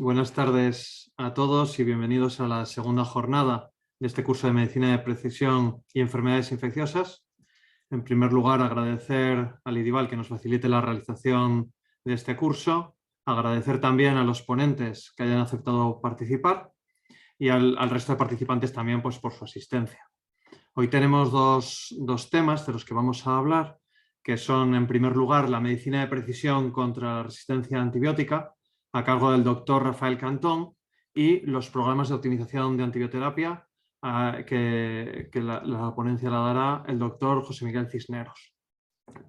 Buenas tardes a todos y bienvenidos a la segunda jornada de este curso de Medicina de Precisión y Enfermedades Infecciosas. En primer lugar, agradecer al IDIVAL que nos facilite la realización de este curso, agradecer también a los ponentes que hayan aceptado participar y al resto de participantes también pues, por su asistencia. Hoy tenemos dos temas de los que vamos a hablar, que son, en primer lugar, la medicina de precisión contra la resistencia antibiótica, a cargo del doctor Rafael Cantón, y los programas de optimización de antibioterapia, que la ponencia la dará el doctor José Miguel Cisneros.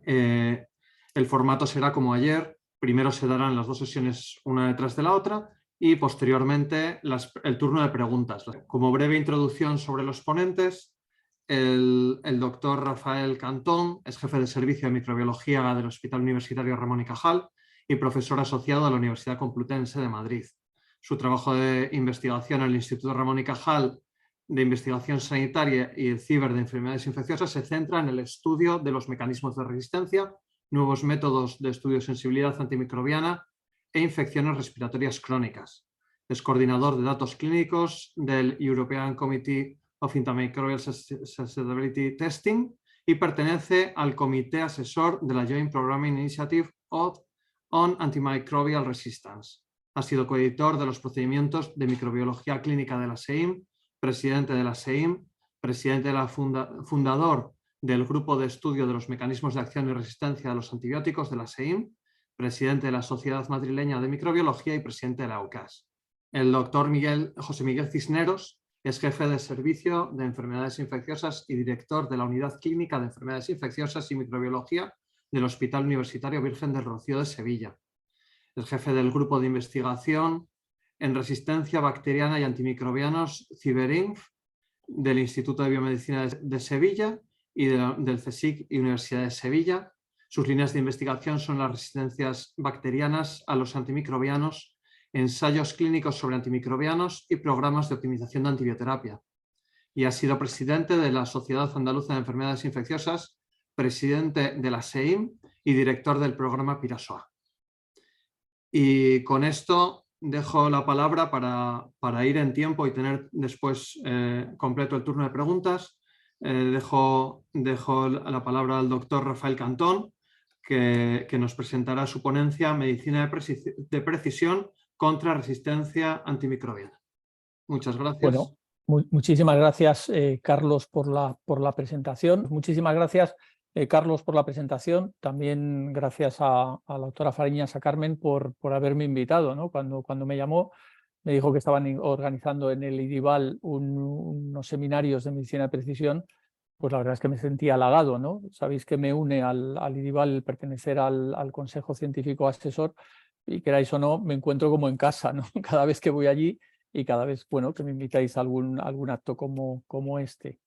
El formato será como ayer, primero se darán las dos sesiones una detrás de la otra y posteriormente el turno de preguntas. Como breve introducción sobre los ponentes, el doctor Rafael Cantón es jefe de servicio de microbiología del Hospital Universitario Ramón y Cajal y profesor asociado de la Universidad Complutense de Madrid. Su trabajo de investigación en el Instituto Ramón y Cajal de Investigación Sanitaria y el CIBER de Enfermedades Infecciosas se centra en el estudio de los mecanismos de resistencia, nuevos métodos de estudio de sensibilidad antimicrobiana e infecciones respiratorias crónicas. Es coordinador de datos clínicos del European Committee of Antimicrobial Susceptibility Testing y pertenece al comité asesor de la Joint Programming Initiative on Antimicrobial Resistance. Ha sido coeditor de los procedimientos de microbiología clínica de la SEIM, presidente de la SEIM, presidente de fundador del Grupo de Estudio de los Mecanismos de Acción y Resistencia a los Antibióticos de la SEIM, presidente de la Sociedad Madrileña de Microbiología y presidente de la UCAS. El doctor José Miguel Cisneros es jefe de servicio de enfermedades infecciosas y director de la Unidad Clínica de Enfermedades Infecciosas y Microbiología del Hospital Universitario Virgen del Rocío de Sevilla. Es jefe del grupo de investigación en resistencia bacteriana y antimicrobianos CIBERINF del Instituto de Biomedicina de Sevilla y del CSIC y Universidad de Sevilla. Sus líneas de investigación son las resistencias bacterianas a los antimicrobianos, ensayos clínicos sobre antimicrobianos y programas de optimización de antibioterapia. Y ha sido presidente de la Sociedad Andaluza de Enfermedades Infecciosas, presidente de la SEIM y director del programa Pirasoa. Y con esto dejo la palabra para ir en tiempo y tener después completo el turno de preguntas. Dejo la palabra al doctor Rafael Cantón, que nos presentará su ponencia Medicina de Precisión contra Resistencia Antimicrobiana. Muchas gracias. Bueno, muchísimas gracias, Carlos, por la presentación. Muchísimas gracias, Carlos, por la presentación. También gracias a la doctora Fariñas, a Carmen, por haberme invitado, ¿no? Cuando me llamó, me dijo que estaban organizando en el IDIVAL unos seminarios de medicina de precisión. Pues la verdad es que me sentí halagado, ¿no? Sabéis que me une al IDIVAL el pertenecer al Consejo Científico Asesor y, queráis o no, me encuentro como en casa, ¿no? Cada vez que voy allí y cada vez, bueno, que me invitáis a algún acto como este.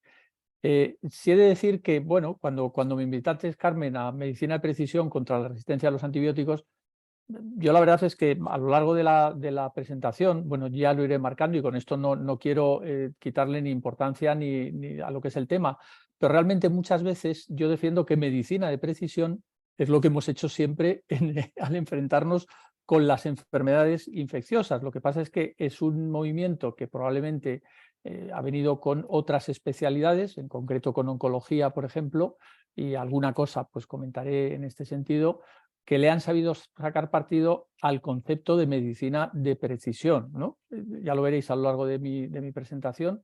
Sí he de decir que, bueno, cuando me invitaste, Carmen, a medicina de precisión contra la resistencia a los antibióticos, yo la verdad es que a lo largo de la presentación, bueno, ya lo iré marcando y con esto no quiero quitarle ni importancia ni a lo que es el tema, pero realmente muchas veces yo defiendo que medicina de precisión es lo que hemos hecho siempre al enfrentarnos con las enfermedades infecciosas. Lo que pasa es que es un movimiento que probablemente ha venido con otras especialidades, en concreto con oncología, por ejemplo, y alguna cosa pues comentaré en este sentido, que le han sabido sacar partido al concepto de medicina de precisión, ¿no? Ya lo veréis a lo largo de mi presentación.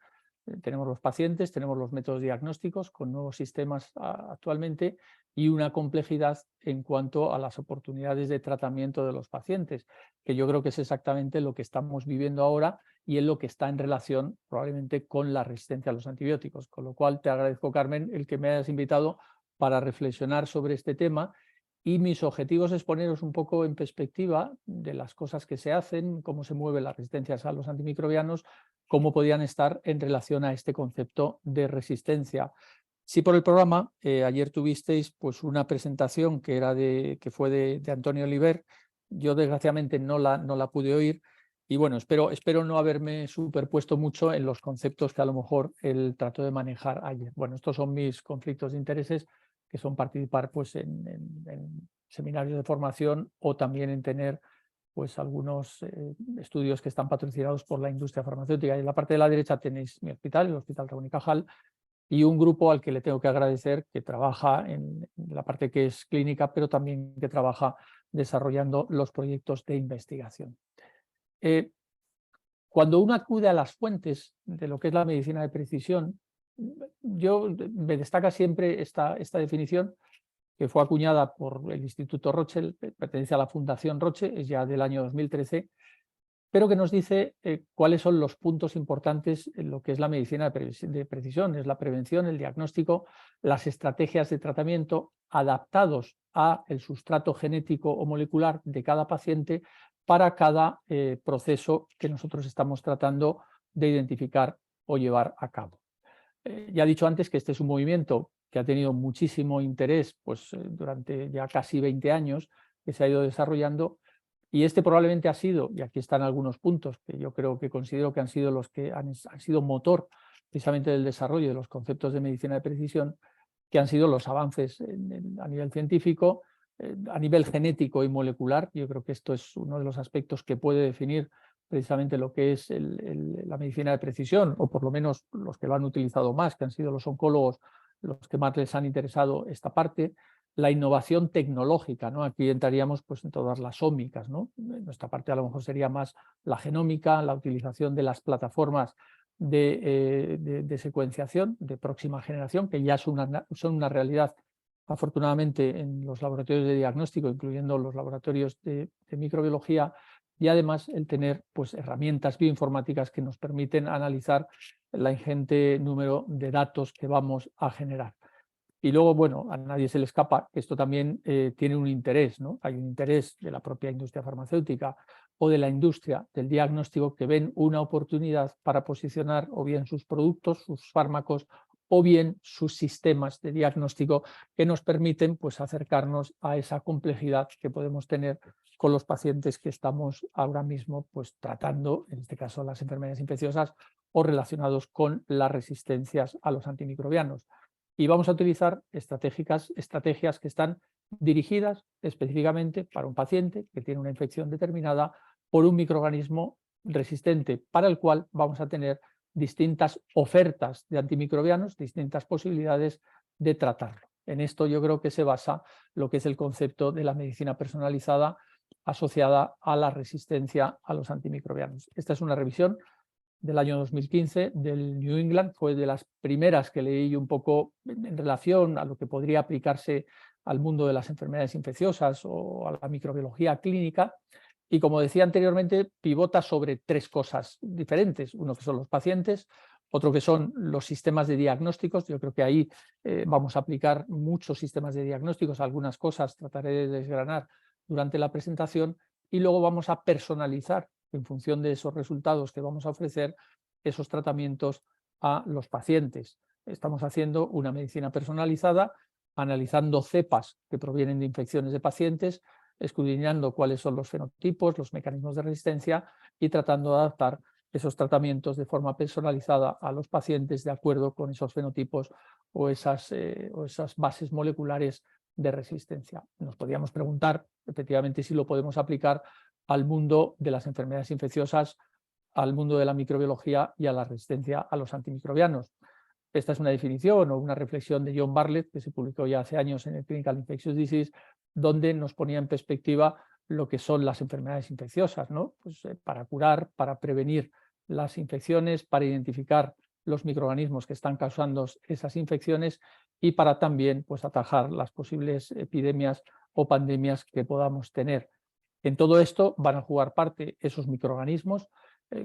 Tenemos los pacientes, tenemos los métodos diagnósticos con nuevos sistemas actualmente y una complejidad en cuanto a las oportunidades de tratamiento de los pacientes, que yo creo que es exactamente lo que estamos viviendo ahora y es lo que está en relación probablemente con la resistencia a los antibióticos. Con lo cual te agradezco, Carmen, el que me hayas invitado para reflexionar sobre este tema. Y mis objetivos es poneros un poco en perspectiva de las cosas que se hacen, cómo se mueven las resistencias a los antimicrobianos, cómo podían estar en relación a este concepto de resistencia. Sí, por el programa, ayer tuvisteis pues, una presentación que fue de Antonio Oliver. Yo desgraciadamente no la pude oír y bueno, espero no haberme superpuesto mucho en los conceptos que a lo mejor él trató de manejar ayer. Bueno, estos son mis conflictos de intereses, que son participar pues, en seminarios de formación o también en tener pues algunos estudios que están patrocinados por la industria farmacéutica. Y en la parte de la derecha tenéis mi hospital, el Hospital Raúl y Cajal, y un grupo al que le tengo que agradecer que trabaja en la parte que es clínica, pero también que trabaja desarrollando los proyectos de investigación. Cuando uno acude a las fuentes de lo que es la medicina de precisión, me destaca siempre esta definición que fue acuñada por el Instituto Roche, pertenece a la Fundación Roche, es ya del año 2013, pero que nos dice cuáles son los puntos importantes en lo que es la medicina de precisión, es la prevención, el diagnóstico, las estrategias de tratamiento adaptados al sustrato genético o molecular de cada paciente para cada proceso que nosotros estamos tratando de identificar o llevar a cabo. Ya he dicho antes que este es un movimiento que ha tenido muchísimo interés durante ya casi 20 años, que se ha ido desarrollando, y este probablemente ha sido, y aquí están algunos puntos que yo creo que considero que han sido los que han sido motor precisamente del desarrollo de los conceptos de medicina de precisión, que han sido los avances a nivel científico, a nivel genético y molecular. Yo creo que esto es uno de los aspectos que puede definir precisamente lo que es la medicina de precisión, o por lo menos los que lo han utilizado más, que han sido los oncólogos los que más les han interesado esta parte. La innovación tecnológica, ¿no? Aquí entraríamos pues en todas las ómicas, ¿no? Nuestra parte a lo mejor sería más la genómica, la utilización de las plataformas de secuenciación de próxima generación, que ya son una realidad afortunadamente en los laboratorios de diagnóstico, incluyendo los laboratorios de microbiología, y además el tener pues herramientas bioinformáticas que nos permiten analizar la ingente número de datos que vamos a generar. Y luego, bueno, a nadie se le escapa que esto también tiene un interés, ¿no? Hay un interés de la propia industria farmacéutica o de la industria del diagnóstico, que ven una oportunidad para posicionar o bien sus productos, sus fármacos, o bien sus sistemas de diagnóstico, que nos permiten pues acercarnos a esa complejidad que podemos tener con los pacientes que estamos ahora mismo pues tratando, en este caso las enfermedades infecciosas o relacionados con las resistencias a los antimicrobianos. Y vamos a utilizar estrategias que están dirigidas específicamente para un paciente que tiene una infección determinada por un microorganismo resistente, para el cual vamos a tener distintas ofertas de antimicrobianos, distintas posibilidades de tratarlo. En esto yo creo que se basa lo que es el concepto de la medicina personalizada asociada a la resistencia a los antimicrobianos. Esta es una revisión del año 2015 del New England, fue de las primeras que leí un poco en relación a lo que podría aplicarse al mundo de las enfermedades infecciosas o a la microbiología clínica, y como decía anteriormente, pivota sobre tres cosas diferentes. Uno que son los pacientes, otro que son los sistemas de diagnósticos. Yo creo que ahí vamos a aplicar muchos sistemas de diagnósticos, algunas cosas trataré de desgranar durante la presentación, y luego vamos a personalizar en función de esos resultados que vamos a ofrecer esos tratamientos a los pacientes. Estamos haciendo una medicina personalizada, analizando cepas que provienen de infecciones de pacientes, escudriñando cuáles son los fenotipos, los mecanismos de resistencia y tratando de adaptar esos tratamientos de forma personalizada a los pacientes de acuerdo con esos fenotipos o esas bases moleculares de resistencia. Nos podríamos preguntar efectivamente si lo podemos aplicar al mundo de las enfermedades infecciosas, al mundo de la microbiología y a la resistencia a los antimicrobianos. Esta es una definición o una reflexión de John Bartlett que se publicó ya hace años en el Clinical Infectious Disease, donde nos ponía en perspectiva lo que son las enfermedades infecciosas, ¿no? Pues, para curar, para prevenir las infecciones, para identificar los microorganismos que están causando esas infecciones y para también pues, atajar las posibles epidemias o pandemias que podamos tener. En todo esto van a jugar parte esos microorganismos.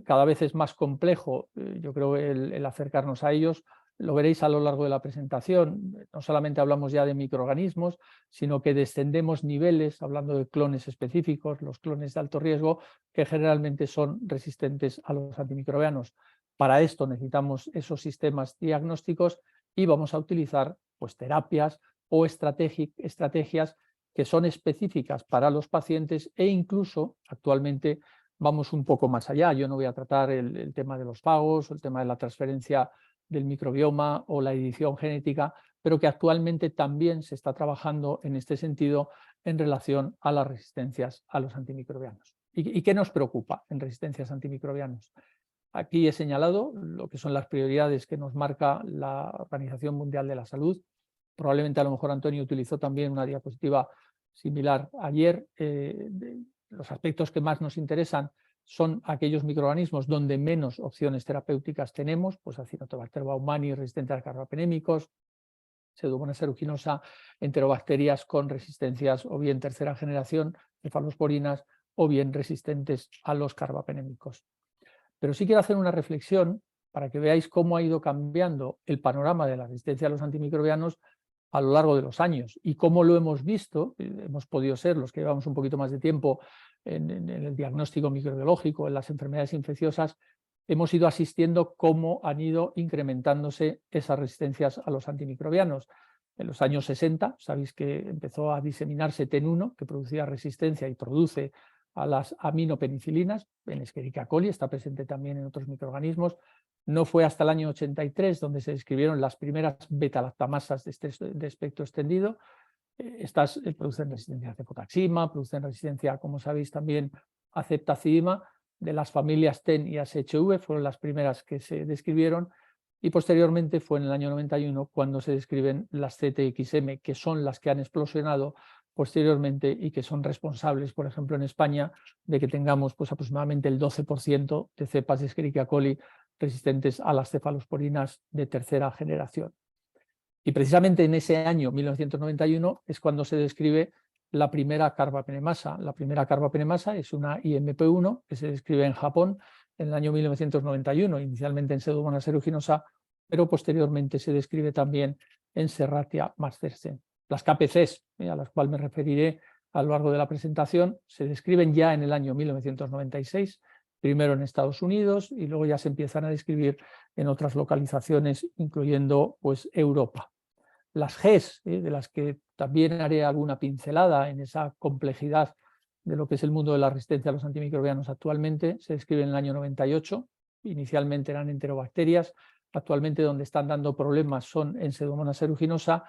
Cada vez es más complejo, yo creo, el acercarnos a ellos. Lo veréis a lo largo de la presentación. No solamente hablamos ya de microorganismos, sino que descendemos niveles, hablando de clones específicos, los clones de alto riesgo, que generalmente son resistentes a los antimicrobianos. Para esto necesitamos esos sistemas diagnósticos y vamos a utilizar pues, terapias o estrategias que son específicas para los pacientes, e incluso actualmente vamos un poco más allá. Yo no voy a tratar el tema de los fagos, el tema de la transferencia del microbioma o la edición genética, pero que actualmente también se está trabajando en este sentido en relación a las resistencias a los antimicrobianos. ¿Y qué nos preocupa en resistencias antimicrobianas? Aquí he señalado lo que son las prioridades que nos marca la Organización Mundial de la Salud. Probablemente a lo mejor Antonio utilizó también una diapositiva similar ayer. Los aspectos que más nos interesan son aquellos microorganismos donde menos opciones terapéuticas tenemos, pues Acinetobacter baumannii resistente a carbapenémicos, Pseudomonas aeruginosa, enterobacterias con resistencias o bien tercera generación, cefalosporinas, o bien resistentes a los carbapenémicos. Pero sí quiero hacer una reflexión para que veáis cómo ha ido cambiando el panorama de la resistencia a los antimicrobianos a lo largo de los años y cómo lo hemos visto. Hemos podido ser los que llevamos un poquito más de tiempo en el diagnóstico microbiológico, en las enfermedades infecciosas, hemos ido asistiendo cómo han ido incrementándose esas resistencias a los antimicrobianos. En los años 60, sabéis que empezó a diseminarse TEN1, que producía resistencia y produce a las aminopenicilinas, en Escherichia coli, está presente también en otros microorganismos. No fue hasta el año 83 donde se describieron las primeras beta-lactamasas de espectro extendido. Estas producen resistencia a cefotaxima, producen resistencia, como sabéis, también a ceftazidima. De las familias TEN y ASHV fueron las primeras que se describieron, y posteriormente fue en el año 91 cuando se describen las CTXM, que son las que han explosionado posteriormente y que son responsables, por ejemplo, en España, de que tengamos pues, aproximadamente el 12% de cepas de Escherichia coli resistentes a las cefalosporinas de tercera generación. Y precisamente en ese año, 1991, es cuando se describe la primera carbapenemasa. La primera carbapenemasa es una IMP1 que se describe en Japón en el año 1991, inicialmente en Pseudomonas aeruginosa, pero posteriormente se describe también en Serratia marstersen. Las KPCs, a las cuales me referiré a lo largo de la presentación, se describen ya en el año 1996, primero en Estados Unidos y luego ya se empiezan a describir en otras localizaciones, incluyendo pues, Europa. Las GES, de las que también haré alguna pincelada en esa complejidad de lo que es el mundo de la resistencia a los antimicrobianos actualmente, se describen en el año 98, inicialmente eran enterobacterias, actualmente donde están dando problemas son en Pseudomonas aeruginosa,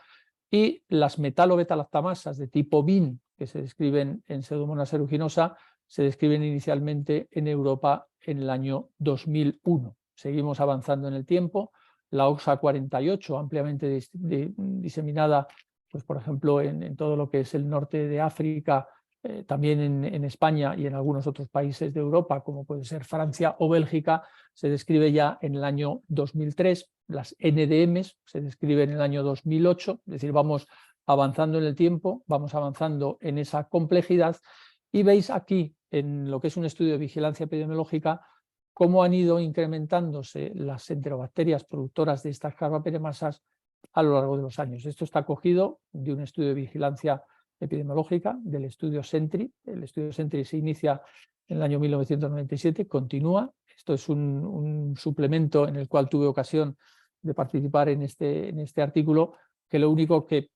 y las metalo-beta-lactamasas de tipo BIN, que se describen en Pseudomonas aeruginosa, se describen inicialmente en Europa en el año 2001. Seguimos avanzando en el tiempo. La OXA48, ampliamente diseminada, pues, por ejemplo, en todo lo que es el norte de África, también en España y en algunos otros países de Europa, como puede ser Francia o Bélgica, se describe ya en el año 2003. Las NDMs se describen en el año 2008, es decir, vamos avanzando en el tiempo, vamos avanzando en esa complejidad, y veis aquí, en lo que es un estudio de vigilancia epidemiológica, cómo han ido incrementándose las enterobacterias productoras de estas carbapenemasas a lo largo de los años. Esto está cogido de un estudio de vigilancia epidemiológica, del estudio SENTRI. El estudio SENTRI se inicia en el año 1997, continúa. Esto es un suplemento en el cual tuve ocasión de participar en este artículo, que lo único que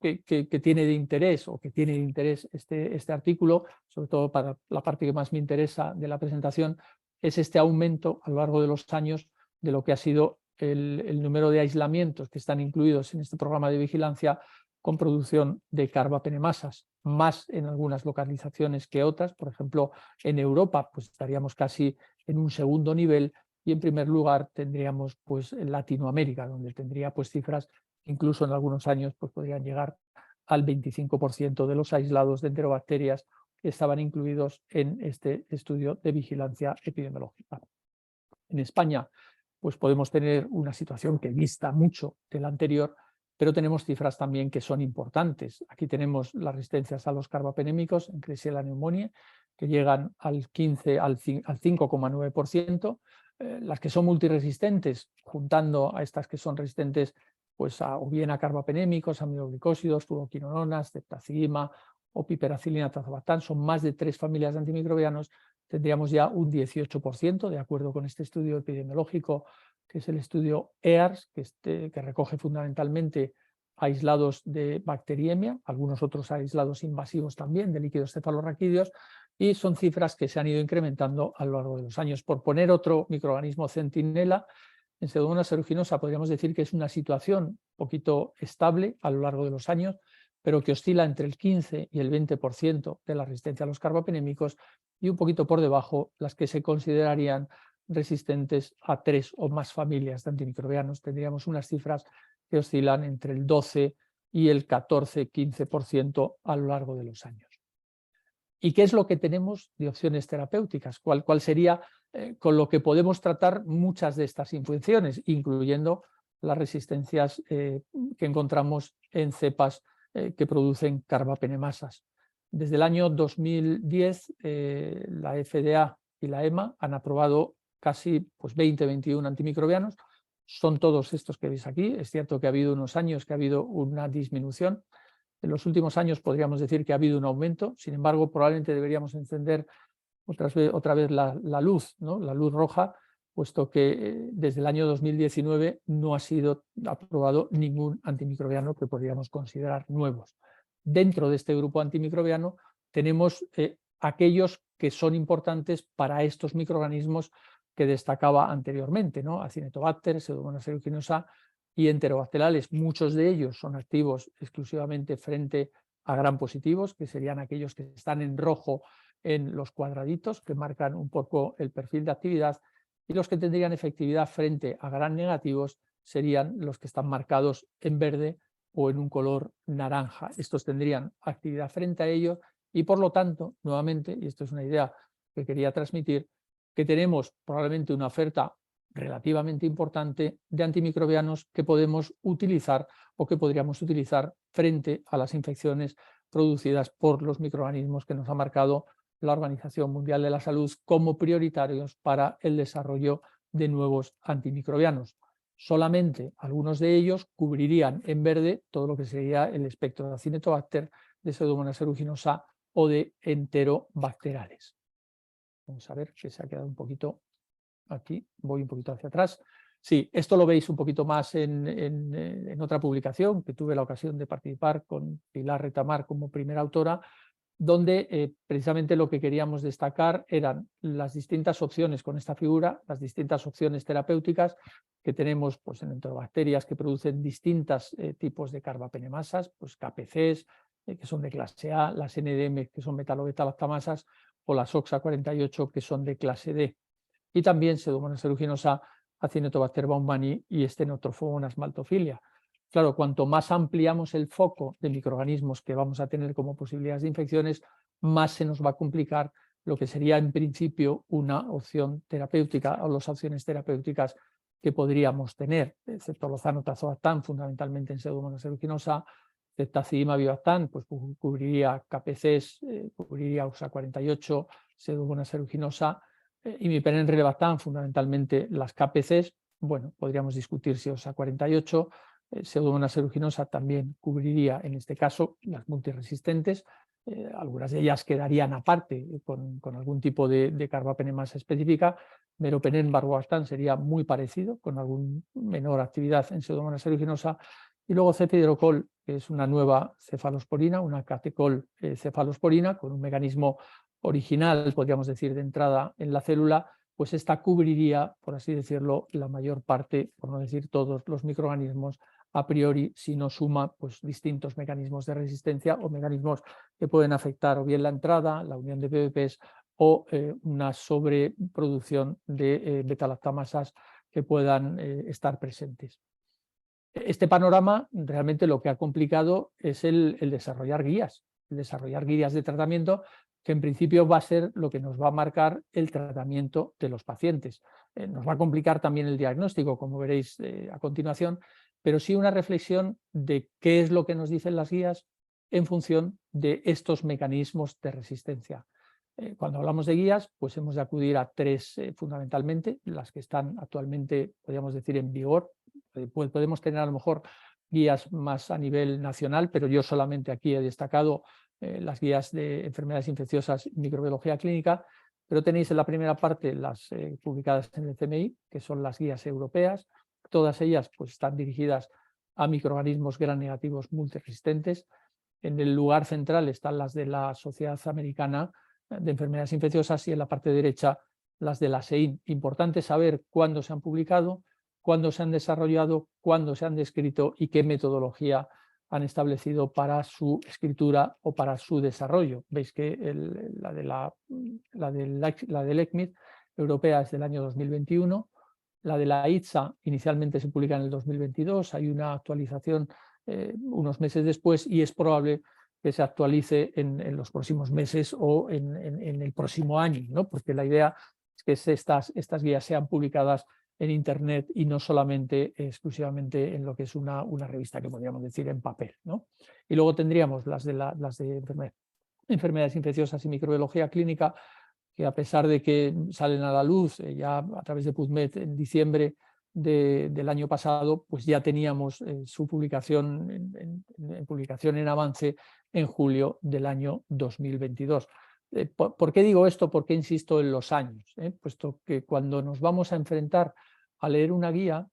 tiene de interés, o que tiene de interés este artículo, sobre todo para la parte que más me interesa de la presentación, es este aumento a lo largo de los años de lo que ha sido el número de aislamientos que están incluidos en este programa de vigilancia con producción de carbapenemasas, más en algunas localizaciones que otras. Por ejemplo, en Europa pues estaríamos casi en un segundo nivel, y en primer lugar tendríamos pues en Latinoamérica, donde tendría pues cifras incluso en algunos años pues podrían llegar al 25% de los aislados de enterobacterias que estaban incluidos en este estudio de vigilancia epidemiológica. En España pues podemos tener una situación que dista mucho de la anterior, pero tenemos cifras también que son importantes. Aquí tenemos las resistencias a los carbapenémicos en Klebsiella pneumoniae, que llegan al 5,9%. Las que son multiresistentes, juntando a estas que son resistentes pues o bien a carbapenémicos, aminoglicósidos, fluoroquinolonas, ceftazidima o piperacilina tazobactam, son más de 3 familias de antimicrobianos, tendríamos ya un 18%, de acuerdo con este estudio epidemiológico, que es el estudio EARS, que recoge fundamentalmente aislados de bacteriemia, algunos otros aislados invasivos también de líquidos cefalorraquídeos, y son cifras que se han ido incrementando a lo largo de los años. Por poner otro microorganismo centinela, en Pseudomonas aeruginosa podríamos decir que es una situación un poquito estable a lo largo de los años. pero que oscila entre el 15 y el 20% de la resistencia a los carbapenémicos, y un poquito por debajo las que se considerarían resistentes a 3 o más familias de antimicrobianos. Tendríamos unas cifras que oscilan entre el 12 y el 14-15% a lo largo de los años. ¿Y qué es lo que tenemos de opciones terapéuticas? ¿Cuál sería con lo que podemos tratar muchas de estas infecciones, incluyendo las resistencias que encontramos en cepas que producen carbapenemasas? Desde el año 2010, la FDA y la EMA han aprobado casi 20-21 antimicrobianos. Son todos estos que veis aquí. Es cierto que ha habido unos años que ha habido una disminución. En los últimos años podríamos decir que ha habido un aumento. Sin embargo, probablemente deberíamos encender otra vez la luz, ¿no? La luz roja, puesto que desde el año 2019 no ha sido aprobado ningún antimicrobiano que podríamos considerar nuevos. Dentro de este grupo antimicrobiano tenemos aquellos que son importantes para estos microorganismos que destacaba anteriormente, ¿no? Acinetobacter, Pseudomonas aeruginosa y enterobacterales. Muchos de ellos son activos exclusivamente frente a gram positivos, que serían aquellos que están en rojo en los cuadraditos, que marcan un poco el perfil de actividad, y los que tendrían efectividad frente a gram negativos serían los que están marcados en verde o en un color naranja. Estos tendrían actividad frente a ellos y, por lo tanto, nuevamente, y esto es una idea que quería transmitir, que tenemos probablemente una oferta relativamente importante de antimicrobianos que podemos utilizar o que podríamos utilizar frente a las infecciones producidas por los microorganismos que nos ha marcado la Organización Mundial de la Salud como prioritarios para el desarrollo de nuevos antimicrobianos. Solamente algunos de ellos cubrirían en verde todo lo que sería el espectro de Acinetobacter, de Pseudomonas aeruginosa o de enterobacterales. Vamos a ver que se ha quedado un poquito aquí, voy un poquito hacia atrás. Sí, esto lo veis un poquito más en otra publicación que tuve la ocasión de participar con Pilar Retamar como primera autora, donde precisamente lo que queríamos destacar eran las distintas opciones con esta figura, las distintas opciones terapéuticas que tenemos en enterobacterias que producen distintos tipos de carbapenemasas, KPCs, que son de clase A, las NDM, que son metalo-beta-lactamasas, o las OXA48, que son de clase D. Y también Pseudomonas aeruginosa, Acinetobacter baumannii y Stenotrophomonas maltophilia. Claro, cuanto más ampliamos el foco de microorganismos que vamos a tener como posibilidades de infecciones, más se nos va a complicar lo que sería en principio una opción terapéutica o las opciones terapéuticas que podríamos tener, ceftolozano-tazobactam, fundamentalmente en Pseudomonas aeruginosa, ceftazidimab-avibactam, pues cubriría KPCs, cubriría OXA48, Pseudomonas aeruginosa, imipenem-rilebactam, fundamentalmente las KPCs. Bueno, podríamos discutir si OXA48, Pseudomonas aeruginosa también cubriría en este caso las multiresistentes, algunas de ellas quedarían aparte con algún tipo de carbapenemasa específica. Meropenem-barbactam sería muy parecido, con algún menor actividad en Pseudomonas aeruginosa. Y luego cefidrocol, que es una nueva cefalosporina, una catecol cefalosporina con un mecanismo original, podríamos decir, de entrada en la célula, pues esta cubriría, por así decirlo, la mayor parte, por no decir todos los microorganismos a priori, si no suma distintos mecanismos de resistencia o mecanismos que pueden afectar o bien la entrada, la unión de PBPs o una sobreproducción de beta-lactamasas que puedan estar presentes. Este panorama realmente lo que ha complicado es el desarrollar guías de tratamiento, que en principio va a ser lo que nos va a marcar el tratamiento de los pacientes. Nos va a complicar también el diagnóstico, como veréis a continuación, pero sí una reflexión de qué es lo que nos dicen las guías en función de estos mecanismos de resistencia. Cuando hablamos de guías, pues hemos de acudir a tres fundamentalmente, las que están actualmente, podríamos decir, en vigor. Podemos tener a lo mejor guías más a nivel nacional, pero yo solamente aquí he destacado las guías de enfermedades infecciosas y microbiología clínica, pero tenéis en la primera parte las publicadas en el CMI, que son las guías europeas. Todas ellas pues están dirigidas a microorganismos gram negativos multiresistentes. En el lugar central están las de la Sociedad Americana de Enfermedades Infecciosas y en la parte derecha las de la SEIN. Importante saber cuándo se han publicado, cuándo se han desarrollado, cuándo se han descrito y qué metodología han establecido para su escritura o para su desarrollo. Veis que la del ECMID europea es del año 2021, la de la ITSA inicialmente se publica en el 2022, hay una actualización unos meses después y es probable que se actualice en los próximos meses o en el próximo año, ¿no? Porque la idea es que estas guías sean publicadas en Internet y no solamente exclusivamente en lo que es una revista, que podríamos decir en papel, ¿no? Y luego tendríamos las de enfermedades infecciosas y microbiología clínica, que a pesar de que salen a la luz ya a través de PubMed en diciembre del año pasado, pues ya teníamos su publicación publicación en avance en julio del año 2022. ¿Por qué digo esto? ¿Por qué insisto en los años? Puesto que cuando nos vamos a enfrentar a leer una guía,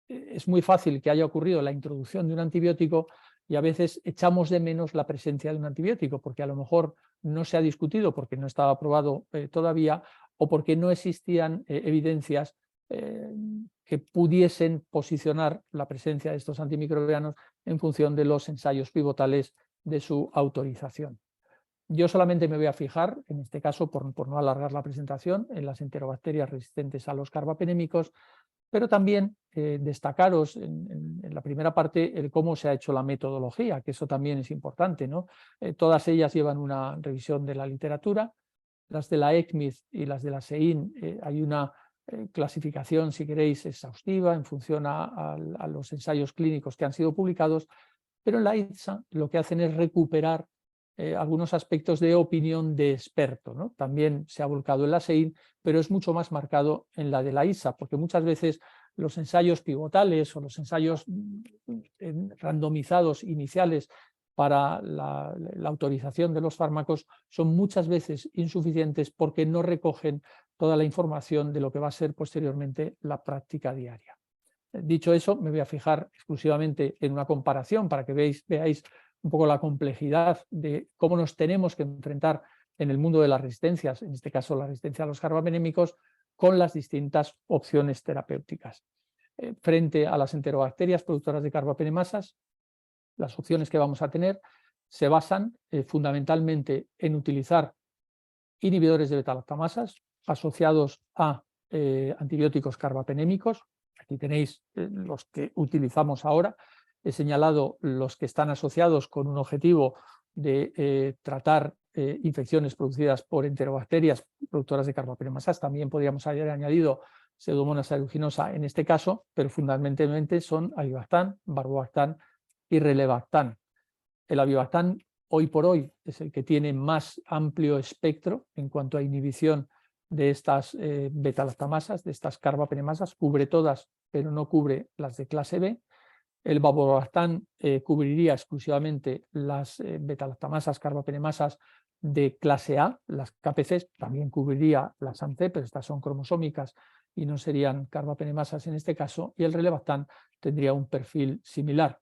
es muy fácil que haya ocurrido la introducción de un antibiótico y a veces echamos de menos la presencia de un antibiótico, porque a lo mejor no se ha discutido, porque no estaba aprobado todavía, o porque no existían evidencias que pudiesen posicionar la presencia de estos antimicrobianos en función de los ensayos pivotales de su autorización. Yo solamente me voy a fijar, en este caso, por no alargar la presentación, en las enterobacterias resistentes a los carbapenémicos, pero también destacaros en la primera parte el cómo se ha hecho la metodología, que eso también es importante, ¿no? Todas ellas llevan una revisión de la literatura. Las de la ECMID y las de la SEIN hay una clasificación, si queréis, exhaustiva en función a los ensayos clínicos que han sido publicados, pero en la ITSA lo que hacen es recuperar algunos aspectos de opinión de experto, ¿no? También se ha volcado en la SEIN, pero es mucho más marcado en la de la ISA, porque muchas veces los ensayos pivotales o los ensayos randomizados iniciales para la autorización de los fármacos son muchas veces insuficientes porque no recogen toda la información de lo que va a ser posteriormente la práctica diaria. Dicho eso, me voy a fijar exclusivamente en una comparación para que veáis un poco la complejidad de cómo nos tenemos que enfrentar en el mundo de las resistencias, en este caso la resistencia a los carbapenémicos, con las distintas opciones terapéuticas. Frente a las enterobacterias productoras de carbapenemasas, las opciones que vamos a tener se basan fundamentalmente en utilizar inhibidores de beta-lactamasas asociados a antibióticos carbapenémicos. Aquí tenéis los que utilizamos ahora. He señalado los que están asociados con un objetivo de tratar infecciones producidas por enterobacterias productoras de carbapenemasas. También podríamos haber añadido Pseudomonas aeruginosa en este caso, pero fundamentalmente son avibactam, barbobactam y relebactam. El avibactam hoy por hoy es el que tiene más amplio espectro en cuanto a inhibición de estas beta-lactamasas, de estas carbapenemasas, cubre todas, pero no cubre las de clase B. El barbobactam cubriría exclusivamente las beta-lactamasas carbapenemasas de clase A, las KPCs, también cubriría las ANC, pero estas son cromosómicas y no serían carbapenemasas en este caso, y el relebactam tendría un perfil similar.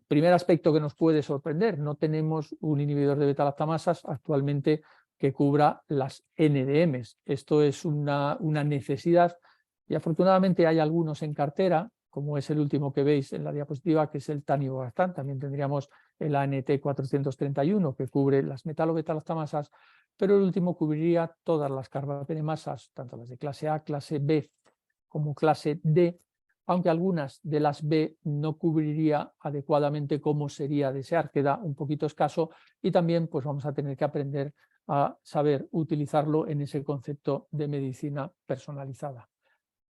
Primer aspecto que nos puede sorprender, no tenemos un inhibidor de beta-lactamasas actualmente que cubra las NDMs. Esto es una necesidad y afortunadamente hay algunos en cartera, como es el último que veis en la diapositiva, que es el taniborbactam. También tendríamos el ANT 431 que cubre las metalo-beta-lactamasas, pero el último cubriría todas las carbapenemasas, tanto las de clase A, clase B como clase D, aunque algunas de las B no cubriría adecuadamente como sería desear, queda un poquito escaso, y también pues vamos a tener que aprender a saber utilizarlo en ese concepto de medicina personalizada.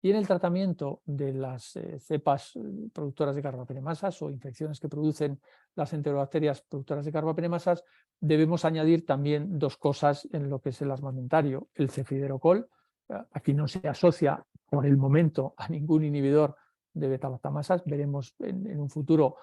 Y en el tratamiento de las cepas productoras de carbapenemasas o infecciones que producen las enterobacterias productoras de carbapenemasas, debemos añadir también dos cosas en lo que es el armamentario. El cefiderocol, aquí no se asocia por el momento a ningún inhibidor de beta-lactamasas. Veremos en un futuro,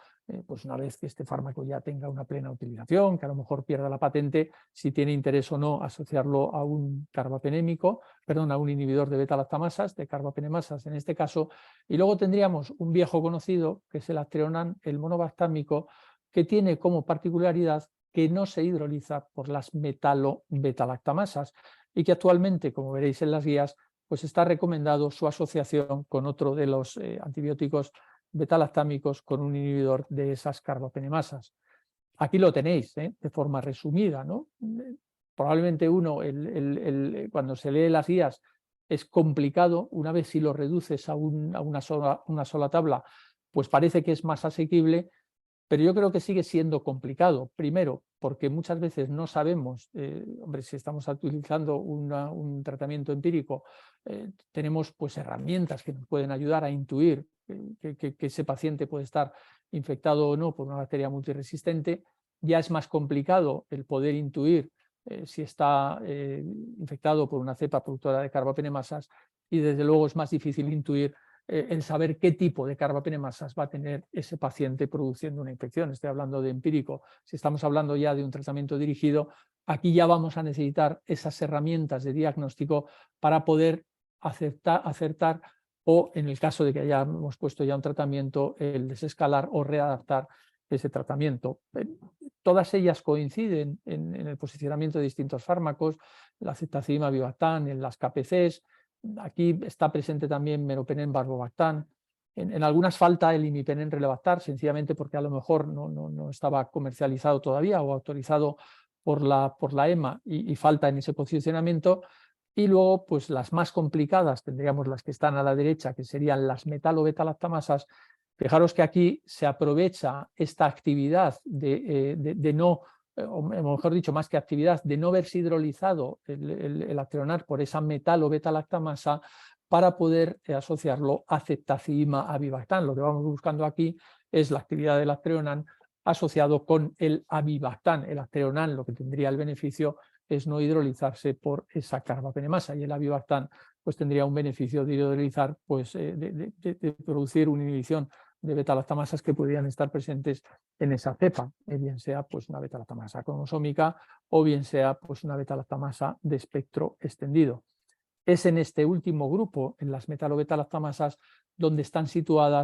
pues una vez que este fármaco ya tenga una plena utilización, que a lo mejor pierda la patente, si tiene interés o no asociarlo a un carbapenémico, perdón, a un inhibidor de beta-lactamasas, de carbapenemasas en este caso. Y luego tendríamos un viejo conocido, que es el Aztreonam, el monobactámico, que tiene como particularidad que no se hidroliza por las metalo-beta-lactamasas y que actualmente, como veréis en las guías, pues está recomendado su asociación con otro de los antibióticos beta-lactámicos con un inhibidor de esas carbapenemasas. Aquí lo tenéis, de forma resumida, ¿no? Probablemente uno, cuando se lee las guías, es complicado. Una vez si lo reduces a una sola tabla, pues parece que es más asequible, pero yo creo que sigue siendo complicado. Primero, porque muchas veces no sabemos, hombre, si estamos utilizando un tratamiento empírico, tenemos pues herramientas que nos pueden ayudar a intuir que ese paciente puede estar infectado o no por una bacteria multiresistente. Ya es más complicado el poder intuir si está infectado por una cepa productora de carbapenemasas, y desde luego es más difícil intuir el saber qué tipo de carbapenemasas va a tener ese paciente produciendo una infección. Estoy hablando de empírico. Si estamos hablando ya de un tratamiento dirigido, aquí ya vamos a necesitar esas herramientas de diagnóstico para poder acertar o, en el caso de que hayamos puesto ya un tratamiento, el desescalar o readaptar ese tratamiento. Todas ellas coinciden en el posicionamiento de distintos fármacos, la cetacima, avibactam, en las KPCs. Aquí está presente también meropenem, barbobactam. En algunas falta el imipenem, relebactam, sencillamente porque a lo mejor no estaba comercializado todavía o autorizado por la EMA y falta en ese posicionamiento. Y luego, pues las más complicadas, tendríamos las que están a la derecha, que serían las metalo-beta-lactamasas. Fijaros que aquí se aprovecha esta actividad de no, o mejor dicho, más que actividad, de no verse hidrolizado el acteonar por esa metal o beta-lactamasa para poder asociarlo a cetacima, avibactam. Lo que vamos buscando aquí es la actividad del acteonan asociado con el avibactam. El acteonan, lo que tendría el beneficio es no hidrolizarse por esa carbapenemasa, y el avibactam pues tendría un beneficio de hidrolizar, pues de producir una inhibición de beta-lactamasas que podrían estar presentes en esa cepa, bien sea pues una beta-lactamasa cromosómica o bien sea pues una beta-lactamasa de espectro extendido. Es en este último grupo, en las metalo-beta-lactamasas, donde está situada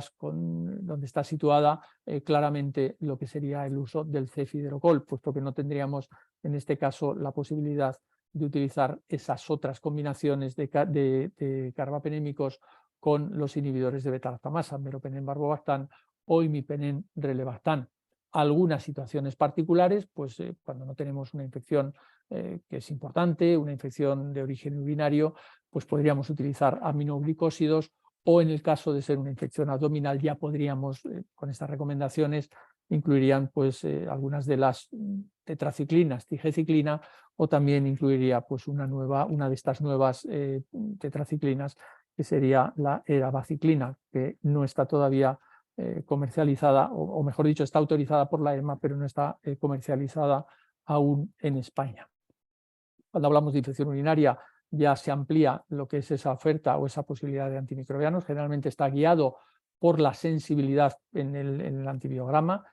claramente lo que sería el uso del cefiderocol, puesto que no tendríamos en este caso la posibilidad de utilizar esas otras combinaciones de carbapenémicos con los inhibidores de beta-lactamasa, meropenem, barbobactam o imipenem, relebactam. Algunas situaciones particulares, pues cuando no tenemos una infección que es importante, una infección de origen urinario, pues podríamos utilizar aminoglicósidos, o en el caso de ser una infección abdominal ya podríamos, con estas recomendaciones, incluirían pues algunas de las tetraciclinas, tigeciclina, o también incluiría pues una de estas nuevas tetraciclinas, que sería la erabaciclina, que no está todavía comercializada, o mejor dicho, está autorizada por la EMA, pero no está comercializada aún en España. Cuando hablamos de infección urinaria, ya se amplía lo que es esa oferta o esa posibilidad de antimicrobianos. Generalmente está guiado por la sensibilidad en el antibiograma.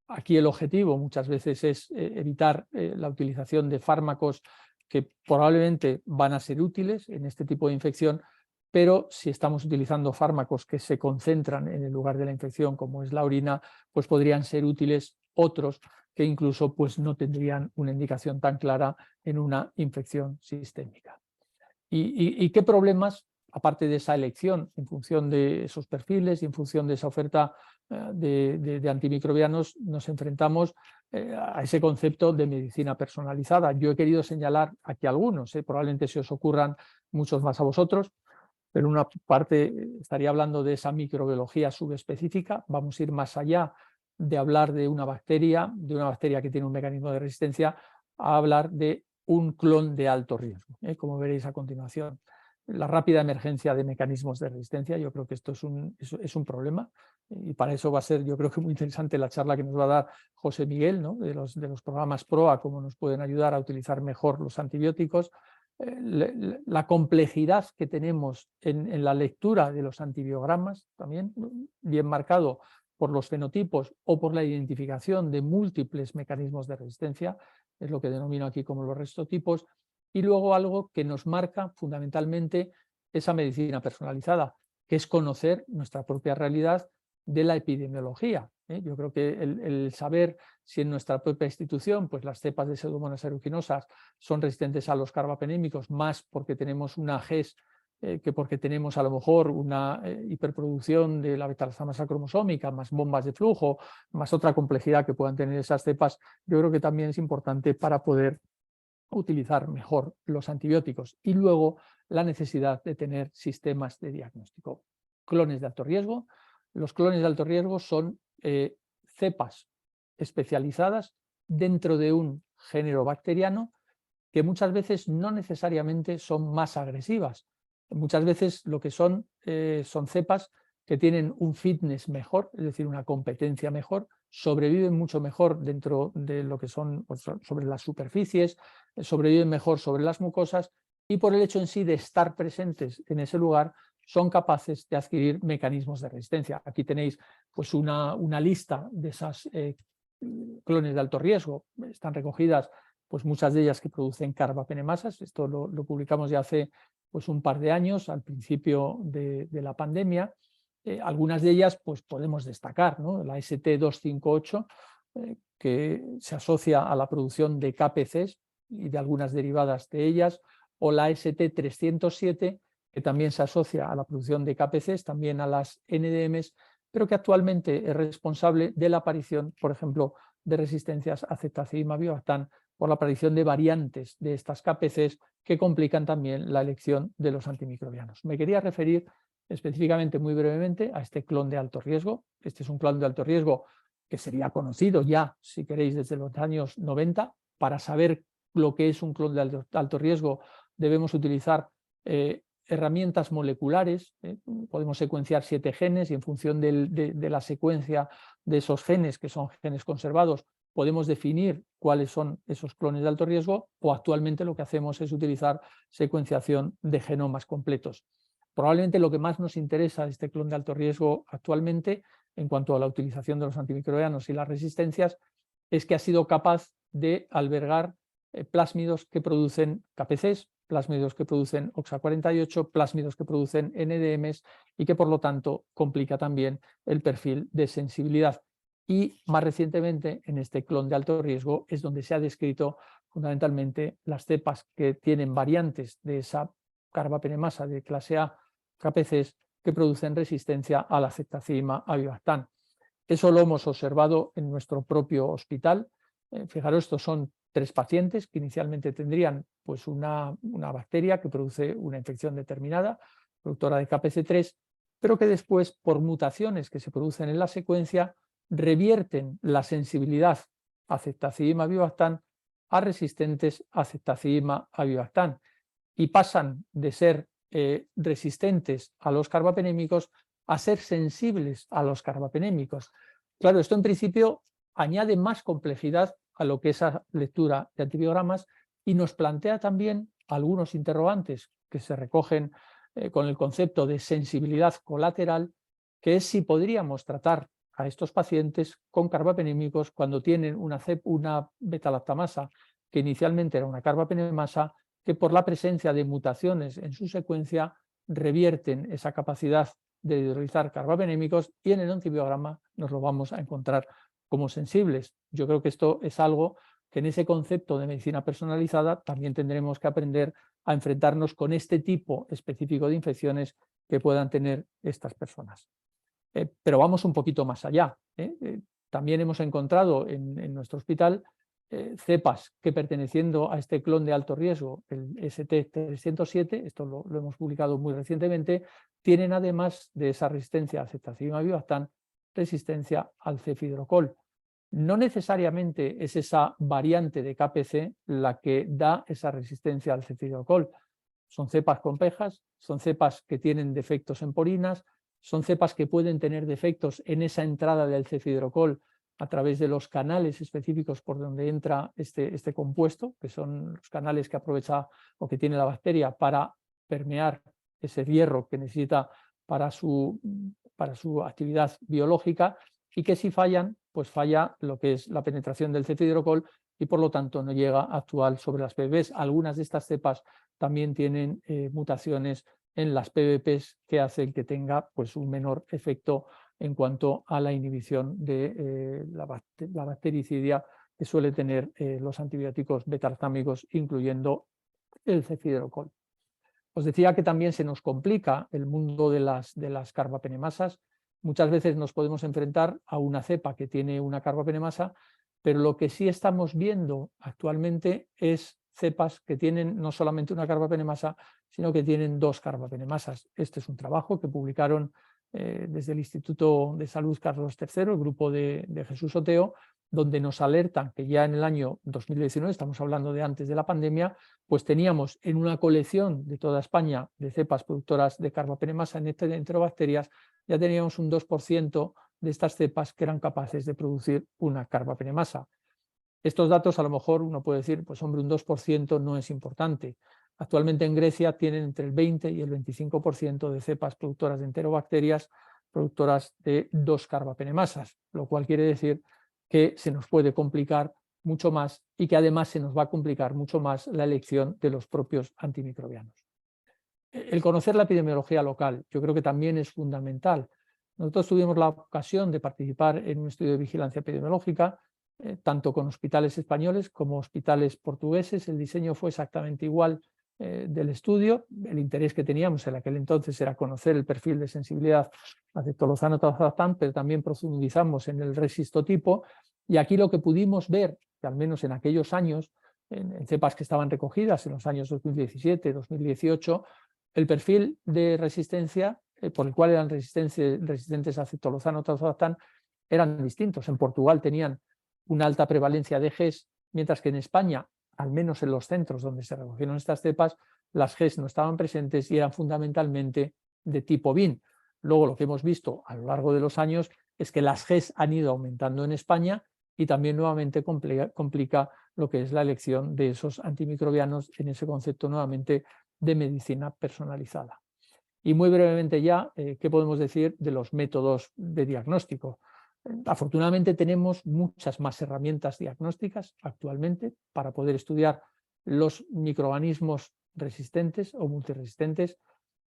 Aquí el objetivo muchas veces es evitar la utilización de fármacos que probablemente van a ser útiles en este tipo de infección, pero si estamos utilizando fármacos que se concentran en el lugar de la infección, como es la orina, pues podrían ser útiles otros que incluso pues no tendrían una indicación tan clara en una infección sistémica. ¿Y qué problemas, aparte de esa elección en función de esos perfiles y en función de esa oferta de antimicrobianos, nos enfrentamos a ese concepto de medicina personalizada? Yo he querido señalar aquí algunos, probablemente se os ocurran muchos más a vosotros, pero una parte estaría hablando de esa microbiología subespecífica. Vamos a ir más allá de hablar de una bacteria que tiene un mecanismo de resistencia, a hablar de un clon de alto riesgo, como veréis a continuación. La rápida emergencia de mecanismos de resistencia, yo creo que esto es un problema, y para eso va a ser, yo creo que muy interesante la charla que nos va a dar José Miguel, ¿no? de los programas PROA, cómo nos pueden ayudar a utilizar mejor los antibióticos. La complejidad que tenemos en la lectura de los antibiogramas, también bien marcado por los fenotipos o por la identificación de múltiples mecanismos de resistencia, es lo que denomino aquí como los restotipos. Y luego algo que nos marca fundamentalmente esa medicina personalizada, que es conocer nuestra propia realidad de la epidemiología. Yo creo que el saber si en nuestra propia institución pues las cepas de Pseudomonas aeruginosa son resistentes a los carbapenémicos, más porque tenemos una GES que porque tenemos a lo mejor una hiperproducción de la beta-lactamasa cromosómica, más bombas de flujo, más otra complejidad que puedan tener esas cepas, yo creo que también es importante para poder utilizar mejor los antibióticos. Y luego la necesidad de tener sistemas de diagnóstico. Clones de alto riesgo. Los clones de alto riesgo son cepas especializadas dentro de un género bacteriano que muchas veces no necesariamente son más agresivas. Muchas veces lo que son cepas que tienen un fitness mejor, es decir, una competencia mejor, sobreviven mucho mejor dentro de lo que son pues, sobre las superficies, sobreviven mejor sobre las mucosas y por el hecho en sí de estar presentes en ese lugar son capaces de adquirir mecanismos de resistencia. Aquí tenéis pues, una lista de esas clones de alto riesgo, están recogidas pues muchas de ellas que producen carbapenemasas. Esto lo publicamos ya hace pues, un par de años, al principio de la pandemia. Algunas de ellas pues, podemos destacar, ¿no? La ST258, que se asocia a la producción de KPCs y de algunas derivadas de ellas, o la ST307, que también se asocia a la producción de KPCs, también a las NDMs, pero que actualmente es responsable de la aparición, por ejemplo, de resistencias a ceftazidima-avibactam por la aparición de variantes de estas KPCs que complican también la elección de los antimicrobianos. Me quería referir específicamente, muy brevemente, a este clon de alto riesgo. Este es un clon de alto riesgo que sería conocido ya, si queréis, desde los años 90. Para saber lo que es un clon de alto riesgo debemos utilizar herramientas moleculares. Podemos secuenciar 7 genes y en función de la secuencia de esos genes, que son genes conservados, podemos definir cuáles son esos clones de alto riesgo, o actualmente lo que hacemos es utilizar secuenciación de genomas completos. Probablemente lo que más nos interesa de este clon de alto riesgo actualmente, en cuanto a la utilización de los antimicrobianos y las resistencias, es que ha sido capaz de albergar plásmidos que producen KPCs, plásmidos que producen OXA48, plásmidos que producen NDMs y que por lo tanto complica también el perfil de sensibilidad. Y más recientemente en este clon de alto riesgo es donde se ha descrito fundamentalmente las cepas que tienen variantes de esa carbapenemasa de clase A, KPCs, que producen resistencia a la ceftazidima-avibactam. Eso lo hemos observado en nuestro propio hospital. Fijaros, estos son 3 pacientes que inicialmente tendrían pues, una bacteria que produce una infección determinada, productora de KPC3, pero que después, por mutaciones que se producen en la secuencia, revierten la sensibilidad a ceftazidima-avibactam a resistentes a ceftazidima-avibactam y pasan de ser resistentes a los carbapenémicos a ser sensibles a los carbapenémicos. Claro, esto en principio añade más complejidad a lo que es esa lectura de antibiogramas y nos plantea también algunos interrogantes que se recogen con el concepto de sensibilidad colateral, que es si podríamos tratar a estos pacientes con carbapenémicos cuando tienen una beta-lactamasa que inicialmente era una carbapenemasa, que por la presencia de mutaciones en su secuencia revierten esa capacidad de hidrolizar carbapenémicos y en el antibiograma nos lo vamos a encontrar como sensibles. Yo creo que esto es algo que en ese concepto de medicina personalizada también tendremos que aprender a enfrentarnos con este tipo específico de infecciones que puedan tener estas personas. Pero vamos un poquito más allá. También hemos encontrado en nuestro hospital cepas que, perteneciendo a este clon de alto riesgo, el ST307, esto lo hemos publicado muy recientemente, tienen además de esa resistencia a ceftazidima-avibactam, resistencia al cefidrocol. No necesariamente es esa variante de KPC la que da esa resistencia al cefidrocol. Son cepas complejas, son cepas que tienen defectos en porinas, son cepas que pueden tener defectos en esa entrada del cefidrocol a través de los canales específicos por donde entra este compuesto, que son los canales que aprovecha o que tiene la bacteria para permear ese hierro que necesita para su actividad biológica, y que si fallan, pues falla lo que es la penetración del cefidrocol y por lo tanto no llega a actuar sobre las PBPs. Algunas de estas cepas también tienen mutaciones en las PBPs que hacen que tenga pues, un menor efecto en cuanto a la inhibición de la bactericidia que suele tener los antibióticos beta-lactámicos, incluyendo el cefidrocol. Os decía que también se nos complica el mundo de las carbapenemasas. Muchas veces nos podemos enfrentar a una cepa que tiene una carbapenemasa, pero lo que sí estamos viendo actualmente es cepas que tienen no solamente una carbapenemasa, sino que tienen dos carbapenemasas. Este es un trabajo que publicaron desde el Instituto de Salud Carlos III, el grupo de Jesús Oteo, donde nos alertan que ya en el año 2019, estamos hablando de antes de la pandemia, pues teníamos en una colección de toda España de cepas productoras de carbapenemasa en enterobacterias, ya teníamos un 2% de estas cepas que eran capaces de producir una carbapenemasa. Estos datos a lo mejor uno puede decir, pues hombre, un 2% no es importante. Actualmente en Grecia tienen entre el 20 y el 25% de cepas productoras de enterobacterias productoras de 2 carbapenemasas, lo cual quiere decir que se nos puede complicar mucho más y que además se nos va a complicar mucho más la elección de los propios antimicrobianos. El conocer la epidemiología local yo creo que también es fundamental. Nosotros tuvimos la ocasión de participar en un estudio de vigilancia epidemiológica, tanto con hospitales españoles como hospitales portugueses. El diseño fue exactamente igual del estudio. El interés que teníamos en aquel entonces era conocer el perfil de sensibilidad a cetolozano-tazobactam, pero también profundizamos en el resistotipo, y aquí lo que pudimos ver, que al menos en aquellos años, en cepas que estaban recogidas en los años 2017, 2018, el perfil de resistencia por el cual eran resistentes a cetolozano-tazobactam eran distintos. En Portugal tenían una alta prevalencia de GES, mientras que en España, al menos en los centros donde se recogieron estas cepas, las GES no estaban presentes y eran fundamentalmente de tipo BIN. Luego lo que hemos visto a lo largo de los años es que las GES han ido aumentando en España y también nuevamente complica lo que es la elección de esos antimicrobianos en ese concepto nuevamente de medicina personalizada. Y muy brevemente ya, ¿qué podemos decir de los métodos de diagnóstico? Afortunadamente tenemos muchas más herramientas diagnósticas actualmente para poder estudiar los microorganismos resistentes o multiresistentes.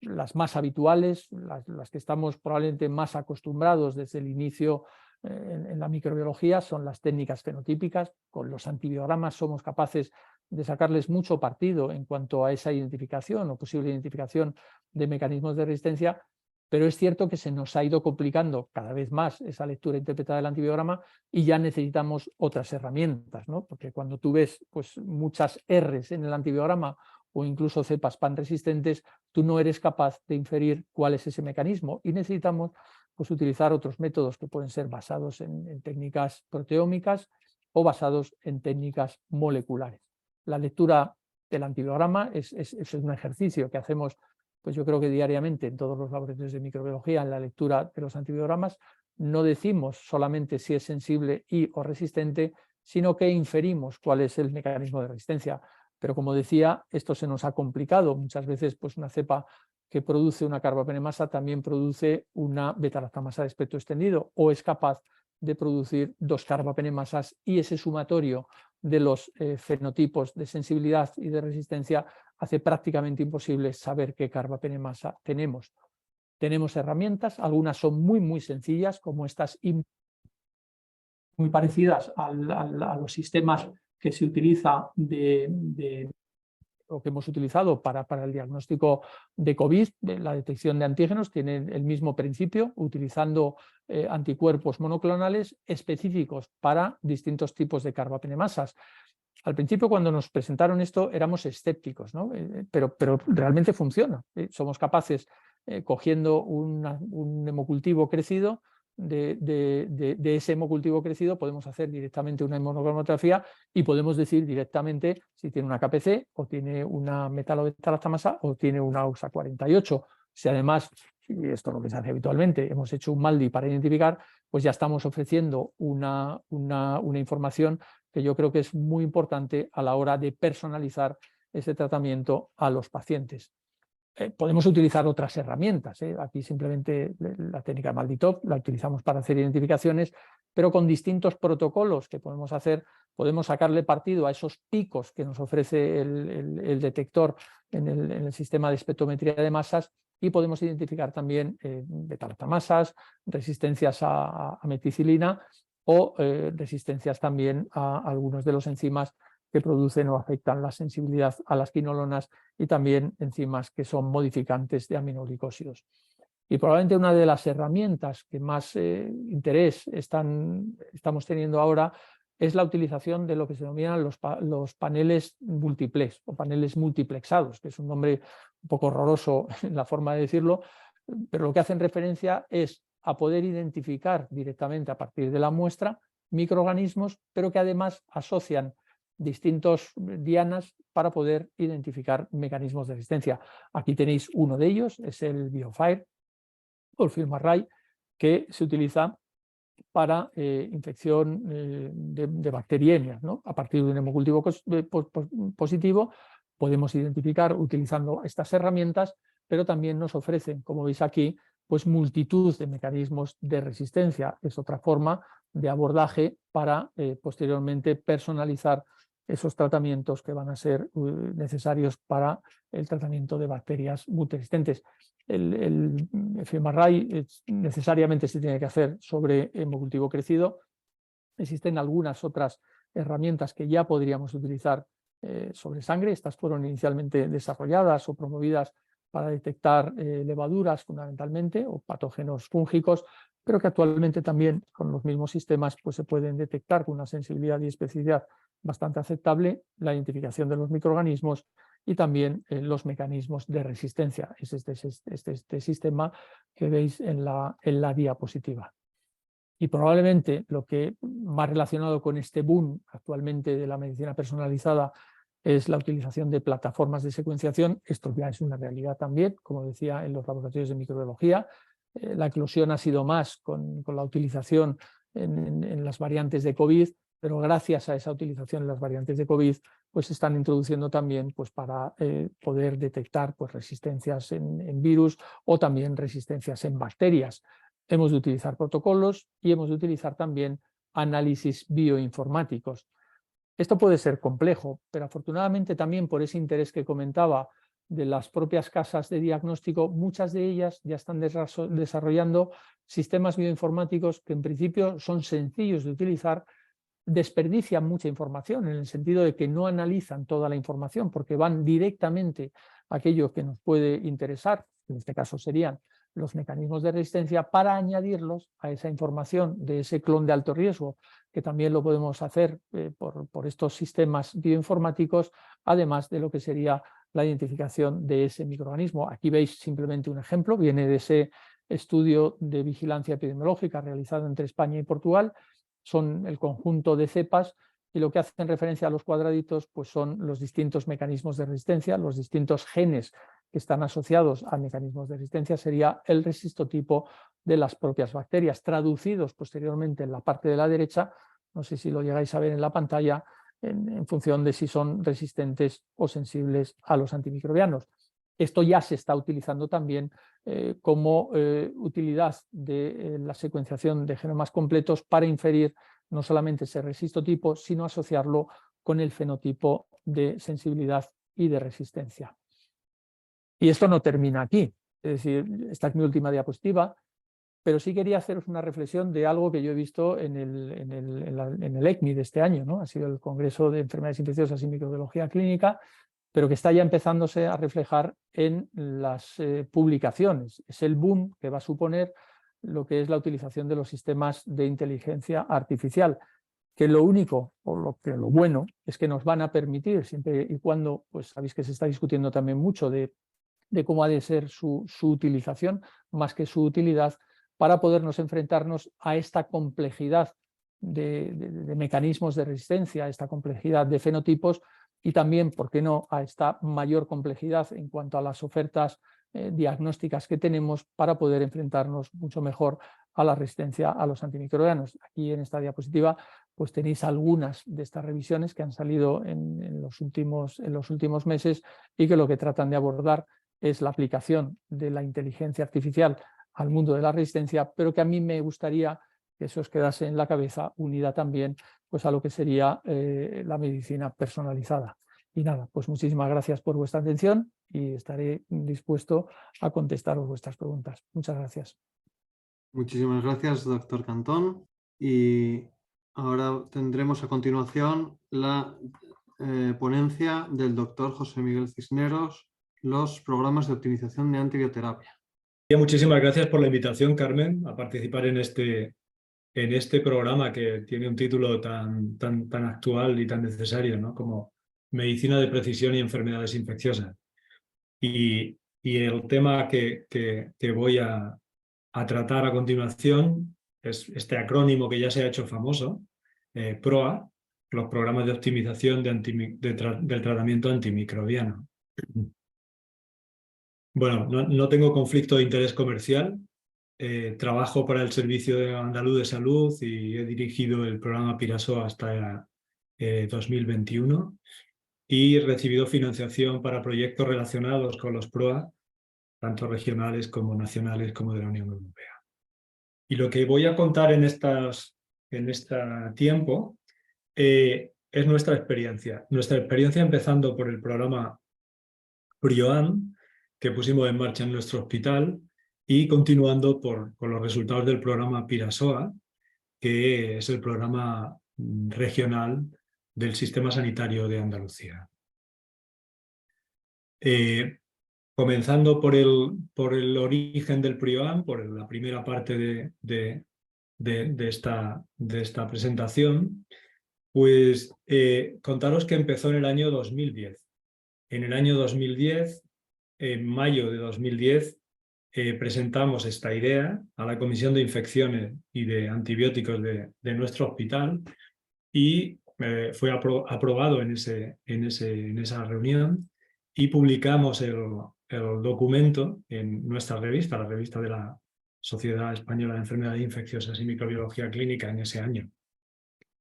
Las más habituales, las que estamos probablemente más acostumbrados desde el inicio en la microbiología, son las técnicas fenotípicas. Con los antibiogramas somos capaces de sacarles mucho partido en cuanto a esa identificación o posible identificación de mecanismos de resistencia, pero es cierto que se nos ha ido complicando cada vez más esa lectura interpretada del antibiograma y ya necesitamos otras herramientas, ¿no? Porque cuando tú ves pues, muchas R's en el antibiograma o incluso cepas panresistentes, tú no eres capaz de inferir cuál es ese mecanismo y necesitamos pues, utilizar otros métodos que pueden ser basados en técnicas proteómicas o basados en técnicas moleculares. La lectura del antibiograma es un ejercicio que hacemos, pues yo creo que diariamente en todos los laboratorios de microbiología, en la lectura de los antibiogramas. No decimos solamente si es sensible y o resistente, sino que inferimos cuál es el mecanismo de resistencia. Pero como decía, esto se nos ha complicado. Muchas veces pues una cepa que produce una carbapenemasa también produce una beta-lactamasa de espectro extendido o es capaz de producir 2 carbapenemasas, y ese sumatorio de los fenotipos de sensibilidad y de resistencia hace prácticamente imposible saber qué carbapenemasa tenemos. Tenemos herramientas, algunas son muy sencillas, como estas muy parecidas a los sistemas que se utiliza o que hemos utilizado para el diagnóstico de COVID. La detección de antígenos tiene el mismo principio, utilizando anticuerpos monoclonales específicos para distintos tipos de carbapenemasas. Al principio, cuando nos presentaron esto, éramos escépticos, ¿no? pero realmente funciona. Somos capaces, cogiendo un hemocultivo crecido, de ese hemocultivo crecido podemos hacer directamente una inmunocromatografía y podemos decir directamente si tiene una KPC o tiene una metalobeta-lactamasa o tiene una USA 48. Si además, y esto es lo que se hace habitualmente, hemos hecho un MALDI para identificar, pues ya estamos ofreciendo una información que yo creo que es muy importante a la hora de personalizar ese tratamiento a los pacientes. Podemos utilizar otras herramientas. Aquí simplemente la técnica de MALDI-TOF la utilizamos para hacer identificaciones, pero con distintos protocolos que podemos hacer, podemos sacarle partido a esos picos que nos ofrece el detector en el sistema de espectrometría de masas, y podemos identificar también beta-lactamasas, resistencias a meticilina o resistencias también a algunos de los enzimas que producen o afectan la sensibilidad a las quinolonas y también enzimas que son modificantes de aminoglicósidos. Y probablemente una de las herramientas que más interés estamos teniendo ahora es la utilización de lo que se denominan los paneles múltiplex o paneles multiplexados, que es un nombre un poco horroroso en la forma de decirlo, pero lo que hacen referencia es a poder identificar directamente a partir de la muestra microorganismos, pero que además asocian distintos dianas para poder identificar mecanismos de resistencia. Aquí tenéis uno de ellos, es el BioFire o el FilmArray, que se utiliza para infección de bacteriemias, ¿no? A partir de un hemocultivo positivo podemos identificar utilizando estas herramientas, pero también nos ofrecen, como veis aquí, pues multitud de mecanismos de resistencia. Es otra forma de abordaje para posteriormente personalizar esos tratamientos que van a ser necesarios para el tratamiento de bacterias multiresistentes. El FilmArray necesariamente se tiene que hacer sobre hemocultivo crecido. Existen algunas otras herramientas que ya podríamos utilizar sobre sangre. Estas fueron inicialmente desarrolladas o promovidas para detectar levaduras fundamentalmente o patógenos fúngicos, pero que actualmente también con los mismos sistemas pues, se pueden detectar con una sensibilidad y especificidad bastante aceptable la identificación de los microorganismos y también los mecanismos de resistencia. Es este sistema que veis en la diapositiva. Y probablemente lo que más relacionado con este boom actualmente de la medicina personalizada es la utilización de plataformas de secuenciación. Esto ya es una realidad también, como decía, en los laboratorios de microbiología. La eclosión ha sido más con la utilización en las variantes de COVID, pero gracias a esa utilización en las variantes de COVID, pues se están introduciendo también pues, para poder detectar pues, resistencias en virus o también resistencias en bacterias. Hemos de utilizar protocolos y hemos de utilizar también análisis bioinformáticos. Esto puede ser complejo, pero afortunadamente también por ese interés que comentaba de las propias casas de diagnóstico, muchas de ellas ya están desarrollando sistemas bioinformáticos que en principio son sencillos de utilizar, desperdician mucha información en el sentido de que no analizan toda la información porque van directamente a aquello que nos puede interesar, en este caso serían los mecanismos de resistencia, para añadirlos a esa información de ese clon de alto riesgo, que también lo podemos hacer por estos sistemas bioinformáticos, además de lo que sería la identificación de ese microorganismo. Aquí veis simplemente un ejemplo, viene de ese estudio de vigilancia epidemiológica realizado entre España y Portugal. Son el conjunto de cepas y lo que hacen referencia a los cuadraditos pues son los distintos mecanismos de resistencia, los distintos genes que están asociados a mecanismos de resistencia, sería el resistotipo de las propias bacterias, traducidos posteriormente en la parte de la derecha, no sé si lo llegáis a ver en la pantalla, en función de si son resistentes o sensibles a los antimicrobianos. Esto ya se está utilizando también como utilidad de la secuenciación de genomas completos para inferir no solamente ese resistotipo, sino asociarlo con el fenotipo de sensibilidad y de resistencia. Y esto no termina aquí, es decir, esta es mi última diapositiva, pero sí quería haceros una reflexión de algo que yo he visto en el ECMI de este año, ¿no? Ha sido el Congreso de Enfermedades Infecciosas y Microbiología Clínica, pero que está ya empezándose a reflejar en las publicaciones. Es el boom que va a suponer lo que es la utilización de los sistemas de inteligencia artificial, que lo único, o lo bueno, es que nos van a permitir, siempre y cuando, pues sabéis que se está discutiendo también mucho de cómo ha de ser su utilización, más que su utilidad, para podernos enfrentarnos a esta complejidad de mecanismos de resistencia, a esta complejidad de fenotipos y también, ¿por qué no?, a esta mayor complejidad en cuanto a las ofertas diagnósticas que tenemos para poder enfrentarnos mucho mejor a la resistencia a los antimicrobianos. Aquí en esta diapositiva pues tenéis algunas de estas revisiones que han salido en los últimos meses y que lo que tratan de abordar es la aplicación de la inteligencia artificial al mundo de la resistencia, pero que a mí me gustaría que eso os quedase en la cabeza, unida también pues, a lo que sería la medicina personalizada. Y nada, pues muchísimas gracias por vuestra atención y estaré dispuesto a contestaros vuestras preguntas. Muchas gracias. Muchísimas gracias, doctor Cantón. Y ahora tendremos a continuación la ponencia del doctor José Miguel Cisneros, los programas de optimización de antibioterapia. Muchísimas gracias por la invitación, Carmen, a participar en este programa que tiene un título tan actual y tan necesario, ¿no? Como Medicina de Precisión y Enfermedades Infecciosas. Y el tema que voy a tratar a continuación es este acrónimo que ya se ha hecho famoso, PROA, los programas de optimización del tratamiento antimicrobiano. Bueno, no tengo conflicto de interés comercial. Trabajo para el Servicio Andaluz de Salud y he dirigido el programa Pirasoa hasta 2021 y he recibido financiación para proyectos relacionados con los PROA, tanto regionales como nacionales como de la Unión Europea. Y lo que voy a contar en este tiempo es nuestra experiencia. Nuestra experiencia empezando por el programa PRIOAN, que pusimos en marcha en nuestro hospital, y continuando con los resultados del programa Pirasoa, que es el programa regional del Sistema Sanitario de Andalucía. Comenzando por el origen del PRIOAN, por la primera parte de esta presentación, pues contaros que empezó en el año 2010. En el año 2010, en mayo de 2010, presentamos esta idea a la Comisión de Infecciones y de Antibióticos de nuestro hospital y fue aprobado en esa reunión y publicamos el documento en nuestra revista, la revista de la Sociedad Española de Enfermedades Infecciosas y Microbiología Clínica en ese año.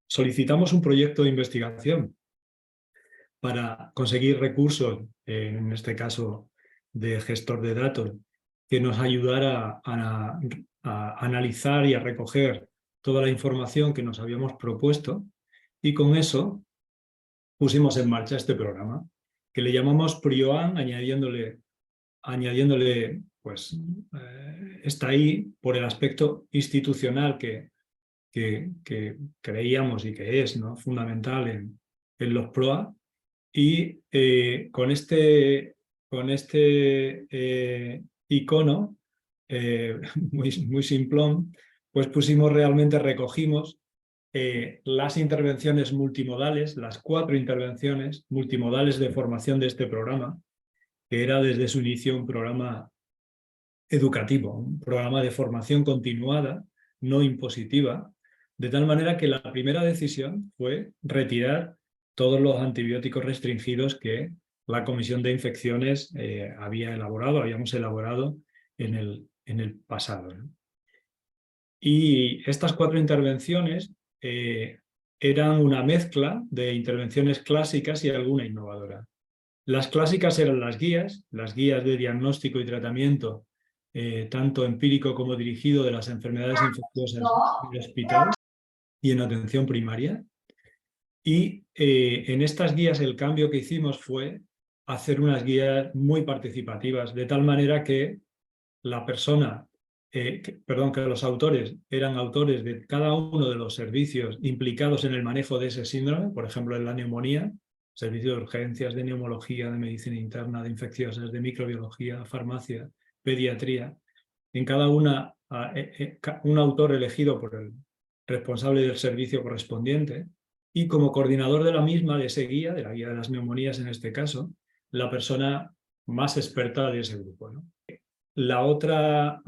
Solicitamos un proyecto de investigación para conseguir recursos, en este caso de gestor de datos, que nos ayudara a analizar y a recoger toda la información que nos habíamos propuesto, y con eso pusimos en marcha este programa, que le llamamos PRIOAN, añadiéndole pues, está ahí por el aspecto institucional que creíamos y que es, ¿no?, fundamental en los PROA, y con este icono muy simplón, pues recogimos las intervenciones multimodales, las 4 intervenciones multimodales de formación de este programa, que era desde su inicio un programa educativo, un programa de formación continuada, no impositiva, de tal manera que la primera decisión fue retirar todos los antibióticos restringidos que la Comisión de Infecciones habíamos elaborado en el pasado, ¿no? Y estas 4 intervenciones eran una mezcla de intervenciones clásicas y alguna innovadora. Las clásicas eran las guías de diagnóstico y tratamiento, tanto empírico como dirigido, de las enfermedades infecciosas en el hospital y en atención primaria. Y en estas guías el cambio que hicimos fue hacer unas guías muy participativas, de tal manera que que los autores eran autores de cada uno de los servicios implicados en el manejo de ese síndrome, por ejemplo en la neumonía, servicio de urgencias, de neumología, de medicina interna, de infecciosas, de microbiología, farmacia, pediatría. En cada una, un autor elegido por el responsable del servicio correspondiente, y como coordinador de la misma, de ese guía, de la guía de las neumonías en este caso, la persona más experta de ese grupo, ¿no? La otra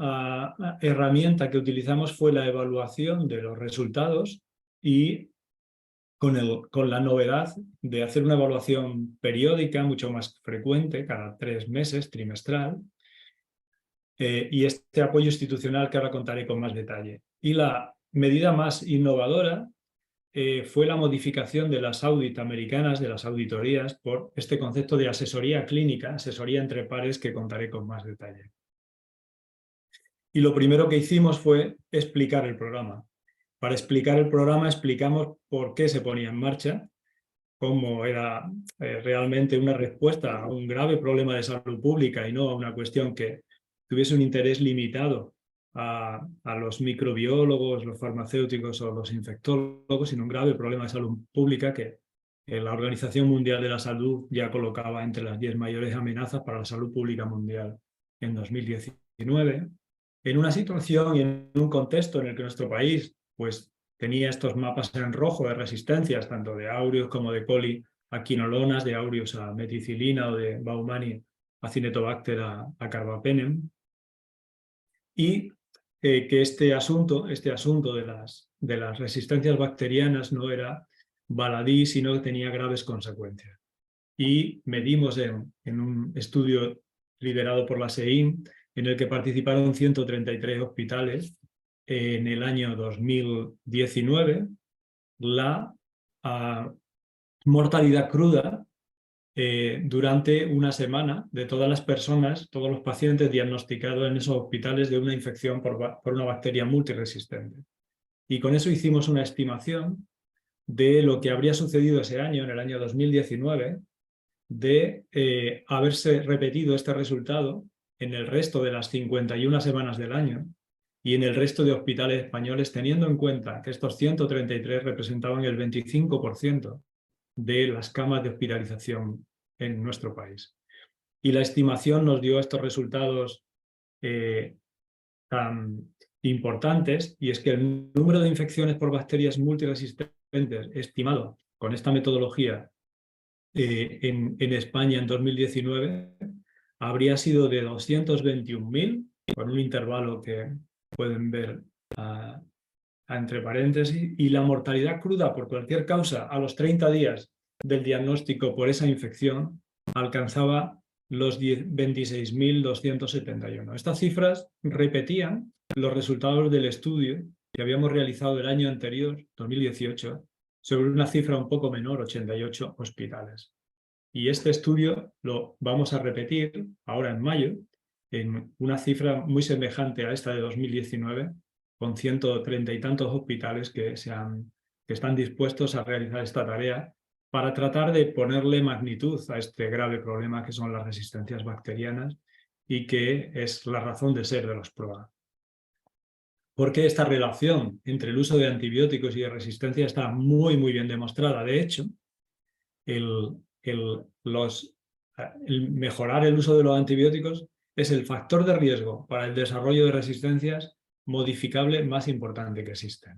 herramienta que utilizamos fue la evaluación de los resultados, y con la novedad de hacer una evaluación periódica, mucho más frecuente, cada 3 meses, trimestral, y este apoyo institucional que ahora contaré con más detalle. Y la medida más innovadora fue la modificación de las audit americanas, de las auditorías, por este concepto de asesoría clínica, asesoría entre pares, que contaré con más detalle. Y lo primero que hicimos fue explicar el programa. Para explicar el programa explicamos por qué se ponía en marcha, cómo era realmente una respuesta a un grave problema de salud pública y no a una cuestión que tuviese un interés limitado a los microbiólogos, los farmacéuticos o los infectólogos, sino un grave problema de salud pública que La Organización Mundial de la Salud ya colocaba entre las 10 mayores amenazas para la salud pública mundial en 2019, en una situación y en un contexto en el que nuestro país pues, tenía estos mapas en rojo de resistencias, tanto de aureus como de coli a quinolonas, de aureus a meticilina o de Baumani a Cinetobacter a carbapenem, y que este asunto de las resistencias bacterianas no era baladí, sino que tenía graves consecuencias. Y medimos en un estudio liderado por la SEIN, en el que participaron 133 hospitales, en el año 2019, la mortalidad cruda durante una semana de todas las personas, todos los pacientes diagnosticados en esos hospitales de una infección por una bacteria multiresistente. Y con eso hicimos una estimación de lo que habría sucedido ese año, en el año 2019, de haberse repetido este resultado en el resto de las 51 semanas del año y en el resto de hospitales españoles, teniendo en cuenta que estos 133 representaban el 25% de las camas de hospitalización en nuestro país. Y la estimación nos dio estos resultados tan importantes, y es que el número de infecciones por bacterias multiresistentes estimado con esta metodología en España en 2019 habría sido de 221.000, con un intervalo que pueden ver entre paréntesis, y la mortalidad cruda por cualquier causa a los 30 días del diagnóstico por esa infección alcanzaba los 26.271. Estas cifras repetían los resultados del estudio que habíamos realizado el año anterior, 2018, sobre una cifra un poco menor, 88 hospitales. Y este estudio lo vamos a repetir ahora en mayo, en una cifra muy semejante a esta de 2019, con 130 y tantos hospitales que están dispuestos a realizar esta tarea para tratar de ponerle magnitud a este grave problema que son las resistencias bacterianas y que es la razón de ser de los PROA. Porque esta relación entre el uso de antibióticos y de resistencia está muy bien demostrada. De hecho, el mejorar el uso de los antibióticos es el factor de riesgo para el desarrollo de resistencias modificable más importante que existe.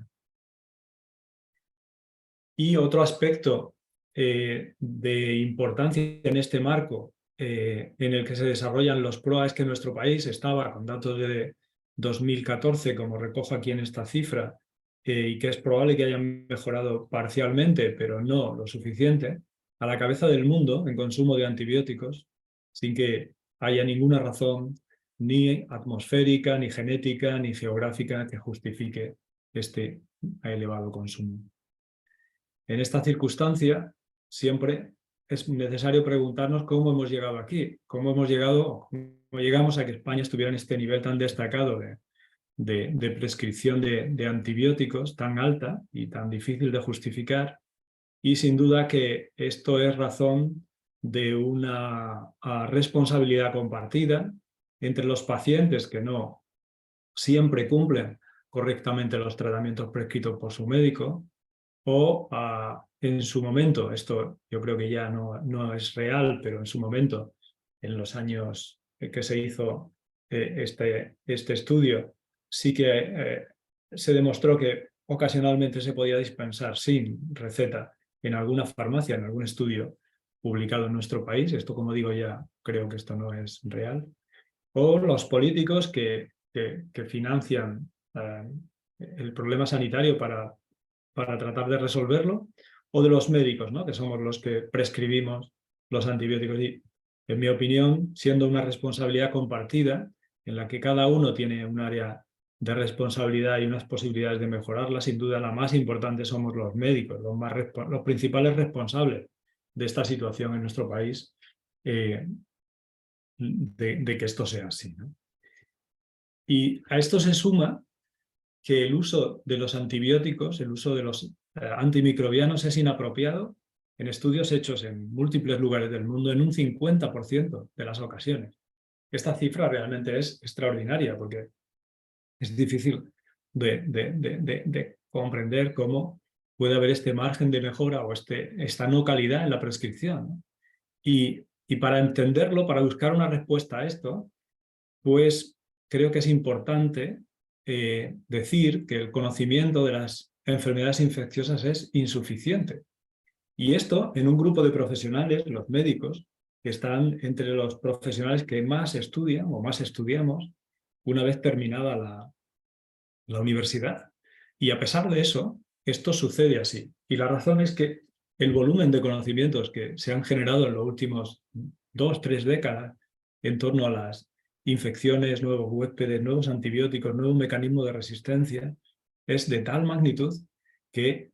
Y otro aspecto de importancia en este marco en el que se desarrollan los PROA es que nuestro país estaba, con datos de 2014, como recojo aquí en esta cifra, y que es probable que hayan mejorado parcialmente, pero no lo suficiente, a la cabeza del mundo en consumo de antibióticos, sin que haya ninguna razón ni atmosférica, ni genética, ni geográfica que justifique este elevado consumo. En esta circunstancia, siempre es necesario preguntarnos cómo hemos llegado aquí, cómo llegamos a que España estuviera en este nivel tan destacado de prescripción de antibióticos, tan alta y tan difícil de justificar. Y sin duda que esto es razón de una responsabilidad compartida entre los pacientes que no siempre cumplen correctamente los tratamientos prescritos por su médico, o en su momento, esto yo creo que ya no es real, pero en su momento, en los años que se hizo este estudio, sí que se demostró que ocasionalmente se podía dispensar sin receta en alguna farmacia, en algún estudio publicado en nuestro país. Esto, como digo, ya creo que esto no es real. O los políticos que financian el problema sanitario para tratar de resolverlo, o de los médicos, ¿no?, que somos los que prescribimos los antibióticos. Y, en mi opinión, siendo una responsabilidad compartida, en la que cada uno tiene un área de responsabilidad y unas posibilidades de mejorarla, sin duda la más importante somos los médicos, los principales responsables de esta situación en nuestro país, de que esto sea así, ¿no? Y a esto se suma que el uso de los antibióticos, el uso de los antimicrobianos es inapropiado en estudios hechos en múltiples lugares del mundo en un 50% de las ocasiones. Esta cifra realmente es extraordinaria porque es difícil de comprender cómo puede haber este margen de mejora o esta no calidad en la prescripción, ¿no? Y para entenderlo, para buscar una respuesta a esto, pues creo que es importante decir que el conocimiento de las enfermedades infecciosas es insuficiente. Y esto en un grupo de profesionales, los médicos, que están entre los profesionales que más estudian o más estudiamos una vez terminada la universidad. Y a pesar de eso, esto sucede así. Y la razón es que el volumen de conocimientos que se han generado en los últimos 2, 3 décadas en torno a las infecciones, nuevos huéspedes, nuevos antibióticos, nuevos mecanismos de resistencia, es de tal magnitud que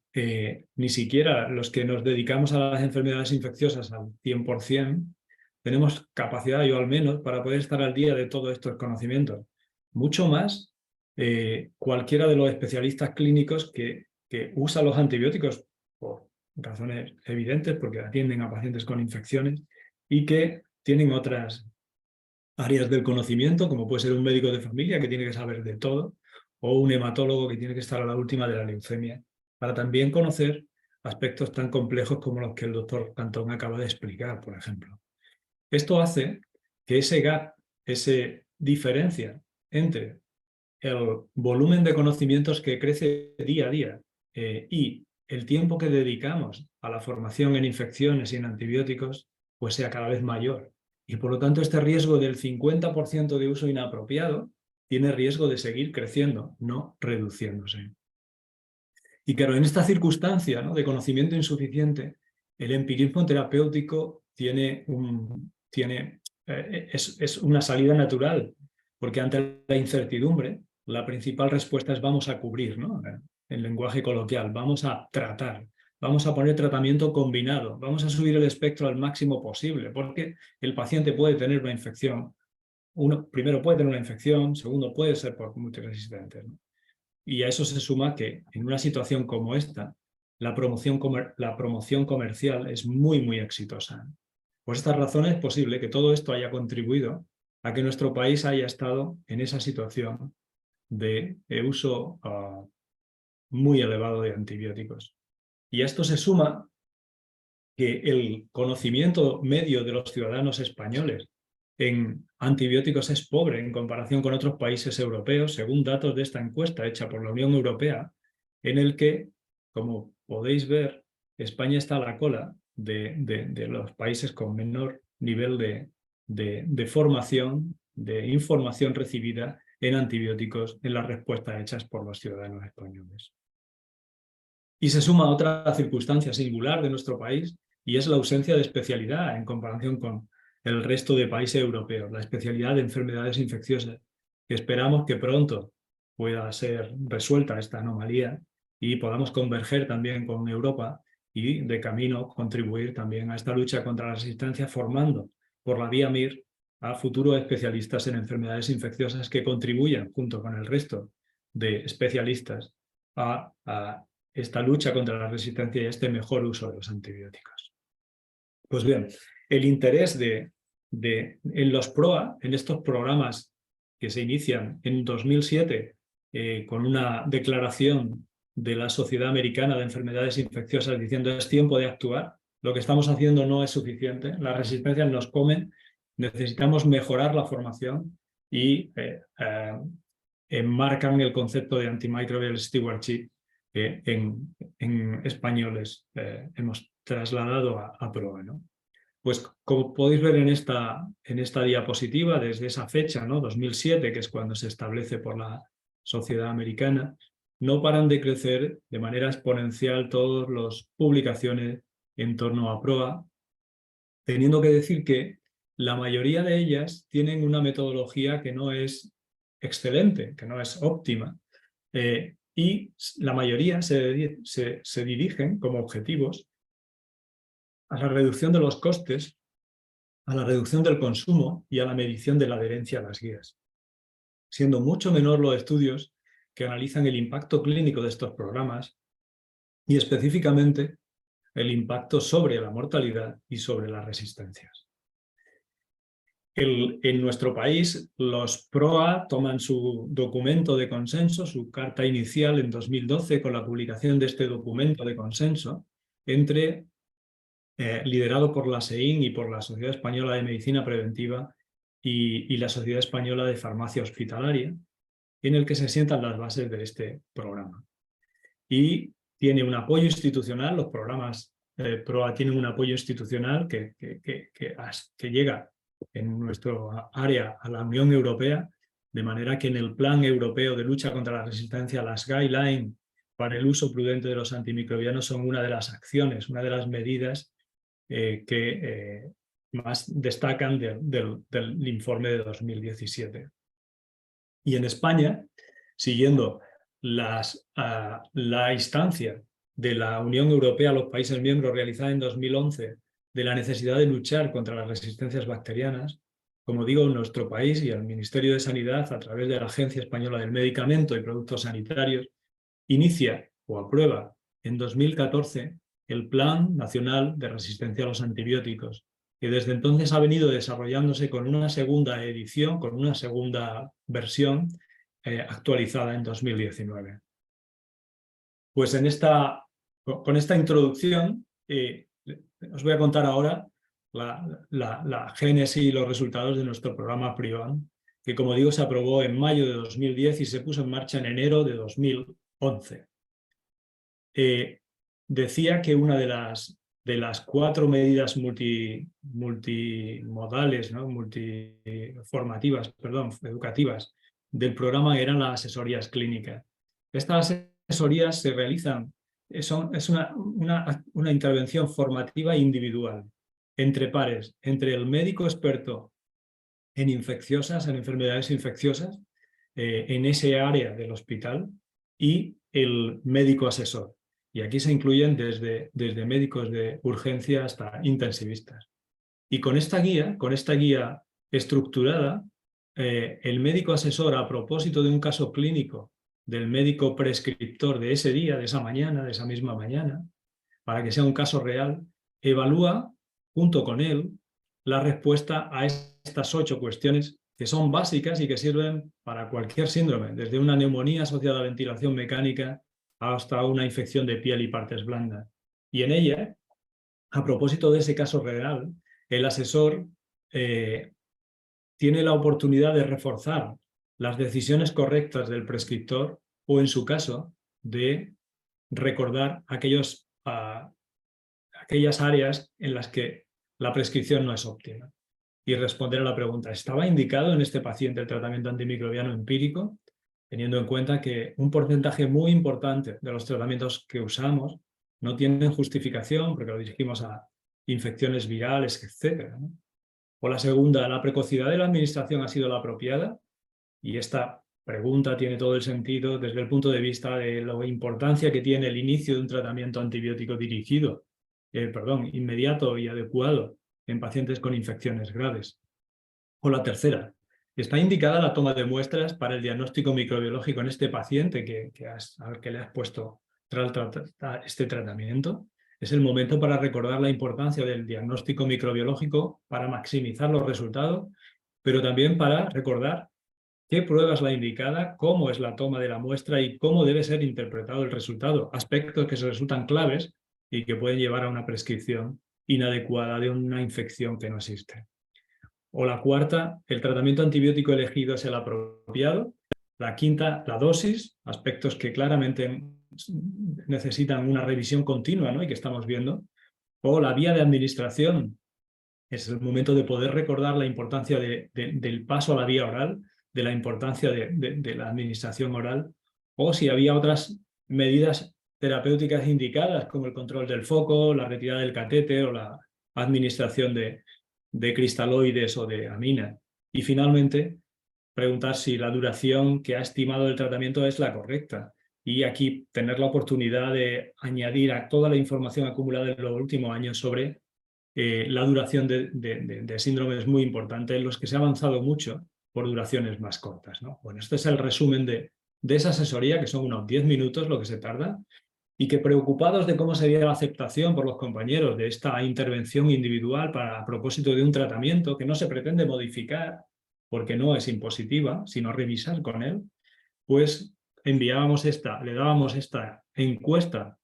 ni siquiera los que nos dedicamos a las enfermedades infecciosas al 100% tenemos capacidad, yo al menos, para poder estar al día de todos estos conocimientos. Mucho más cualquiera de los especialistas clínicos que usa los antibióticos por razones evidentes, porque atienden a pacientes con infecciones y que tienen otras áreas del conocimiento, como puede ser un médico de familia que tiene que saber de todo, o un hematólogo que tiene que estar a la última de la leucemia, para también conocer aspectos tan complejos como los que el doctor Cantón acaba de explicar, por ejemplo. Esto hace que ese gap, esa diferencia entre el volumen de conocimientos que crece día a día y el tiempo que dedicamos a la formación en infecciones y en antibióticos, pues sea cada vez mayor. Y por lo tanto este riesgo del 50% de uso inapropiado tiene riesgo de seguir creciendo, no reduciéndose. Y claro, en esta circunstancia, ¿no?, de conocimiento insuficiente, el empirismo terapéutico es una salida natural, porque ante la incertidumbre, la principal respuesta es vamos a cubrir, ¿no?, en lenguaje coloquial, vamos a tratar, vamos a poner tratamiento combinado, vamos a subir el espectro al máximo posible, porque el paciente puede tener una infección. Primero puede tener una infección, segundo puede ser por multiresistentes, ¿no? Y a eso se suma que en una situación como esta, la promoción comercial es muy, muy exitosa. Por estas razones es posible que todo esto haya contribuido a que nuestro país haya estado en esa situación de uso muy elevado de antibióticos. Y a esto se suma que el conocimiento medio de los ciudadanos españoles en antibióticos es pobre en comparación con otros países europeos, según datos de esta encuesta hecha por la Unión Europea, en el que, como podéis ver, España está a la cola de los países con menor nivel de formación, de información recibida en antibióticos en las respuestas hechas por los ciudadanos españoles. Y se suma otra circunstancia singular de nuestro país, y es la ausencia de especialidad en comparación con el resto de países europeos, la especialidad de enfermedades infecciosas, que esperamos que pronto pueda ser resuelta esta anomalía y podamos converger también con Europa y de camino contribuir también a esta lucha contra la resistencia formando por la vía MIR a futuros especialistas en enfermedades infecciosas que contribuyan junto con el resto de especialistas a esta lucha contra la resistencia y este mejor uso de los antibióticos. Pues bien, el interés en los PROA, en estos programas que se inician en 2007 con una declaración de la Sociedad Americana de Enfermedades Infecciosas diciendo es tiempo de actuar, lo que estamos haciendo no es suficiente, las resistencias nos comen, necesitamos mejorar la formación y enmarcan el concepto de antimicrobial stewardship que en españoles hemos trasladado a PROA, ¿no? Pues como podéis ver en esta diapositiva, desde esa fecha, ¿no?, 2007, que es cuando se establece por la Sociedad Americana, no paran de crecer de manera exponencial todas las publicaciones en torno a PROA, teniendo que decir que la mayoría de ellas tienen una metodología que no es excelente, que no es óptima, y la mayoría se dirigen como objetivos a la reducción de los costes, a la reducción del consumo y a la medición de la adherencia a las guías, siendo mucho menor los estudios que analizan el impacto clínico de estos programas y específicamente el impacto sobre la mortalidad y sobre las resistencias. En nuestro país, los PROA toman su documento de consenso, su carta inicial en 2012, con la publicación de este documento de consenso, liderado por la SEIN y por la Sociedad Española de Medicina Preventiva y la Sociedad Española de Farmacia Hospitalaria, en el que se sientan las bases de este programa. Y tiene un apoyo institucional, los programas PROA tienen un apoyo institucional que llega en nuestro área a la Unión Europea, de manera que en el Plan Europeo de Lucha contra la Resistencia, las guidelines para el uso prudente de los antimicrobianos son una de las acciones, una de las medidas que más destacan del informe de 2017. Y en España, siguiendo la instancia de la Unión Europea a los países miembros realizada en 2011 de la necesidad de luchar contra las resistencias bacterianas, como digo, nuestro país y el Ministerio de Sanidad, a través de la Agencia Española del Medicamento y Productos Sanitarios, inicia o aprueba en 2014 el Plan Nacional de Resistencia a los Antibióticos, que desde entonces ha venido desarrollándose con una segunda edición, con una segunda versión actualizada en 2019. Pues con esta introducción os voy a contar ahora la génesis y los resultados de nuestro programa PRIOAN, que, como digo, se aprobó en mayo de 2010 y se puso en marcha en enero de 2011. Decía que una de las 4 medidas multimodales, ¿no? Educativas del programa eran las asesorías clínicas. Estas asesorías se realizan, es una intervención formativa individual entre pares, entre el médico experto en enfermedades infecciosas, en ese área del hospital, y el médico asesor. Y aquí se incluyen desde médicos de urgencia hasta intensivistas. Y con esta guía estructurada, el médico asesor, a propósito de un caso clínico del médico prescriptor de ese día, de esa mañana, de esa misma mañana, para que sea un caso real, evalúa junto con él la respuesta a estas 8 cuestiones que son básicas y que sirven para cualquier síndrome, desde una neumonía asociada a ventilación mecánica hasta una infección de piel y partes blandas. Y en ella, a propósito de ese caso real, el asesor tiene la oportunidad de reforzar las decisiones correctas del prescriptor o, en su caso, de recordar aquellas áreas en las que la prescripción no es óptima y responder a la pregunta: ¿estaba indicado en este paciente el tratamiento antimicrobiano empírico? Teniendo en cuenta que un porcentaje muy importante de los tratamientos que usamos no tienen justificación porque lo dirigimos a infecciones virales, etc., ¿no? O la segunda, ¿la precocidad de la administración ha sido la apropiada? Y esta pregunta tiene todo el sentido desde el punto de vista de la importancia que tiene el inicio de un tratamiento antibiótico inmediato y adecuado en pacientes con infecciones graves. O la tercera, ¿está indicada la toma de muestras para el diagnóstico microbiológico en este paciente al que le has puesto este tratamiento? Es el momento para recordar la importancia del diagnóstico microbiológico para maximizar los resultados, pero también para recordar qué prueba es la indicada, cómo es la toma de la muestra y cómo debe ser interpretado el resultado, aspectos que se resultan claves y que pueden llevar a una prescripción inadecuada de una infección que no existe. O la cuarta, el tratamiento antibiótico elegido es el apropiado. La quinta, la dosis, aspectos que claramente necesitan una revisión continua, ¿no? Y que estamos viendo. O la vía de administración, es el momento de poder recordar la importancia del paso a la vía oral, de la importancia de la administración oral, o si había otras medidas terapéuticas indicadas, como el control del foco, la retirada del catéter o la administración de cristaloides o de amina. Y finalmente, preguntar si la duración que ha estimado el tratamiento es la correcta. Y aquí tener la oportunidad de añadir a toda la información acumulada en los últimos años sobre la duración de síndromes muy importantes, en los que se ha avanzado mucho por duraciones más cortas, ¿no? Bueno, este es el resumen de esa asesoría, que son unos 10 minutos lo que se tarda, y que preocupados de cómo sería la aceptación por los compañeros de esta intervención individual a propósito de un tratamiento que no se pretende modificar porque no es impositiva, sino revisar con él, pues le dábamos esta encuesta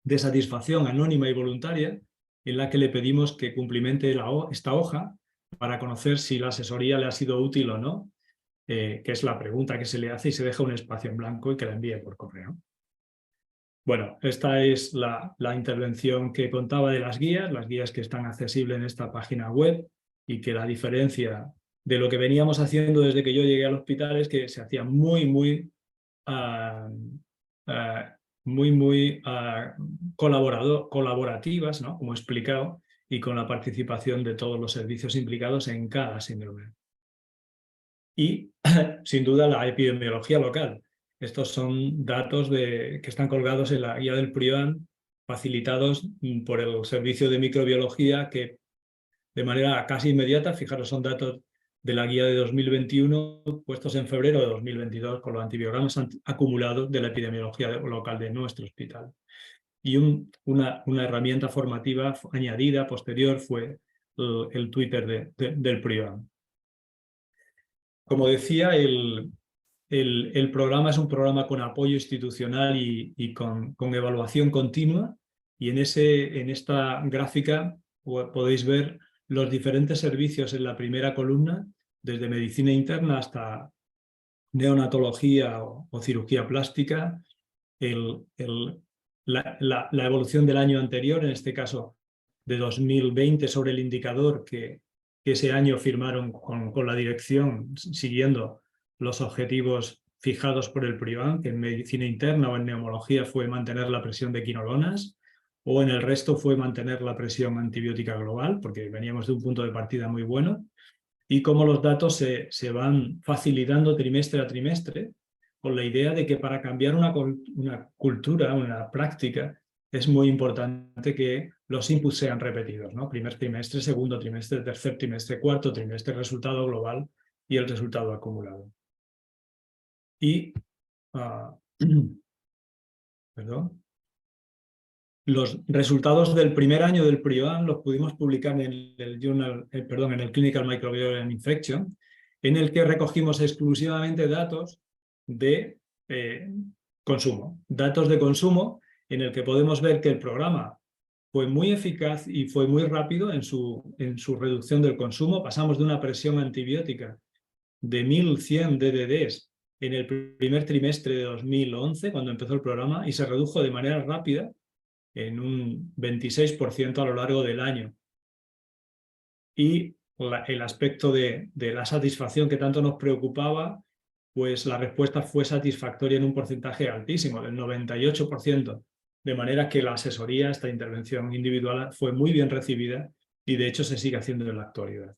de satisfacción anónima y voluntaria en la que le pedimos que cumplimente esta hoja para conocer si la asesoría le ha sido útil o no, que es la pregunta que se le hace y se deja un espacio en blanco y que la envíe por correo. Bueno, esta es la intervención que contaba de las guías que están accesibles en esta página web y que la diferencia de lo que veníamos haciendo desde que yo llegué al hospital es que se hacían muy colaborativas, ¿no? Como he explicado, y con la participación de todos los servicios implicados en cada síndrome. Y, sin duda, la epidemiología local. Estos son datos que están colgados en la guía del PRIOAN, facilitados por el servicio de microbiología, que de manera casi inmediata, fijaros, son datos de la guía de 2021, puestos en febrero de 2022 con los antibiogramas acumulados de la epidemiología local de nuestro hospital. Y una herramienta formativa añadida posterior fue el Twitter del PRIOAN. Como decía, el programa es un programa con apoyo institucional y con evaluación continua, y en esta gráfica podéis ver los diferentes servicios en la primera columna, desde medicina interna hasta neonatología o cirugía plástica, la evolución del año anterior, en este caso de 2020, sobre el indicador que ese año firmaron con la dirección, siguiendo los objetivos fijados por el PRIOAN, que en medicina interna o en neumología fue mantener la presión de quinolonas, o en el resto fue mantener la presión antibiótica global, porque veníamos de un punto de partida muy bueno, y cómo los datos se van facilitando trimestre a trimestre, con la idea de que para cambiar una cultura, una práctica, es muy importante que los inputs sean repetidos, ¿no? Primer trimestre, segundo trimestre, tercer trimestre, cuarto trimestre, resultado global y el resultado acumulado. Y, perdón. Los resultados del primer año del PRIOAN los pudimos publicar en el Clinical Microbial Infection, en el que recogimos exclusivamente datos de consumo. Datos de consumo en el que podemos ver que el programa fue muy eficaz y fue muy rápido en su reducción del consumo. Pasamos de una presión antibiótica de 1100 DDDs en el primer trimestre de 2011, cuando empezó el programa, y se redujo de manera rápida en un 26% a lo largo del año. Y el aspecto de la satisfacción que tanto nos preocupaba, pues la respuesta fue satisfactoria en un porcentaje altísimo, del 98%, de manera que la asesoría, esta intervención individual, fue muy bien recibida y de hecho se sigue haciendo en la actualidad.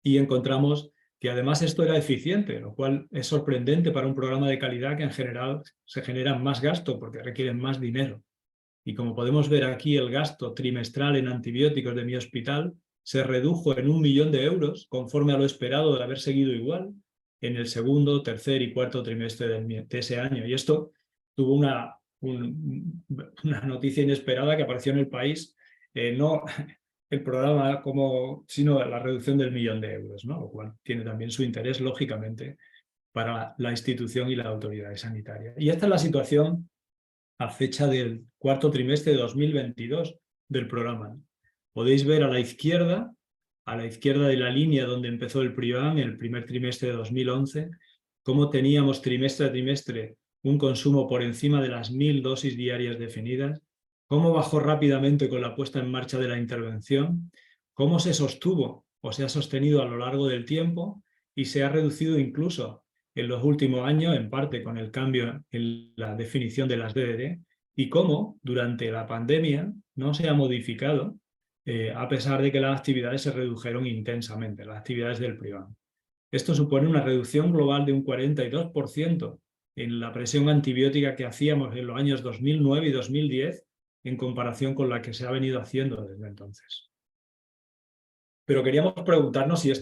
Y encontramos que además esto era eficiente, lo cual es sorprendente para un programa de calidad que en general se genera más gasto porque requieren más dinero. Y como podemos ver aquí, el gasto trimestral en antibióticos de mi hospital se redujo en 1 millón de euros, conforme a lo esperado de haber seguido igual, en el segundo, tercer y cuarto trimestre de ese año. Y esto tuvo una noticia inesperada que apareció en el país, no el programa sino la reducción del 1 millón de euros, ¿no? Lo cual tiene también su interés, lógicamente, para la institución y la autoridad sanitaria. Y esta es la situación a fecha del cuarto trimestre de 2022 del programa. Podéis ver a la izquierda de la línea donde empezó el PRIOAN, el primer trimestre de 2011, cómo teníamos trimestre a trimestre un consumo por encima de las 1000 dosis diarias definidas, cómo bajó rápidamente con la puesta en marcha de la intervención, cómo se sostuvo o se ha sostenido a lo largo del tiempo y se ha reducido incluso en los últimos años, en parte con el cambio en la definición de las DDD, y cómo durante la pandemia no se ha modificado, a pesar de que las actividades se redujeron intensamente, las actividades del PRIOAN. Esto supone una reducción global de un 42% en la presión antibiótica que hacíamos en los años 2009 y 2010, en comparación con la que se ha venido haciendo desde entonces. Pero queríamos preguntarnos si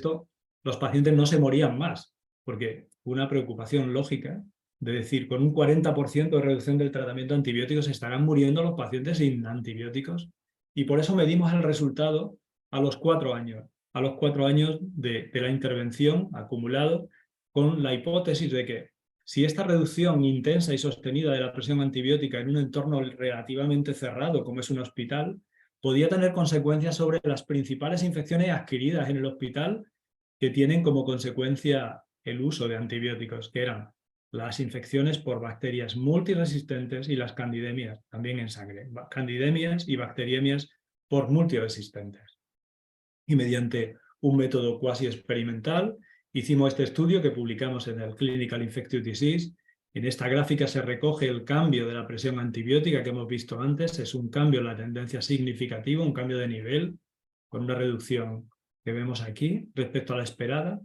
los pacientes no se morían más, porque una preocupación lógica de decir, con un 40% de reducción del tratamiento de antibióticos estarán muriendo los pacientes sin antibióticos. Y por eso medimos el resultado a los 4 años. A los 4 años de la intervención acumulado, con la hipótesis de que si esta reducción intensa y sostenida de la presión antibiótica en un entorno relativamente cerrado, como es un hospital, podía tener consecuencias sobre las principales infecciones adquiridas en el hospital que tienen como consecuencia el uso de antibióticos, que eran las infecciones por bacterias multiresistentes y las candidemias, también en sangre, candidemias y bacteriemias por multiresistentes. Y mediante un método cuasi experimental hicimos este estudio que publicamos en el Clinical Infectious Disease. En esta gráfica se recoge el cambio de la presión antibiótica que hemos visto antes. Es un cambio en la tendencia significativa, un cambio de nivel, con una reducción que vemos aquí respecto a la esperada.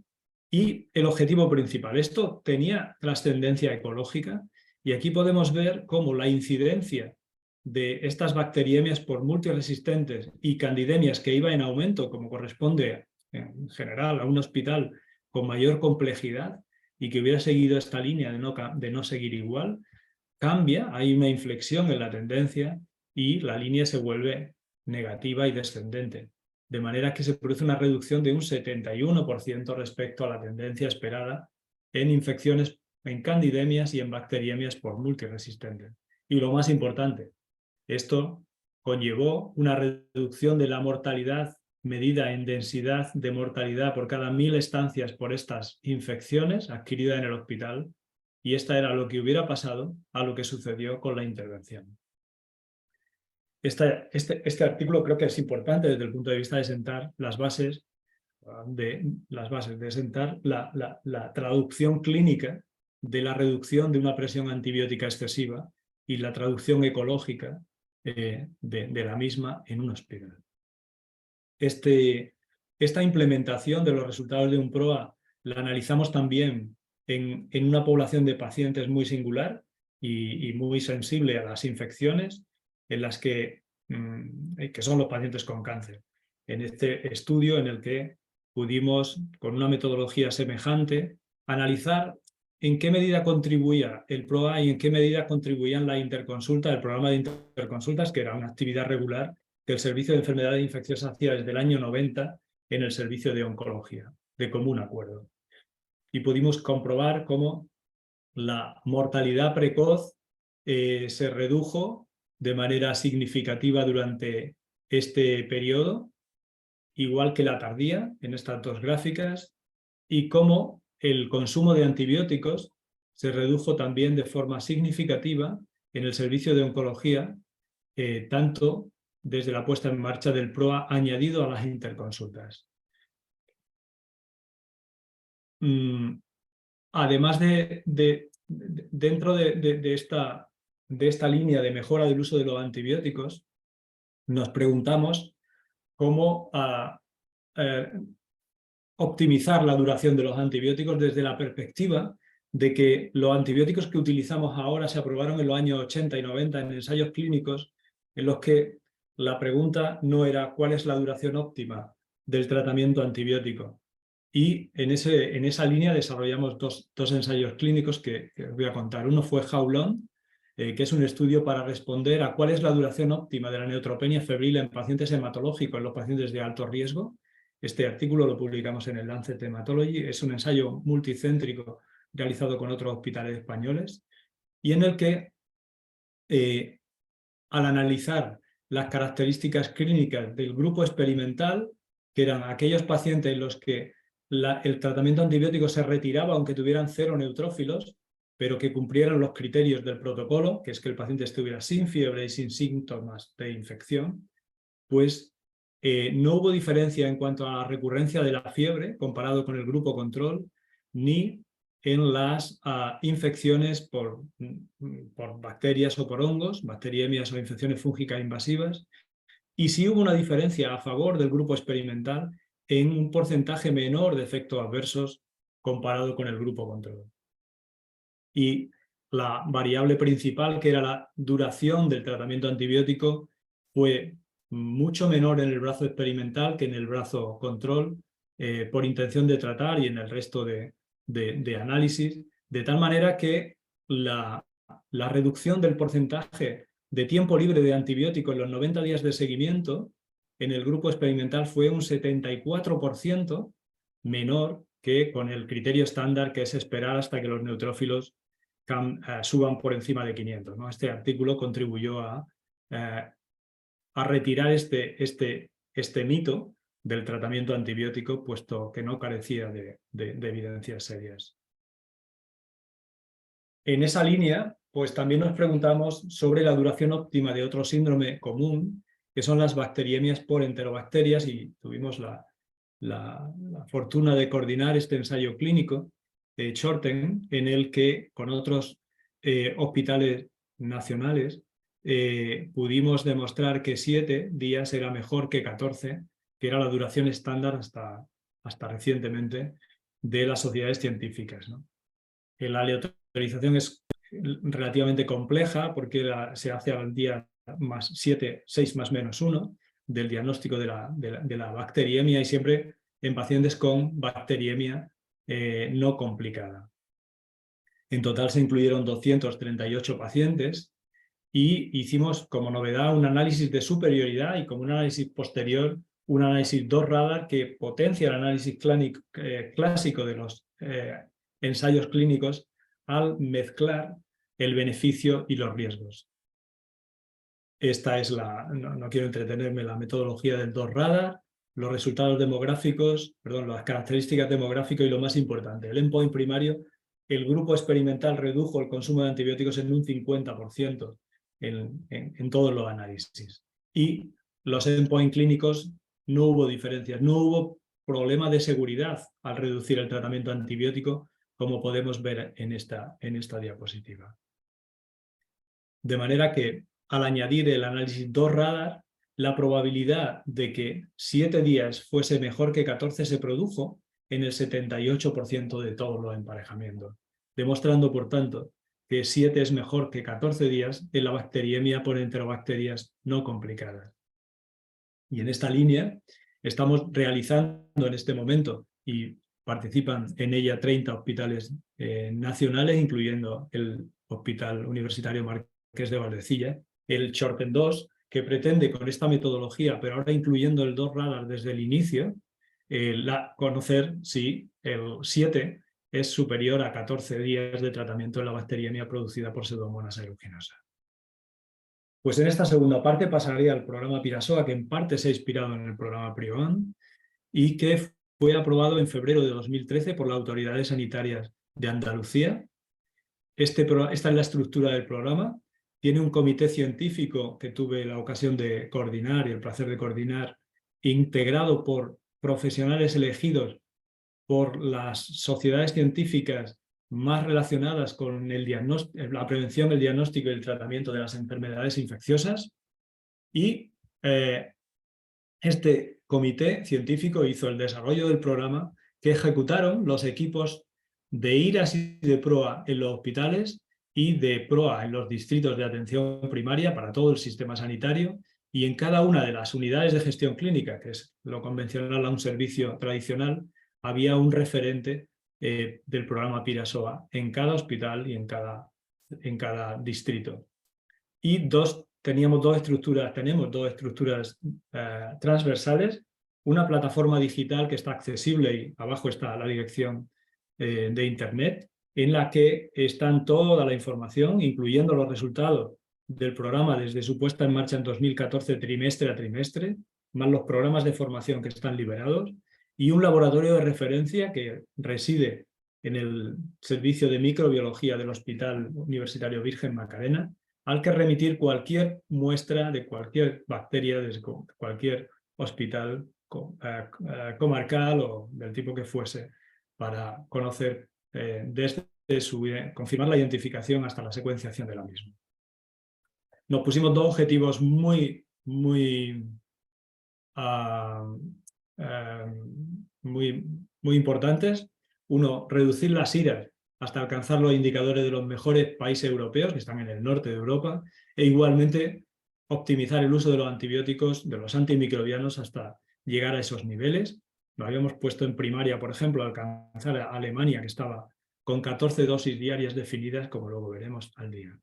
Y el objetivo principal, esto tenía trascendencia ecológica, y aquí podemos ver cómo la incidencia de estas bacteriemias por multiresistentes y candidemias, que iba en aumento, como corresponde en general a un hospital con mayor complejidad y que hubiera seguido esta línea de no seguir igual, cambia, hay una inflexión en la tendencia y la línea se vuelve negativa y descendente. De manera que se produce una reducción de un 71% respecto a la tendencia esperada en infecciones, en candidemias y en bacteriemias por multiresistentes. Y lo más importante, esto conllevó una reducción de la mortalidad medida en densidad de mortalidad por cada 1000 estancias por estas infecciones adquiridas en el hospital, y esta era lo que hubiera pasado a lo que sucedió con la intervención. Este artículo creo que es importante desde el punto de vista de sentar las bases, de sentar la traducción clínica de la reducción de una presión antibiótica excesiva y la traducción ecológica de la misma en un hospital. Esta implementación de los resultados de un PROA la analizamos también en una población de pacientes muy singular y muy sensible a las infecciones, en las que son los pacientes con cáncer. En este estudio en el que pudimos, con una metodología semejante, analizar en qué medida contribuía el PROA y en qué medida contribuían la interconsulta, el programa de interconsultas, que era una actividad regular que el Servicio de Enfermedades Infecciosas hacía desde el año 90 en el Servicio de Oncología, de común acuerdo. Y pudimos comprobar cómo la mortalidad precoz se redujo de manera significativa durante este periodo, igual que la tardía en estas dos gráficas, y cómo el consumo de antibióticos se redujo también de forma significativa en el servicio de oncología, tanto desde la puesta en marcha del PROA añadido a las interconsultas. Además dentro de esta línea de mejora del uso de los antibióticos, nos preguntamos cómo optimizar la duración de los antibióticos desde la perspectiva de que los antibióticos que utilizamos ahora se aprobaron en los años 80 y 90 en ensayos clínicos en los que la pregunta no era cuál es la duración óptima del tratamiento antibiótico. Y en esa línea desarrollamos dos ensayos clínicos que os voy a contar. Uno fue How Long, que es un estudio para responder a cuál es la duración óptima de la neutropenia febril en pacientes hematológicos, en los pacientes de alto riesgo. Este artículo lo publicamos en el Lancet Hematology. Es un ensayo multicéntrico realizado con otros hospitales españoles y en el que, al analizar las características clínicas del grupo experimental, que eran aquellos pacientes en los que el tratamiento antibiótico se retiraba aunque tuvieran 0 neutrófilos, pero que cumplieran los criterios del protocolo, que es que el paciente estuviera sin fiebre y sin síntomas de infección, pues no hubo diferencia en cuanto a la recurrencia de la fiebre comparado con el grupo control, ni en las infecciones por bacterias o por hongos, bacteriemias o infecciones fúngicas invasivas, y sí hubo una diferencia a favor del grupo experimental en un porcentaje menor de efectos adversos comparado con el grupo control. Y la variable principal, que era la duración del tratamiento antibiótico, fue mucho menor en el brazo experimental que en el brazo control, por intención de tratar y en el resto de análisis, de tal manera que la reducción del porcentaje de tiempo libre de antibiótico en los 90 días de seguimiento en el grupo experimental fue un 74% menor que con el criterio estándar, que es esperar hasta que los neutrófilos suban por encima de 500, ¿no? Este artículo contribuyó a retirar este mito del tratamiento antibiótico, puesto que no carecía de evidencias serias. En esa línea, pues también nos preguntamos sobre la duración óptima de otro síndrome común, que son las bacteriemias por enterobacterias, y tuvimos la fortuna de coordinar este ensayo clínico de Shorten, en el que con otros hospitales nacionales pudimos demostrar que 7 días era mejor que 14, que era la duración estándar hasta recientemente de las sociedades científicas, ¿no? La aleatorización es relativamente compleja porque se hace al día más 7, 6 más menos 1 del diagnóstico de la bacteriemia, y siempre en pacientes con bacteriemia no complicada. En total se incluyeron 238 pacientes y hicimos como novedad un análisis de superioridad, y como un análisis posterior un análisis 2 radar que potencia el análisis clásico de los ensayos clínicos al mezclar el beneficio y los riesgos. Esta es no quiero entretenerme, la metodología del 2 radar, los resultados demográficos, las características demográficas y lo más importante, el endpoint primario. El grupo experimental redujo el consumo de antibióticos en un 50% en todos los análisis. Y los endpoint clínicos no hubo diferencias, no hubo problema de seguridad al reducir el tratamiento antibiótico, como podemos ver en esta diapositiva. De manera que al añadir el análisis 2 radar, la probabilidad de que 7 días fuese mejor que 14 se produjo en el 78% de todos los emparejamientos, demostrando, por tanto, que 7 es mejor que 14 días en la bacteriemia por enterobacterias no complicadas. Y en esta línea estamos realizando en este momento, y participan en ella 30 hospitales nacionales, incluyendo el Hospital Universitario Marqués de Valdecilla, el Shorten 2, que pretende con esta metodología, pero ahora incluyendo el 2 radar desde el inicio, conocer si el 7 es superior a 14 días de tratamiento en la bacteriemia producida por Pseudomonas aeruginosa. Pues en esta segunda parte pasaría al programa Pirasoa, que en parte se ha inspirado en el programa PRIOAN y que fue aprobado en febrero de 2013 por las autoridades sanitarias de Andalucía. Esta es la estructura del programa. Tiene un comité científico que tuve la ocasión de coordinar y el placer de coordinar, integrado por profesionales elegidos por las sociedades científicas más relacionadas con la prevención, el diagnóstico y el tratamiento de las enfermedades infecciosas. Y este comité científico hizo el desarrollo del programa que ejecutaron los equipos de IRAS y de PROA en los hospitales y de PROA en los distritos de atención primaria para todo el sistema sanitario, y en cada una de las unidades de gestión clínica, que es lo convencional a un servicio tradicional, había un referente del programa Pirasoa en cada hospital y en cada distrito. Y tenemos dos estructuras transversales, una plataforma digital que está accesible, y abajo está la dirección de Internet, en la que están toda la información, incluyendo los resultados del programa desde su puesta en marcha en 2014, trimestre a trimestre, más los programas de formación que están liberados, y un laboratorio de referencia que reside en el servicio de microbiología del Hospital Universitario Virgen Macarena, al que remitir cualquier muestra de cualquier bacteria desde cualquier hospital comarcal o del tipo que fuese, para conocer desde confirmar la identificación hasta la secuenciación de la misma. Nos pusimos dos objetivos muy importantes. Uno, reducir las IRAS hasta alcanzar los indicadores de los mejores países europeos, que están en el norte de Europa, e igualmente optimizar el uso de los antibióticos, de los antimicrobianos, hasta llegar a esos niveles. Lo habíamos puesto en primaria, por ejemplo, alcanzar a Alemania, que estaba con 14 dosis diarias definidas, como luego veremos, al día.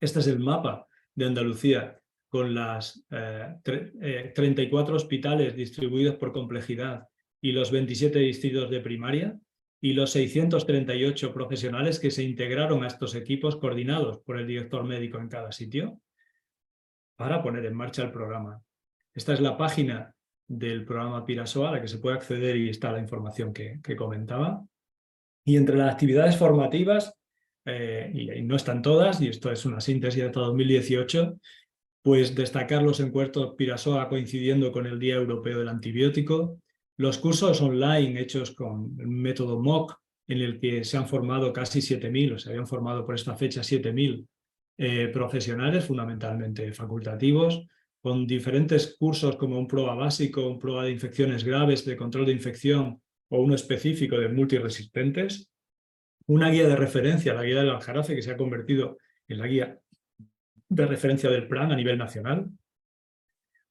Este es el mapa de Andalucía, con las 34 hospitales distribuidos por complejidad y los 27 distritos de primaria, y los 638 profesionales que se integraron a estos equipos coordinados por el director médico en cada sitio para poner en marcha el programa. Esta es la página del programa Pirasoa a la que se puede acceder y está la información que comentaba. Y entre las actividades formativas, y no están todas, y esto es una síntesis de hasta 2018, pues destacar los encuentros Pirasoa coincidiendo con el Día Europeo del Antibiótico, los cursos online hechos con el método MOOC, en el que se han formado casi 7.000, o se habían formado por esta fecha 7.000 profesionales, fundamentalmente facultativos, con diferentes cursos como un PROA básico, un PROA de infecciones graves, de control de infección o uno específico de multiresistentes, una guía de referencia, la guía del Aljarafe, que se ha convertido en la guía de referencia del plan a nivel nacional,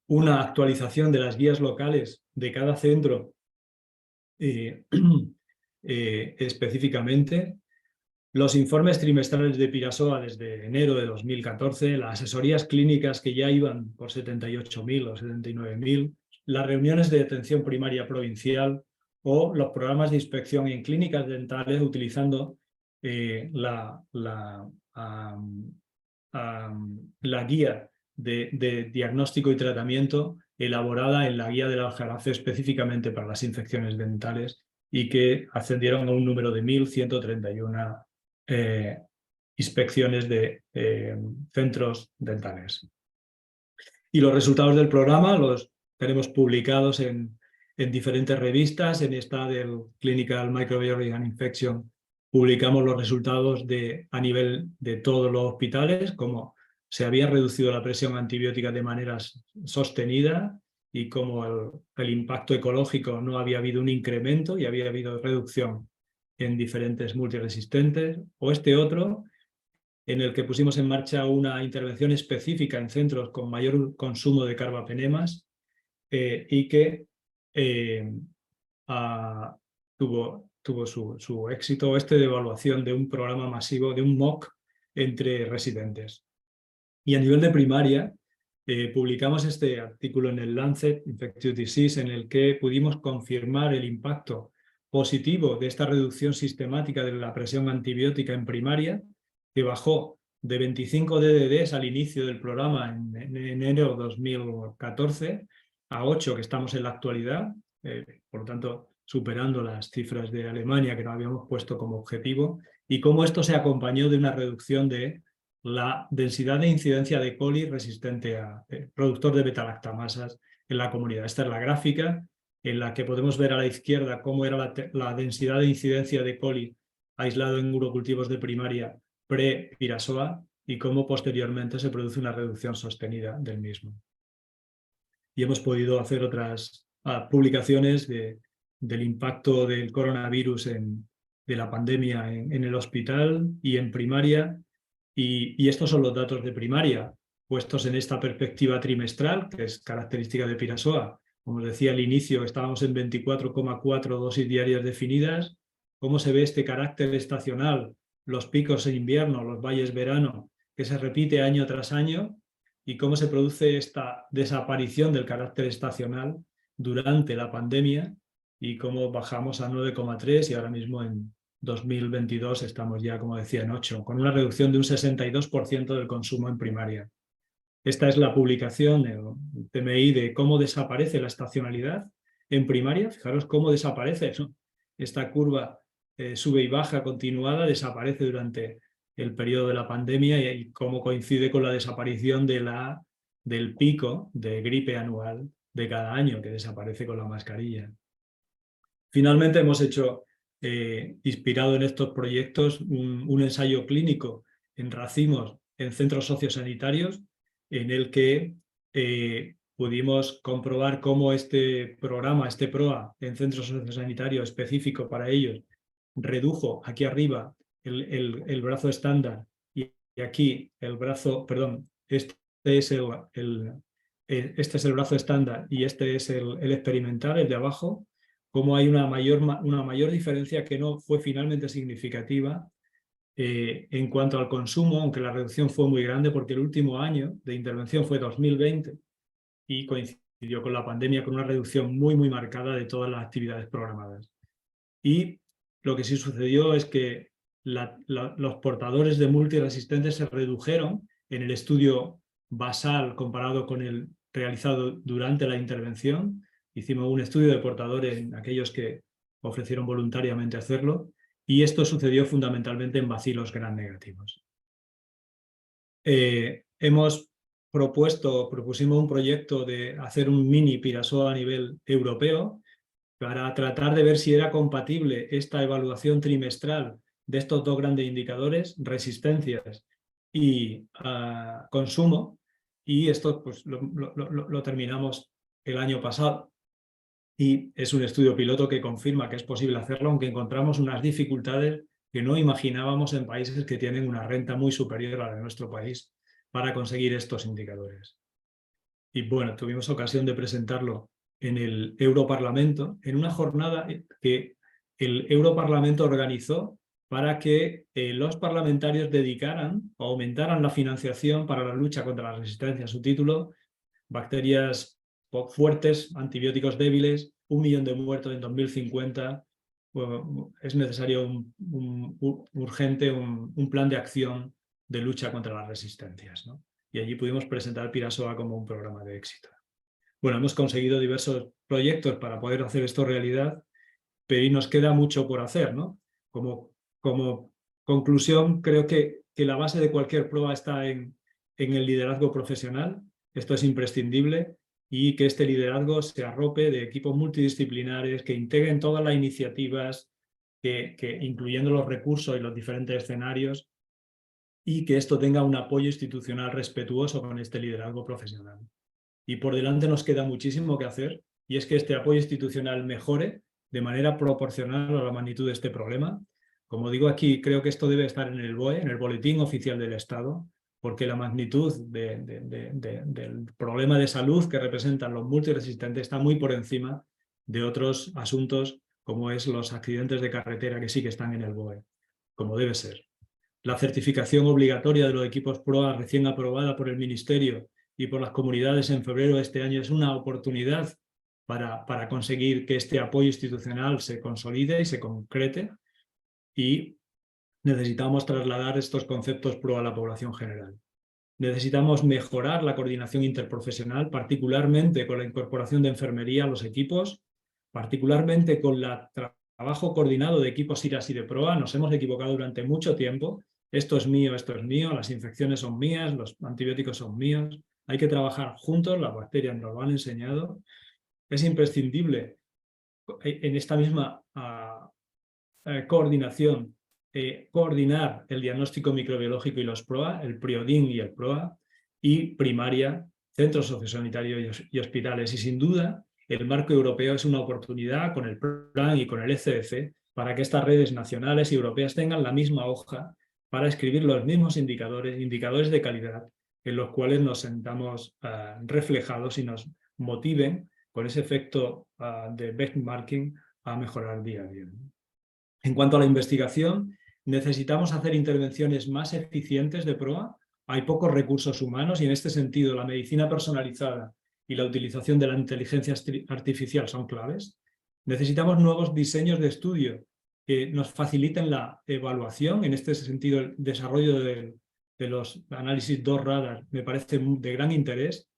una actualización de las guías locales de cada centro específicamente, los informes trimestrales de Pirasoa desde enero de 2014, las asesorías clínicas que ya iban por 78.000 o 79.000, las reuniones de atención primaria provincial o los programas de inspección en clínicas dentales utilizando la guía de diagnóstico y tratamiento elaborada en la guía del Aljarafe específicamente para las infecciones dentales y que ascendieron a un número de 1.131 inspecciones de centros dentales. Y los resultados del programa los tenemos publicados en diferentes revistas. En esta del Clinical Microbiology and Infection publicamos los resultados a nivel de todos los hospitales, cómo se había reducido la presión antibiótica de manera sostenida y cómo el impacto ecológico no había habido un incremento y había habido reducción en diferentes multiresistentes, o este otro, en el que pusimos en marcha una intervención específica en centros con mayor consumo de carbapenemas y que tuvo su éxito de evaluación de un programa masivo, de un MOOC entre residentes. Y a nivel de primaria, publicamos este artículo en el Lancet Infectious Disease, en el que pudimos confirmar el impacto positivo de esta reducción sistemática de la presión antibiótica en primaria, que bajó de 25 DDDs al inicio del programa en enero de 2014 a 8 que estamos en la actualidad, por lo tanto superando las cifras de Alemania que nos habíamos puesto como objetivo, y cómo esto se acompañó de una reducción de la densidad de incidencia de coli resistente a productor de betalactamasas en la comunidad. Esta es la gráfica en la que podemos ver a la izquierda cómo era la densidad de incidencia de coli aislado en urocultivos de primaria pre-Pirasoa y cómo posteriormente se produce una reducción sostenida del mismo. Y hemos podido hacer otras publicaciones del impacto del coronavirus de la pandemia en el hospital y en primaria, y estos son los datos de primaria, puestos en esta perspectiva trimestral, que es característica de Pirasoa. Como os decía al inicio, estábamos en 24,4 dosis diarias definidas. ¿Cómo se ve este carácter estacional? Los picos en invierno, los valles verano, que se repite año tras año, y cómo se produce esta desaparición del carácter estacional durante la pandemia y cómo bajamos a 9,3 y ahora mismo en 2022 estamos ya, como decía, en 8, con una reducción de un 62% del consumo en primaria. Esta es la publicación del TMI de cómo desaparece la estacionalidad en primaria. Fijaros cómo desaparece eso. Esta curva sube y baja continuada, desaparece durante el periodo de la pandemia y cómo coincide con la desaparición del pico de gripe anual de cada año, que desaparece con la mascarilla. Finalmente hemos hecho, inspirado en estos proyectos, un ensayo clínico en racimos en centros sociosanitarios, en el que pudimos comprobar cómo este programa, este PROA en centros sociosanitarios específico para ellos, redujo aquí arriba el brazo estándar y aquí el brazo, perdón, este es el brazo estándar y este es el experimental, el de abajo, cómo hay una mayor diferencia que no fue finalmente significativa en cuanto al consumo, aunque la reducción fue muy grande porque el último año de intervención fue 2020 y coincidió con la pandemia con una reducción muy marcada de todas las actividades programadas. Y lo que sí sucedió es que los portadores de multiresistentes se redujeron en el estudio basal comparado con el realizado durante la intervención. Hicimos un estudio de portadores en aquellos que ofrecieron voluntariamente hacerlo, y esto sucedió fundamentalmente en bacilos gram negativos. Propusimos un proyecto de hacer un mini Pirasoa a nivel europeo para tratar de ver si era compatible esta evaluación trimestral de estos dos grandes indicadores, resistencias y consumo, y esto pues, lo terminamos el año pasado. Y es un estudio piloto que confirma que es posible hacerlo, aunque encontramos unas dificultades que no imaginábamos en países que tienen una renta muy superior a la de nuestro país para conseguir estos indicadores. Y bueno, tuvimos ocasión de presentarlo en el Europarlamento, en una jornada que el Europarlamento organizó para que los parlamentarios dedicaran o aumentaran la financiación para la lucha contra la resistencia. Su título, bacterias fuertes, antibióticos débiles, 1 millón de muertos en 2050. Bueno, es necesario urgente un plan de acción de lucha contra las resistencias, ¿no? Y allí pudimos presentar Pirasoa como un programa de éxito. Bueno, hemos conseguido diversos proyectos para poder hacer esto realidad, pero nos queda mucho por hacer, ¿no? Como conclusión, creo que la base de cualquier prueba está en el liderazgo profesional. Esto es imprescindible, y que este liderazgo se arrope de equipos multidisciplinares que integren todas las iniciativas, que incluyendo los recursos y los diferentes escenarios, y que esto tenga un apoyo institucional respetuoso con este liderazgo profesional. Y por delante nos queda muchísimo que hacer, y es que este apoyo institucional mejore de manera proporcional a la magnitud de este problema. Como digo aquí, creo que esto debe estar en el BOE, en el Boletín Oficial del Estado, porque la magnitud del problema de salud que representan los multiresistentes está muy por encima de otros asuntos, como es los accidentes de carretera, que sí que están en el BOE, como debe ser. La certificación obligatoria de los equipos PROA recién aprobada por el Ministerio y por las comunidades en febrero de este año es una oportunidad para conseguir que este apoyo institucional se consolide y se concrete, y necesitamos trasladar estos conceptos PROA a la población general. Necesitamos mejorar la coordinación interprofesional, particularmente con la incorporación de enfermería a los equipos, particularmente con el trabajo coordinado de equipos IRAS y de PROA. Nos hemos equivocado durante mucho tiempo. Esto es mío, las infecciones son mías, los antibióticos son míos. Hay que trabajar juntos, las bacterias nos lo han enseñado. Es imprescindible en esta misma coordinación coordinar el diagnóstico microbiológico y los PROA, el PRIODIN y el PROA, y primaria, centros sociosanitarios y hospitales. Y sin duda, el marco europeo es una oportunidad con el plan y con el ECDC para que estas redes nacionales y europeas tengan la misma hoja para escribir los mismos indicadores de calidad, en los cuales nos sentamos reflejados y nos motiven con ese efecto de benchmarking a mejorar día a día. En cuanto a la investigación, necesitamos hacer intervenciones más eficientes de PROA. Hay pocos recursos humanos y en este sentido la medicina personalizada y la utilización de la inteligencia artificial son claves. Necesitamos nuevos diseños de estudio que nos faciliten la evaluación. En este sentido, el desarrollo de los análisis 2 radar me parece de gran interés,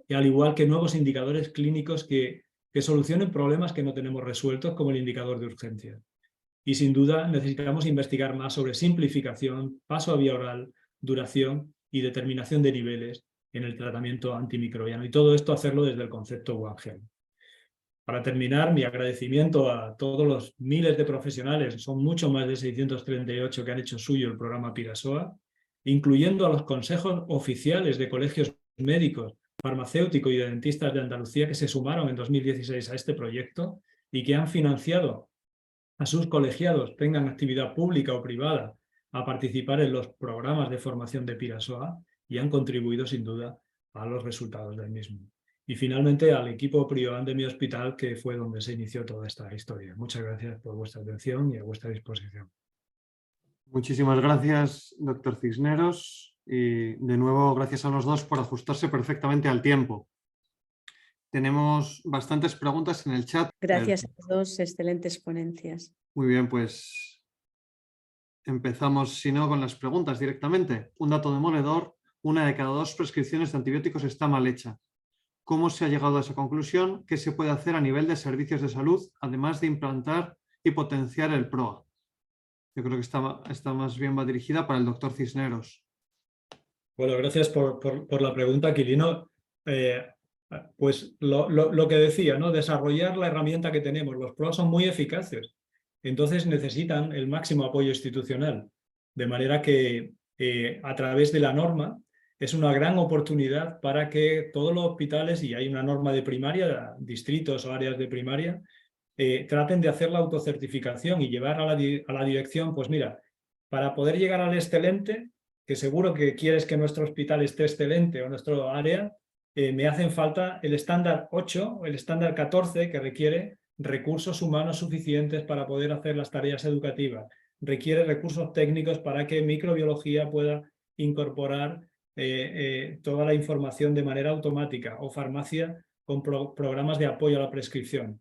y al igual que nuevos indicadores clínicos que solucionen problemas que no tenemos resueltos, como el indicador de urgencia. Y sin duda necesitamos investigar más sobre simplificación, paso a vía oral, duración y determinación de niveles en el tratamiento antimicrobiano. Y todo esto hacerlo desde el concepto One Health. Para terminar, mi agradecimiento a todos los miles de profesionales, son mucho más de 638 que han hecho suyo el programa Pirasoa, incluyendo a los consejos oficiales de colegios médicos, farmacéuticos y de dentistas de Andalucía que se sumaron en 2016 a este proyecto y que han financiado a sus colegiados, tengan actividad pública o privada, a participar en los programas de formación de Pirasoa, y han contribuido sin duda a los resultados del mismo. y finalmente al equipo PRIOAN de mi hospital, que fue donde se inició toda esta historia. Muchas gracias por vuestra atención y a vuestra disposición. Muchísimas gracias, doctor Cisneros, y de nuevo gracias a los dos por ajustarse perfectamente al tiempo. Tenemos bastantes preguntas en el chat. Gracias a los dos, excelentes ponencias. Muy bien, pues empezamos, si no, con las preguntas directamente. Un dato demoledor: 1 de cada 2 prescripciones de antibióticos está mal hecha. ¿Cómo se ha llegado a esa conclusión? ¿Qué se puede hacer a nivel de servicios de salud, además de implantar y potenciar el PROA? Yo creo que está más bien va dirigida para el doctor Cisneros. Bueno, gracias por la pregunta, Quirino. Pues lo que decía, ¿no? Desarrollar la herramienta que tenemos. Los PROA son muy eficaces, entonces necesitan el máximo apoyo institucional, de manera que a través de la norma es una gran oportunidad para que todos los hospitales, y hay una norma de primaria, distritos o áreas de primaria, traten de hacer la autocertificación y llevar a la dirección, pues mira, para poder llegar al excelente, que seguro que quieres que nuestro hospital esté excelente o nuestro área, me hacen falta el estándar 8 o el estándar 14, que requiere recursos humanos suficientes para poder hacer las tareas educativas. Requiere recursos técnicos para que microbiología pueda incorporar toda la información de manera automática, o farmacia con programas de apoyo a la prescripción.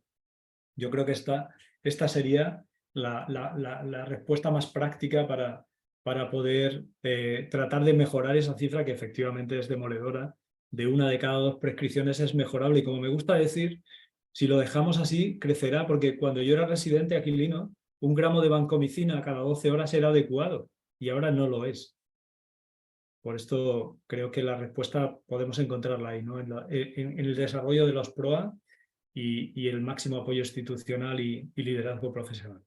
Yo creo que esta sería la respuesta más práctica para poder tratar de mejorar esa cifra, que efectivamente es demoledora. De 1 de cada 2 prescripciones es mejorable, y como me gusta decir, si lo dejamos así, crecerá, porque cuando yo era residente aquilino, 1 gramo de vancomicina cada 12 horas era adecuado, y ahora no lo es. Por esto creo que la respuesta podemos encontrarla ahí, ¿no? En el desarrollo de los PROA y el máximo apoyo institucional y liderazgo profesional.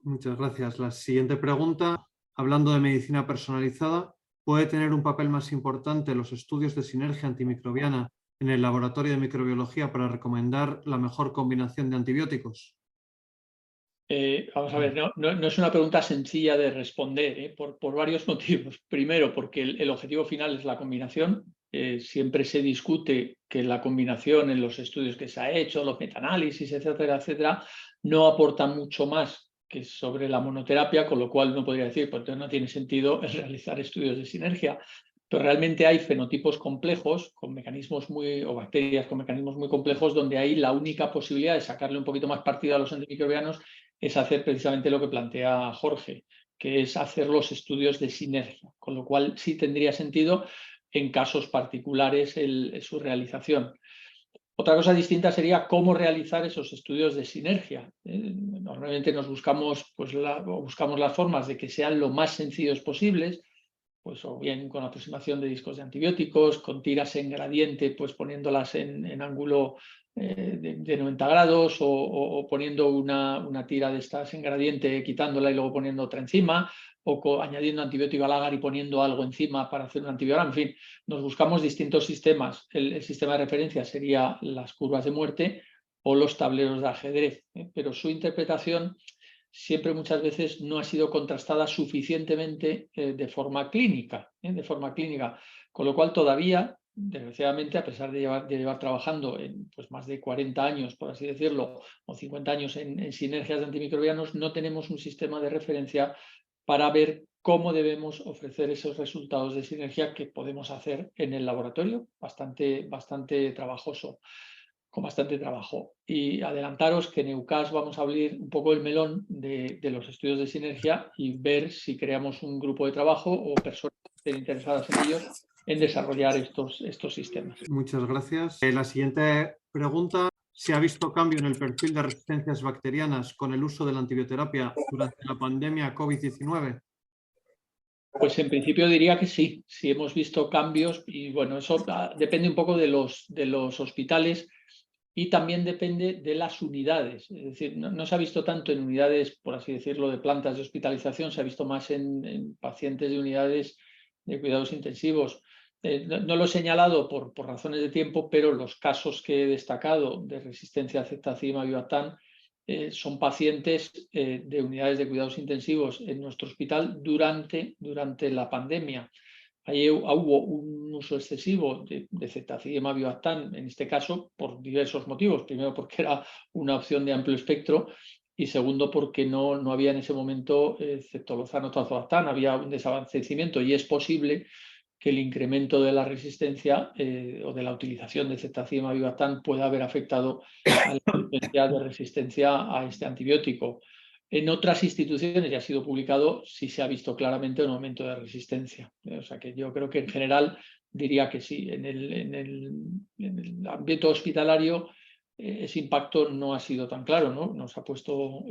Muchas gracias. La siguiente pregunta, hablando de medicina personalizada, ¿puede tener un papel más importante los estudios de sinergia antimicrobiana en el laboratorio de microbiología para recomendar la mejor combinación de antibióticos? Vamos a ver, no es una pregunta sencilla de responder, por varios motivos. Primero, porque el objetivo final es la combinación. Siempre se discute que la combinación, en los estudios que se ha hecho, los metaanálisis, etcétera, etcétera, no aporta mucho más que sobre la monoterapia, con lo cual uno podría decir, pues entonces no tiene sentido realizar estudios de sinergia. Pero realmente hay fenotipos complejos con mecanismos o bacterias con mecanismos muy complejos, donde hay la única posibilidad de sacarle un poquito más partido a los antimicrobianos es hacer precisamente lo que plantea Jorge, que es hacer los estudios de sinergia, con lo cual sí tendría sentido en casos particulares su realización. Otra cosa distinta sería cómo realizar esos estudios de sinergia. Normalmente buscamos las formas de que sean lo más sencillos posibles, pues o bien con aproximación de discos de antibióticos, con tiras en gradiente, pues poniéndolas en ángulo de 90 grados o poniendo una tira de estas en gradiente, quitándola y luego poniendo otra encima, o añadiendo antibiótico al agar y poniendo algo encima para hacer un antibiograma. En fin, nos buscamos distintos sistemas. El sistema de referencia sería las curvas de muerte o los tableros de ajedrez, pero su interpretación siempre muchas veces no ha sido contrastada suficientemente de forma clínica, con lo cual todavía, desgraciadamente, a pesar de llevar trabajando en pues, más de 40 años, por así decirlo, o 50 años en sinergias de antimicrobianos, no tenemos un sistema de referencia para ver cómo debemos ofrecer esos resultados de sinergia que podemos hacer en el laboratorio, bastante trabajoso. Con bastante trabajo. Y adelantaros que en EUCAS vamos a abrir un poco el melón de los estudios de sinergia y ver si creamos un grupo de trabajo o personas que estén interesadas en ellos en desarrollar estos sistemas. Muchas gracias. La siguiente pregunta: ¿se ha visto cambio en el perfil de resistencias bacterianas con el uso de la antibioterapia durante la pandemia COVID-19? Pues en principio diría que sí hemos visto cambios, y bueno, eso depende un poco de los hospitales. Y también depende de las unidades, es decir, no se ha visto tanto en unidades, por así decirlo, de plantas de hospitalización, se ha visto más en pacientes de unidades de cuidados intensivos. No lo he señalado por razones de tiempo, pero los casos que he destacado de resistencia a ceftazidima bivactán son pacientes de unidades de cuidados intensivos en nuestro hospital durante la pandemia. ahí hubo un uso excesivo de ceftazidima avibactam, en este caso por diversos motivos. Primero, porque era una opción de amplio espectro, y segundo, porque no había en ese momento ceftolozano tazobactam, había un desabastecimiento, y es posible que el incremento de la resistencia o de la utilización de ceftazidima avibactam pueda haber afectado a la potencia de resistencia a este antibiótico. En otras instituciones, ya ha sido publicado, sí se ha visto claramente un aumento de resistencia. O sea que yo creo que en general diría que sí. En el ámbito hospitalario ese impacto no ha sido tan claro, ¿no? Nos ha puesto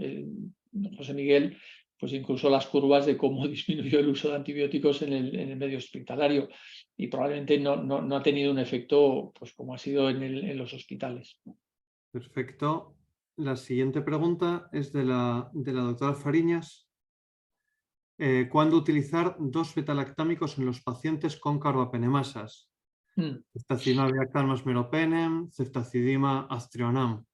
José Miguel pues incluso las curvas de cómo disminuyó el uso de antibióticos en el medio hospitalario, y probablemente no ha tenido un efecto pues como ha sido en los hospitales. Perfecto. La siguiente pregunta es de la doctora Fariñas. ¿Cuándo utilizar 2 betalactámicos en los pacientes con carbapenemasas? Ceftazidima avibactam más meropenem, ceftazidima aztreonam.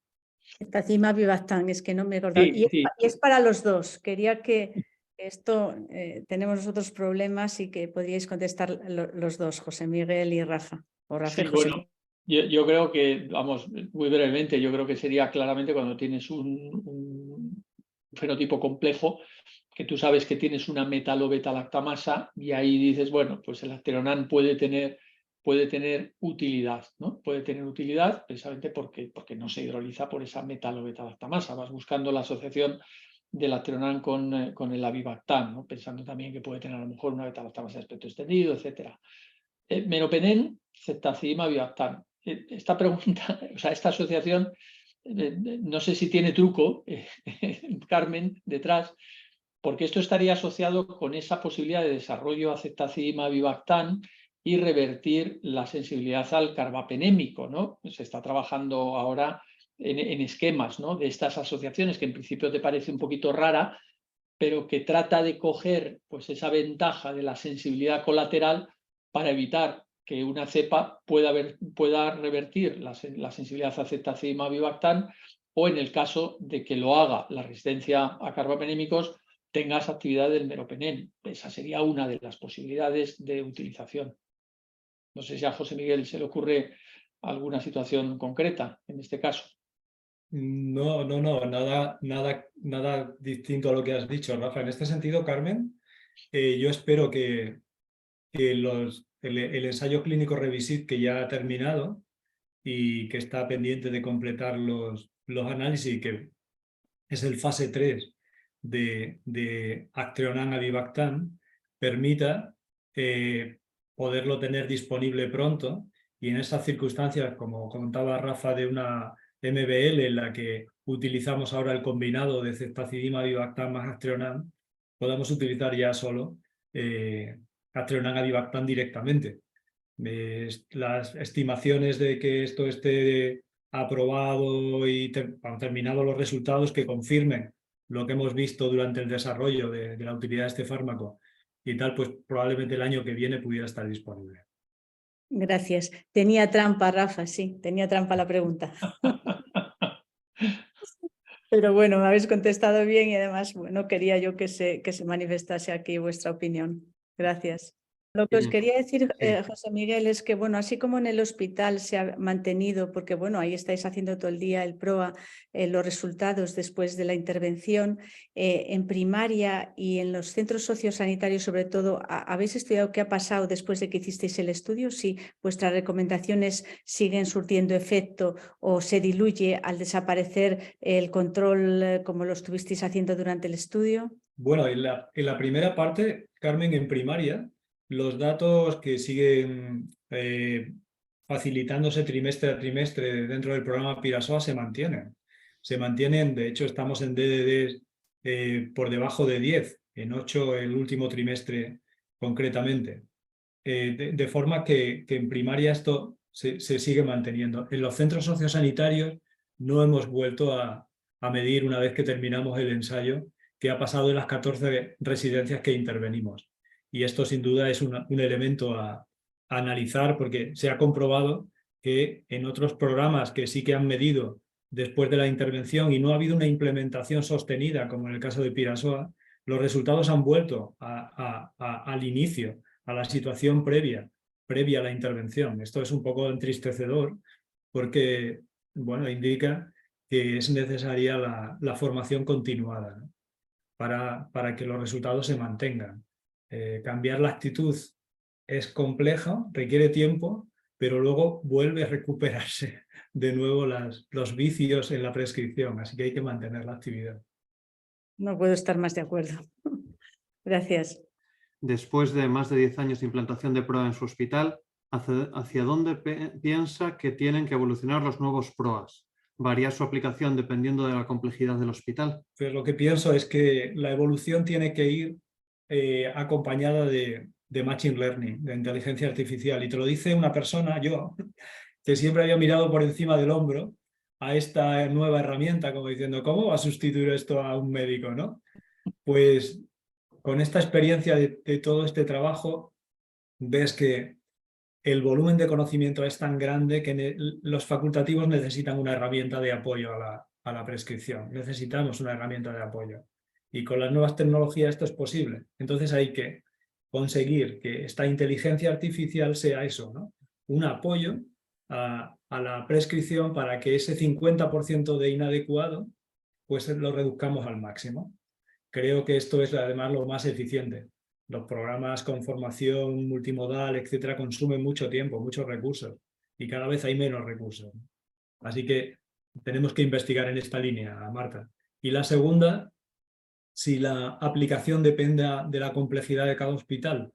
Ceftazidima avibactam, es que no me acordaba. Sí, y es para los dos. Quería que esto, tenemos nosotros problemas y que podríais contestar los dos, José Miguel y Rafa. O Rafa y José bueno, yo creo que, vamos, muy brevemente, yo creo que sería claramente cuando tienes un fenotipo complejo, que tú sabes que tienes una metalobetalactamasa, y ahí dices, bueno, pues el aztreonam puede tener utilidad, ¿no? Puede tener utilidad precisamente porque no se hidroliza por esa metalobetalactamasa. Vas buscando la asociación del aztreonam con el avibactam, ¿no? Pensando también que puede tener a lo mejor una betalactamasa de espectro extendido, etc. Meropenem, ceftazidima avibactam. Esta pregunta, o sea, esta asociación, no sé si tiene truco, Carmen, detrás, porque esto estaría asociado con esa posibilidad de desarrollo a ceftazidima avibactam y revertir la sensibilidad al carbapenémico, ¿no? Se está trabajando ahora en esquemas, ¿no?, de estas asociaciones, que en principio te parece un poquito rara, pero que trata de coger pues esa ventaja de la sensibilidad colateral para evitar que una cepa pueda revertir la sensibilidad a ceftazidima avibactam, o en el caso de que lo haga la resistencia a carbapenémicos, tengas actividad del meropenem. Esa sería una de las posibilidades de utilización. No sé si a José Miguel se le ocurre alguna situación concreta en este caso. No, nada distinto a lo que has dicho, Rafa. En este sentido, Carmen, yo espero que el ensayo clínico REVISIT, que ya ha terminado y que está pendiente de completar los análisis, que es el fase 3 de aztreonam avibactam, permita poderlo tener disponible pronto, y en estas circunstancias, como contaba Rafa, de una MBL en la que utilizamos ahora el combinado de ceftazidima avibactam más aztreonam, podamos utilizar ya solo aztreonam avibactam directamente. Las estimaciones de que esto esté aprobado y han terminado los resultados que confirmen lo que hemos visto durante el desarrollo de la utilidad de este fármaco y tal, pues probablemente el año que viene pudiera estar disponible. Gracias. Tenía trampa, Rafa, sí, tenía trampa la pregunta. Pero bueno, me habéis contestado bien, y además, bueno, quería yo que se manifestase aquí vuestra opinión. Gracias. Lo que os quería decir, José Miguel, es que, bueno, así como en el hospital se ha mantenido, porque, bueno, ahí estáis haciendo todo el día el PROA, los resultados después de la intervención, en primaria y en los centros sociosanitarios, sobre todo, ¿habéis estudiado qué ha pasado después de que hicisteis el estudio? Si vuestras recomendaciones siguen surtiendo efecto o se diluye al desaparecer el control como lo estuvisteis haciendo durante el estudio. Bueno, en la primera parte, Carmen, en primaria, los datos que siguen facilitándose trimestre a trimestre dentro del programa Pirasoa se mantienen. De hecho, estamos en DDD por debajo de 10, en 8 el último trimestre concretamente. De forma que en primaria esto se sigue manteniendo. En los centros sociosanitarios no hemos vuelto a medir, una vez que terminamos el ensayo, que ha pasado de las 14 residencias que intervenimos. Y esto sin duda es un elemento a analizar, porque se ha comprobado que en otros programas que sí que han medido después de la intervención y no ha habido una implementación sostenida, como en el caso de Pirasoa, los resultados han vuelto al inicio, a la situación previa a la intervención. Esto es un poco entristecedor porque, bueno, indica que es necesaria la formación continuada, ¿no? para que los resultados se mantengan. Cambiar la actitud es complejo, requiere tiempo, pero luego vuelve a recuperarse de nuevo los vicios en la prescripción, así que hay que mantener la actividad. No puedo estar más de acuerdo. Gracias. Después de más de 10 años de implantación de PROA en su hospital, ¿hacia dónde piensa que tienen que evolucionar los nuevos PROAs? ¿Varía su aplicación dependiendo de la complejidad del hospital? Pues lo que pienso es que la evolución tiene que ir acompañada de Machine Learning, de inteligencia artificial. Y te lo dice una persona, yo, que siempre había mirado por encima del hombro a esta nueva herramienta, como diciendo, ¿cómo va a sustituir esto a un médico, no? Pues con esta experiencia de todo este trabajo, ves que el volumen de conocimiento es tan grande que los facultativos necesitan una herramienta de apoyo a la prescripción. Necesitamos una herramienta de apoyo. Y con las nuevas tecnologías esto es posible. Entonces hay que conseguir que esta inteligencia artificial sea eso, ¿no? Un apoyo a la prescripción para que ese 50% de inadecuado pues lo reduzcamos al máximo. Creo que esto es además lo más eficiente. Los programas con formación multimodal, etcétera, consumen mucho tiempo, muchos recursos, y cada vez hay menos recursos. Así que tenemos que investigar en esta línea, Marta. Y la segunda, si la aplicación depende de la complejidad de cada hospital.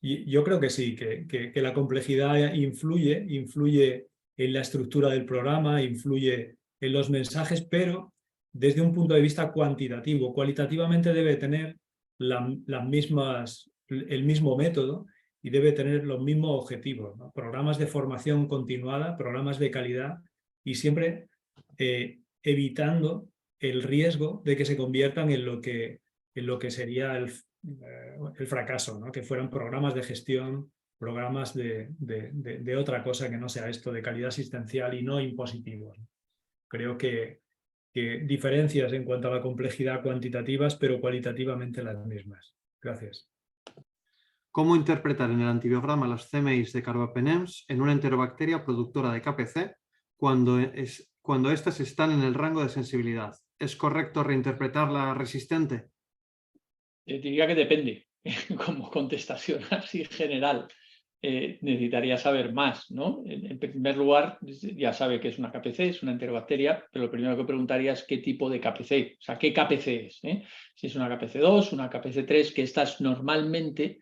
Y yo creo que sí, que la complejidad influye en la estructura del programa, influye en los mensajes, pero desde un punto de vista cuantitativo. Cualitativamente debe tener el mismo método y debe tener los mismos objetivos, ¿no? Programas de formación continuada, programas de calidad y siempre evitando el riesgo de que se conviertan en lo que sería el fracaso, ¿no? Que fueran programas de gestión, programas de otra cosa que no sea esto, de calidad asistencial y no impositivos. Creo que diferencias en cuanto a la complejidad cuantitativas, pero cualitativamente las mismas. Gracias. ¿Cómo interpretar en el antibiograma las CMIs de carbapenems en una enterobacteria productora de KPC cuando éstas están en el rango de sensibilidad? ¿Es correcto reinterpretarla resistente? Diría que depende, como contestación así general. Necesitaría saber más, ¿no? En primer lugar, ya sabe que es una KPC, es una enterobacteria, pero lo primero que preguntaría es qué tipo de KPC, o sea, qué KPC es, ¿eh? Si es una KPC2, una KPC3, que estas normalmente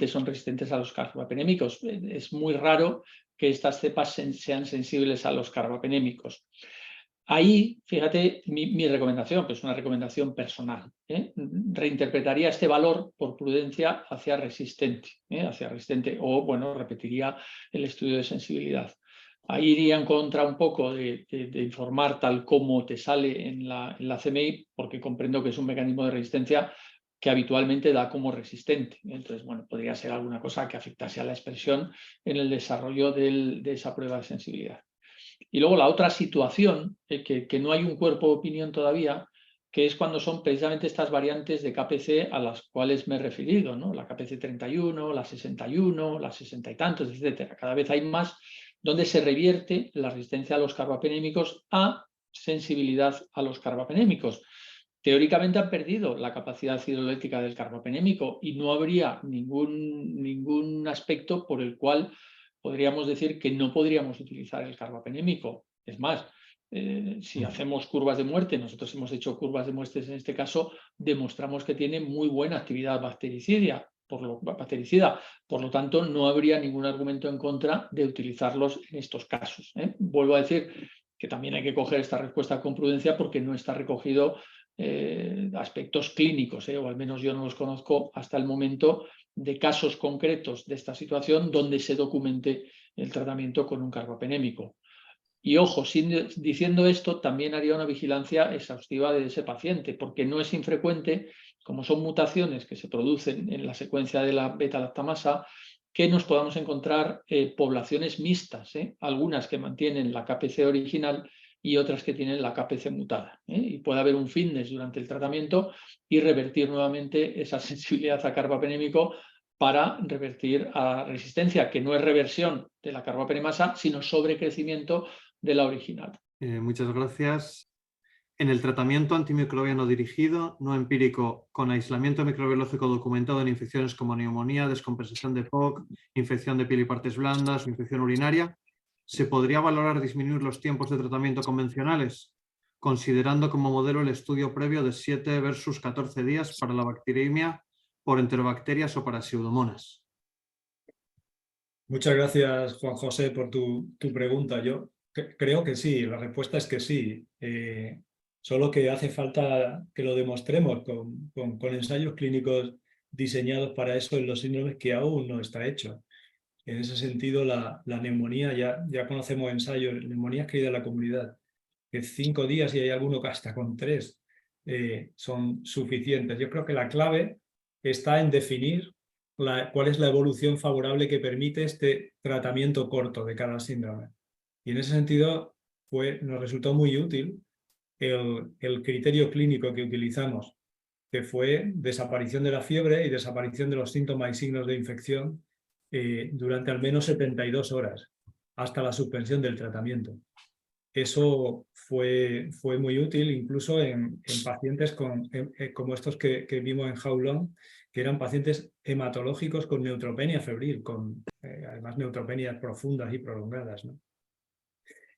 son resistentes a los carbapenémicos. Es muy raro que estas cepas sean sensibles a los carbapenémicos. Ahí, fíjate, mi recomendación, que es una recomendación personal, reinterpretaría este valor por prudencia hacia resistente, o, bueno, repetiría el estudio de sensibilidad. Ahí iría en contra un poco de informar tal como te sale en la CMI, porque comprendo que es un mecanismo de resistencia que habitualmente da como resistente. Entonces, bueno, podría ser alguna cosa que afectase a la expresión en el desarrollo de esa prueba de sensibilidad. Y luego la otra situación, que no hay un cuerpo de opinión todavía, que es cuando son precisamente estas variantes de KPC a las cuales me he referido, ¿no? La KPC 31, la 61, la 60 y tantos, etcétera. Cada vez hay más donde se revierte la resistencia a los carbapenémicos a sensibilidad a los carbapenémicos. Teóricamente han perdido la capacidad hidroeléctrica del carbapenémico y no habría ningún aspecto por el cual podríamos decir que no podríamos utilizar el carbapenémico. Es más, si hacemos curvas de muerte, nosotros hemos hecho curvas de muerte en este caso, demostramos que tiene muy buena actividad bactericida. Por lo tanto, no habría ningún argumento en contra de utilizarlos en estos casos. Vuelvo a decir que también hay que coger esta respuesta con prudencia porque no está recogido aspectos clínicos, o al menos yo no los conozco hasta el momento, de casos concretos de esta situación donde se documente el tratamiento con un carbapenémico. Y ojo, diciendo esto, también haría una vigilancia exhaustiva de ese paciente, porque no es infrecuente, como son mutaciones que se producen en la secuencia de la beta-lactamasa, que nos podamos encontrar poblaciones mixtas, algunas que mantienen la KPC original y otras que tienen la KPC mutada. Y puede haber un fitness durante el tratamiento y revertir nuevamente esa sensibilidad a carbapenémico para revertir a resistencia, que no es reversión de la carbapenemasa, sino sobrecrecimiento de la original. Muchas gracias. En el tratamiento antimicrobiano dirigido, no empírico, con aislamiento microbiológico documentado en infecciones como neumonía, descompensación de POC, infección de piel y partes blandas o infección urinaria, ¿se podría valorar disminuir los tiempos de tratamiento convencionales, considerando como modelo el estudio previo de 7 versus 14 días para la bacteriemia por enterobacterias o para pseudomonas? Muchas gracias, Juan José, por tu pregunta. Yo creo que sí, la respuesta es que sí. Solo que hace falta que lo demostremos con ensayos clínicos diseñados para eso en los síndromes que aún no está hecho. En ese sentido, la neumonía, ya conocemos ensayos, neumonías que hay de la comunidad, que 5 días y hay alguno que hasta con 3 son suficientes. Yo creo que la clave está en definir cuál es la evolución favorable que permite este tratamiento corto de cada síndrome. Y en ese sentido nos resultó muy útil el criterio clínico que utilizamos, que fue desaparición de la fiebre y desaparición de los síntomas y signos de infección durante al menos 72 horas, hasta la suspensión del tratamiento. Eso fue muy útil incluso en pacientes como estos que vimos en How Long, que eran pacientes hematológicos con neutropenia febril, con además neutropenias profundas y prolongadas, ¿no?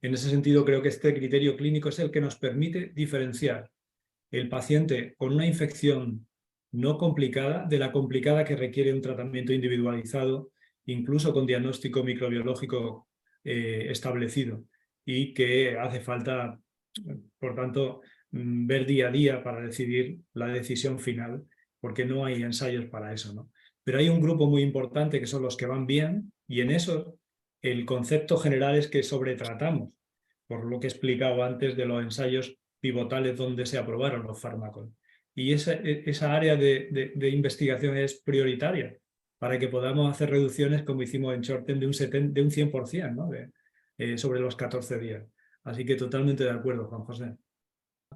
En ese sentido, creo que este criterio clínico es el que nos permite diferenciar el paciente con una infección no complicada de la complicada que requiere un tratamiento individualizado, incluso con diagnóstico microbiológico establecido, y que hace falta, por tanto, ver día a día para decidir la decisión final, porque no hay ensayos para eso, ¿no? Pero hay un grupo muy importante que son los que van bien, y en eso el concepto general es que sobretratamos, por lo que he explicado antes de los ensayos pivotales donde se aprobaron los fármacos. Y esa área de investigación es prioritaria para que podamos hacer reducciones como hicimos en Shorten de un 100%, ¿no? Sobre los 14 días. Así que totalmente de acuerdo, Juan José.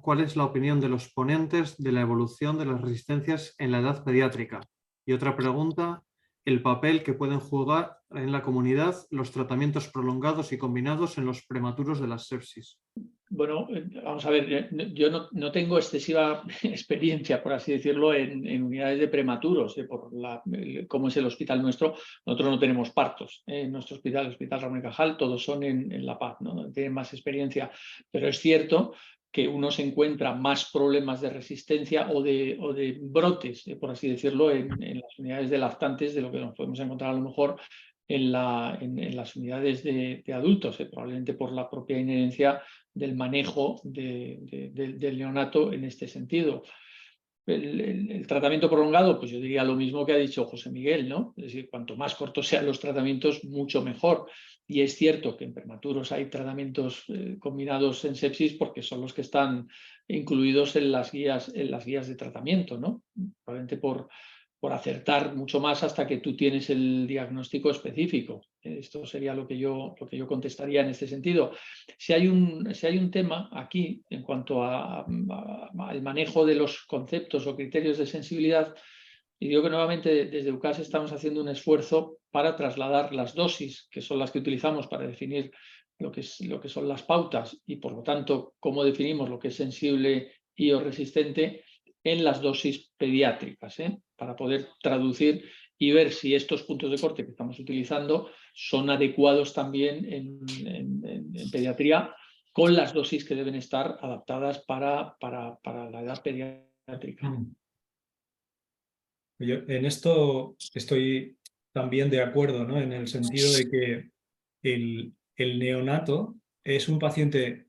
¿Cuál es la opinión de los ponentes de la evolución de las resistencias en la edad pediátrica? Y otra pregunta, el papel que pueden jugar en la comunidad los tratamientos prolongados y combinados en los prematuros de la sepsis. Bueno, vamos a ver, yo no tengo excesiva experiencia, por así decirlo, en unidades de prematuros, por cómo es el hospital nuestro. Nosotros no tenemos partos en nuestro hospital, el Hospital Ramón y Cajal, todos son en La Paz, ¿no? Tienen más experiencia, pero es cierto que uno se encuentra más problemas de resistencia o de brotes, por así decirlo, en las unidades de lactantes de lo que nos podemos encontrar a lo mejor en las unidades de adultos, probablemente por la propia inherencia del manejo del neonato en este sentido. El tratamiento prolongado, pues yo diría lo mismo que ha dicho José Miguel, ¿no? Es decir, cuanto más cortos sean los tratamientos, mucho mejor. Y es cierto que en prematuros hay tratamientos combinados en sepsis porque son los que están incluidos en las guías de tratamiento, ¿no? Probablemente por acertar mucho más hasta que tú tienes el diagnóstico específico. Esto sería lo que yo contestaría en este sentido. Si hay un tema aquí en cuanto al manejo de los conceptos o criterios de sensibilidad, y digo que nuevamente desde UCAS estamos haciendo un esfuerzo para trasladar las dosis, que son las que utilizamos para definir lo que son las pautas y por lo tanto cómo definimos lo que es sensible y o resistente en las dosis pediátricas, para poder traducir y ver si estos puntos de corte que estamos utilizando son adecuados también en pediatría con las dosis que deben estar adaptadas para la edad pediátrica. Yo en esto estoy también de acuerdo, ¿no? En el sentido de que el neonato es un paciente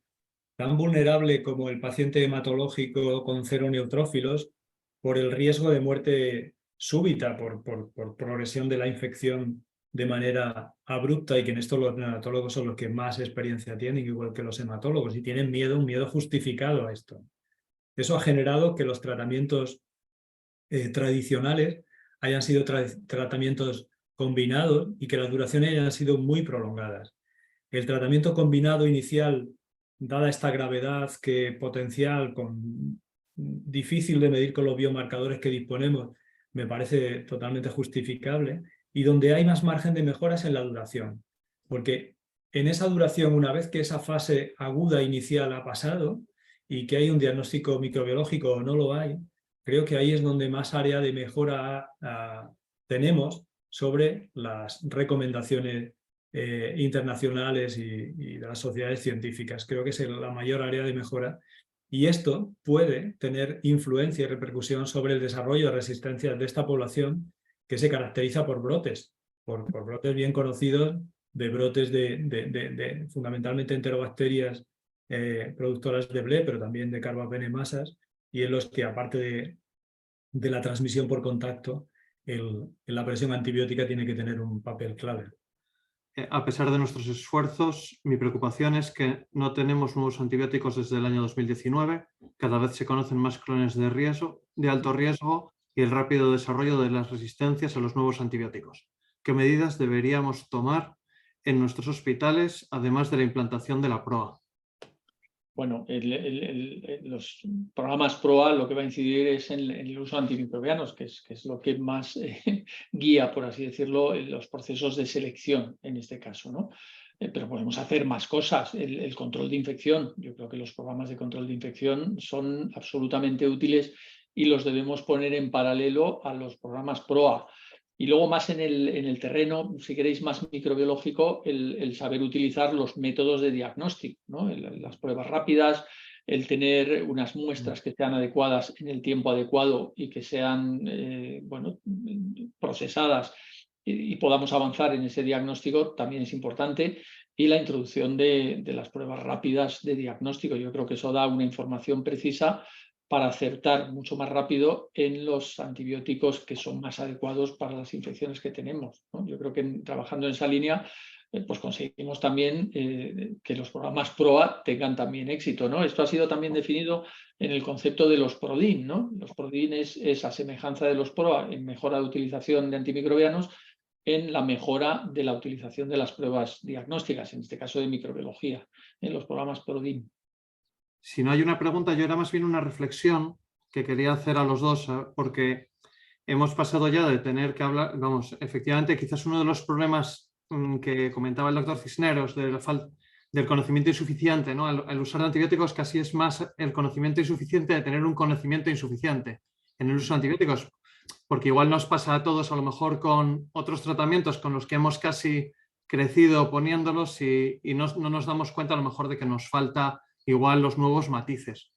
tan vulnerable como el paciente hematológico con cero neutrófilos por el riesgo de muerte súbita por progresión de la infección de manera abrupta, y que en esto los neonatólogos son los que más experiencia tienen, igual que los hematólogos, y tienen un miedo justificado a esto. Eso ha generado que los tratamientos tradicionales hayan sido tratamientos combinados y que las duraciones hayan sido muy prolongadas. El tratamiento combinado inicial, dada esta gravedad potencial, difícil de medir con los biomarcadores que disponemos, me parece totalmente justificable, y donde hay más margen de mejoras en la duración. Porque en esa duración, una vez que esa fase aguda inicial ha pasado y que hay un diagnóstico microbiológico o no lo hay, creo que ahí es donde más área de mejora tenemos sobre las recomendaciones internacionales y de las sociedades científicas. Creo que es la mayor área de mejora, y esto puede tener influencia y repercusión sobre el desarrollo de resistencias de esta población, que se caracteriza por brotes, por brotes bien conocidos, de brotes de fundamentalmente enterobacterias productoras de ble, pero también de carbapenemasas, y en los que, aparte de la transmisión por contacto, la presión antibiótica tiene que tener un papel clave. A pesar de nuestros esfuerzos, mi preocupación es que no tenemos nuevos antibióticos desde el año 2019. Cada vez se conocen más clones de alto riesgo y el rápido desarrollo de las resistencias a los nuevos antibióticos. ¿Qué medidas deberíamos tomar en nuestros hospitales, además de la implantación de la PROA? Bueno, los programas PROA lo que va a incidir es en el uso de antimicrobianos, que es lo que más guía, por así decirlo, en los procesos de selección en este caso, ¿no? Pero podemos hacer más cosas. El control de infección, yo creo que los programas de control de infección son absolutamente útiles y los debemos poner en paralelo a los programas PROA. Y luego, más en el terreno, si queréis, más microbiológico, el saber utilizar los métodos de diagnóstico, ¿no? Las pruebas rápidas, el tener unas muestras que sean adecuadas en el tiempo adecuado y que sean procesadas y podamos avanzar en ese diagnóstico también es importante. Y la introducción de las pruebas rápidas de diagnóstico. Yo creo que eso da una información precisa para acertar mucho más rápido en los antibióticos que son más adecuados para las infecciones que tenemos, ¿no? Yo creo que trabajando en esa línea pues conseguimos también que los programas PROA tengan también éxito, ¿no? Esto ha sido también definido en el concepto de los PRODIN, ¿no? Los PRODIN es a semejanza de los PROA en mejora de utilización de antimicrobianos, en la mejora de la utilización de las pruebas diagnósticas, en este caso de microbiología, en los programas PRODIN. Si no hay una pregunta, yo era más bien una reflexión que quería hacer a los dos, porque hemos pasado ya de tener que hablar, vamos, efectivamente, quizás uno de los problemas que comentaba el doctor Cisneros del conocimiento insuficiente, ¿no? Al usar antibióticos, casi es más el conocimiento insuficiente de tener un conocimiento insuficiente en el uso de antibióticos, porque igual nos pasa a todos, a lo mejor con otros tratamientos con los que hemos casi crecido poniéndolos y no nos damos cuenta a lo mejor de que nos falta igual los nuevos matices.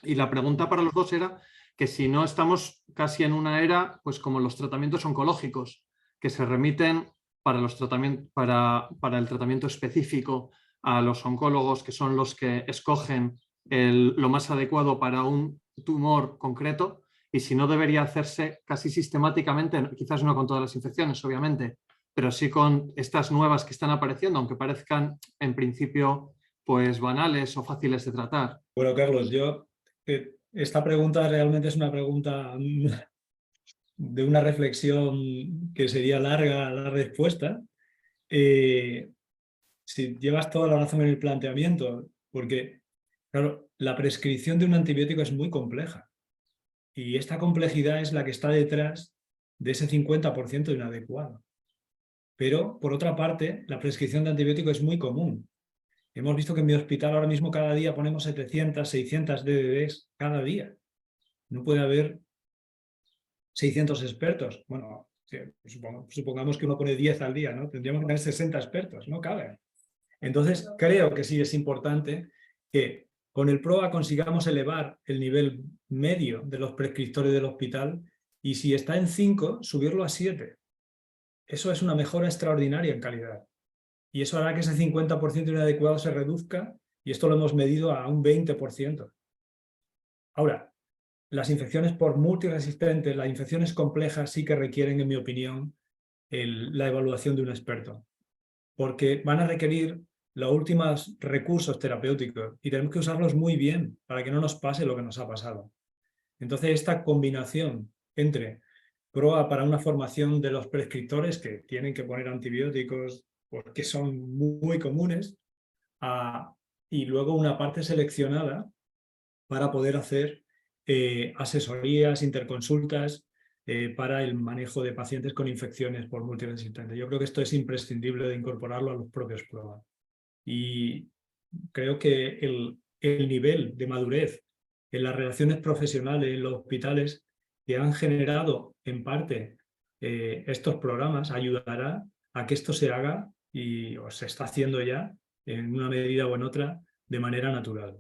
Y la pregunta para los dos era que si no estamos casi en una era, pues como los tratamientos oncológicos, que se remiten para el tratamiento específico a los oncólogos, que son los que escogen lo más adecuado para un tumor concreto, y si no debería hacerse casi sistemáticamente, quizás no con todas las infecciones, obviamente, pero sí con estas nuevas que están apareciendo, aunque parezcan en principio pues banales o fáciles de tratar. Bueno, Carlos, esta pregunta realmente es una pregunta de una reflexión que sería larga la respuesta. Si llevas toda la razón en el planteamiento, porque, claro, la prescripción de un antibiótico es muy compleja, y esta complejidad es la que está detrás de ese 50% inadecuado. Pero, por otra parte, la prescripción de antibiótico es muy común. Hemos visto que en mi hospital ahora mismo cada día ponemos 700, 600 DDDs cada día. No puede haber 600 expertos. Bueno, supongamos que uno pone 10 al día, ¿no? Tendríamos que tener 60 expertos, no cabe. Entonces, creo que sí es importante que con el PROA consigamos elevar el nivel medio de los prescriptores del hospital, y si está en 5, subirlo a 7. Eso es una mejora extraordinaria en calidad. Y eso hará que ese 50% inadecuado se reduzca, y esto lo hemos medido a un 20%. Ahora, las infecciones por multiresistentes, las infecciones complejas sí que requieren, en mi opinión, la evaluación de un experto, porque van a requerir los últimos recursos terapéuticos y tenemos que usarlos muy bien para que no nos pase lo que nos ha pasado. Entonces, esta combinación entre PROA para una formación de los prescriptores que tienen que poner antibióticos porque son muy comunes, y luego una parte seleccionada para poder hacer asesorías, interconsultas, para el manejo de pacientes con infecciones por multiresistente. Yo creo que esto es imprescindible de incorporarlo a los propios PROA. Y creo que el nivel de madurez en las relaciones profesionales en los hospitales que han generado en parte estos programas ayudará a que esto se haga y se está haciendo ya en una medida o en otra de manera natural.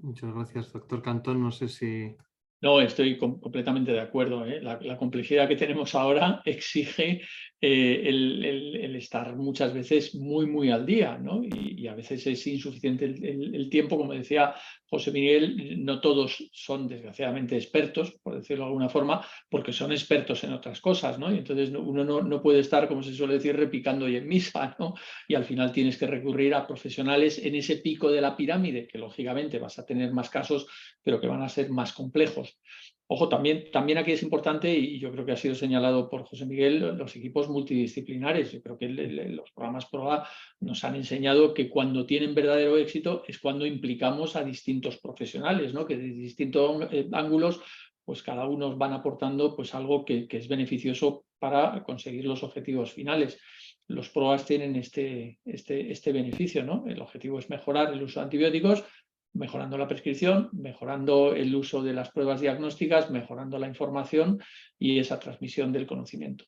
Muchas gracias, doctor Cantón. No sé si... No, estoy completamente de acuerdo. La complejidad que tenemos ahora exige el estar muchas veces muy al día, ¿no? Y a veces es insuficiente el tiempo. Como decía José Miguel, no todos son desgraciadamente expertos, por decirlo de alguna forma, porque son expertos en otras cosas, ¿no? Y entonces uno no puede estar, como se suele decir, repicando y en misa, ¿no? Y al final tienes que recurrir a profesionales en ese pico de la pirámide, que lógicamente vas a tener más casos, pero que van a ser más complejos. Ojo, también aquí es importante, y yo creo que ha sido señalado por José Miguel, los equipos multidisciplinares. Yo creo que los programas PROA nos han enseñado que cuando tienen verdadero éxito es cuando implicamos a distintos profesionales, ¿no? Que desde distintos ángulos, pues cada uno van aportando pues algo que es beneficioso para conseguir los objetivos finales. Los PROAs tienen este beneficio, ¿no? El objetivo es mejorar el uso de antibióticos, mejorando la prescripción, mejorando el uso de las pruebas diagnósticas, mejorando la información y esa transmisión del conocimiento.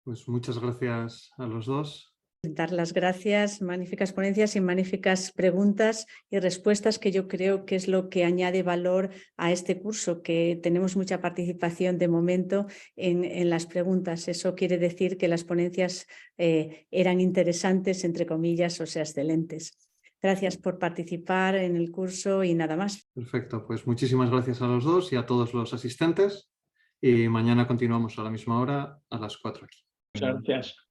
Pues muchas gracias a los dos. Dar las gracias, magníficas ponencias y magníficas preguntas y respuestas, que yo creo que es lo que añade valor a este curso, que tenemos mucha participación de momento en las preguntas. Eso quiere decir que las ponencias eran interesantes, entre comillas, o sea, excelentes. Gracias por participar en el curso y nada más. Perfecto, pues muchísimas gracias a los dos y a todos los asistentes. Y mañana continuamos a la misma hora, a las 4 aquí. Muchas gracias.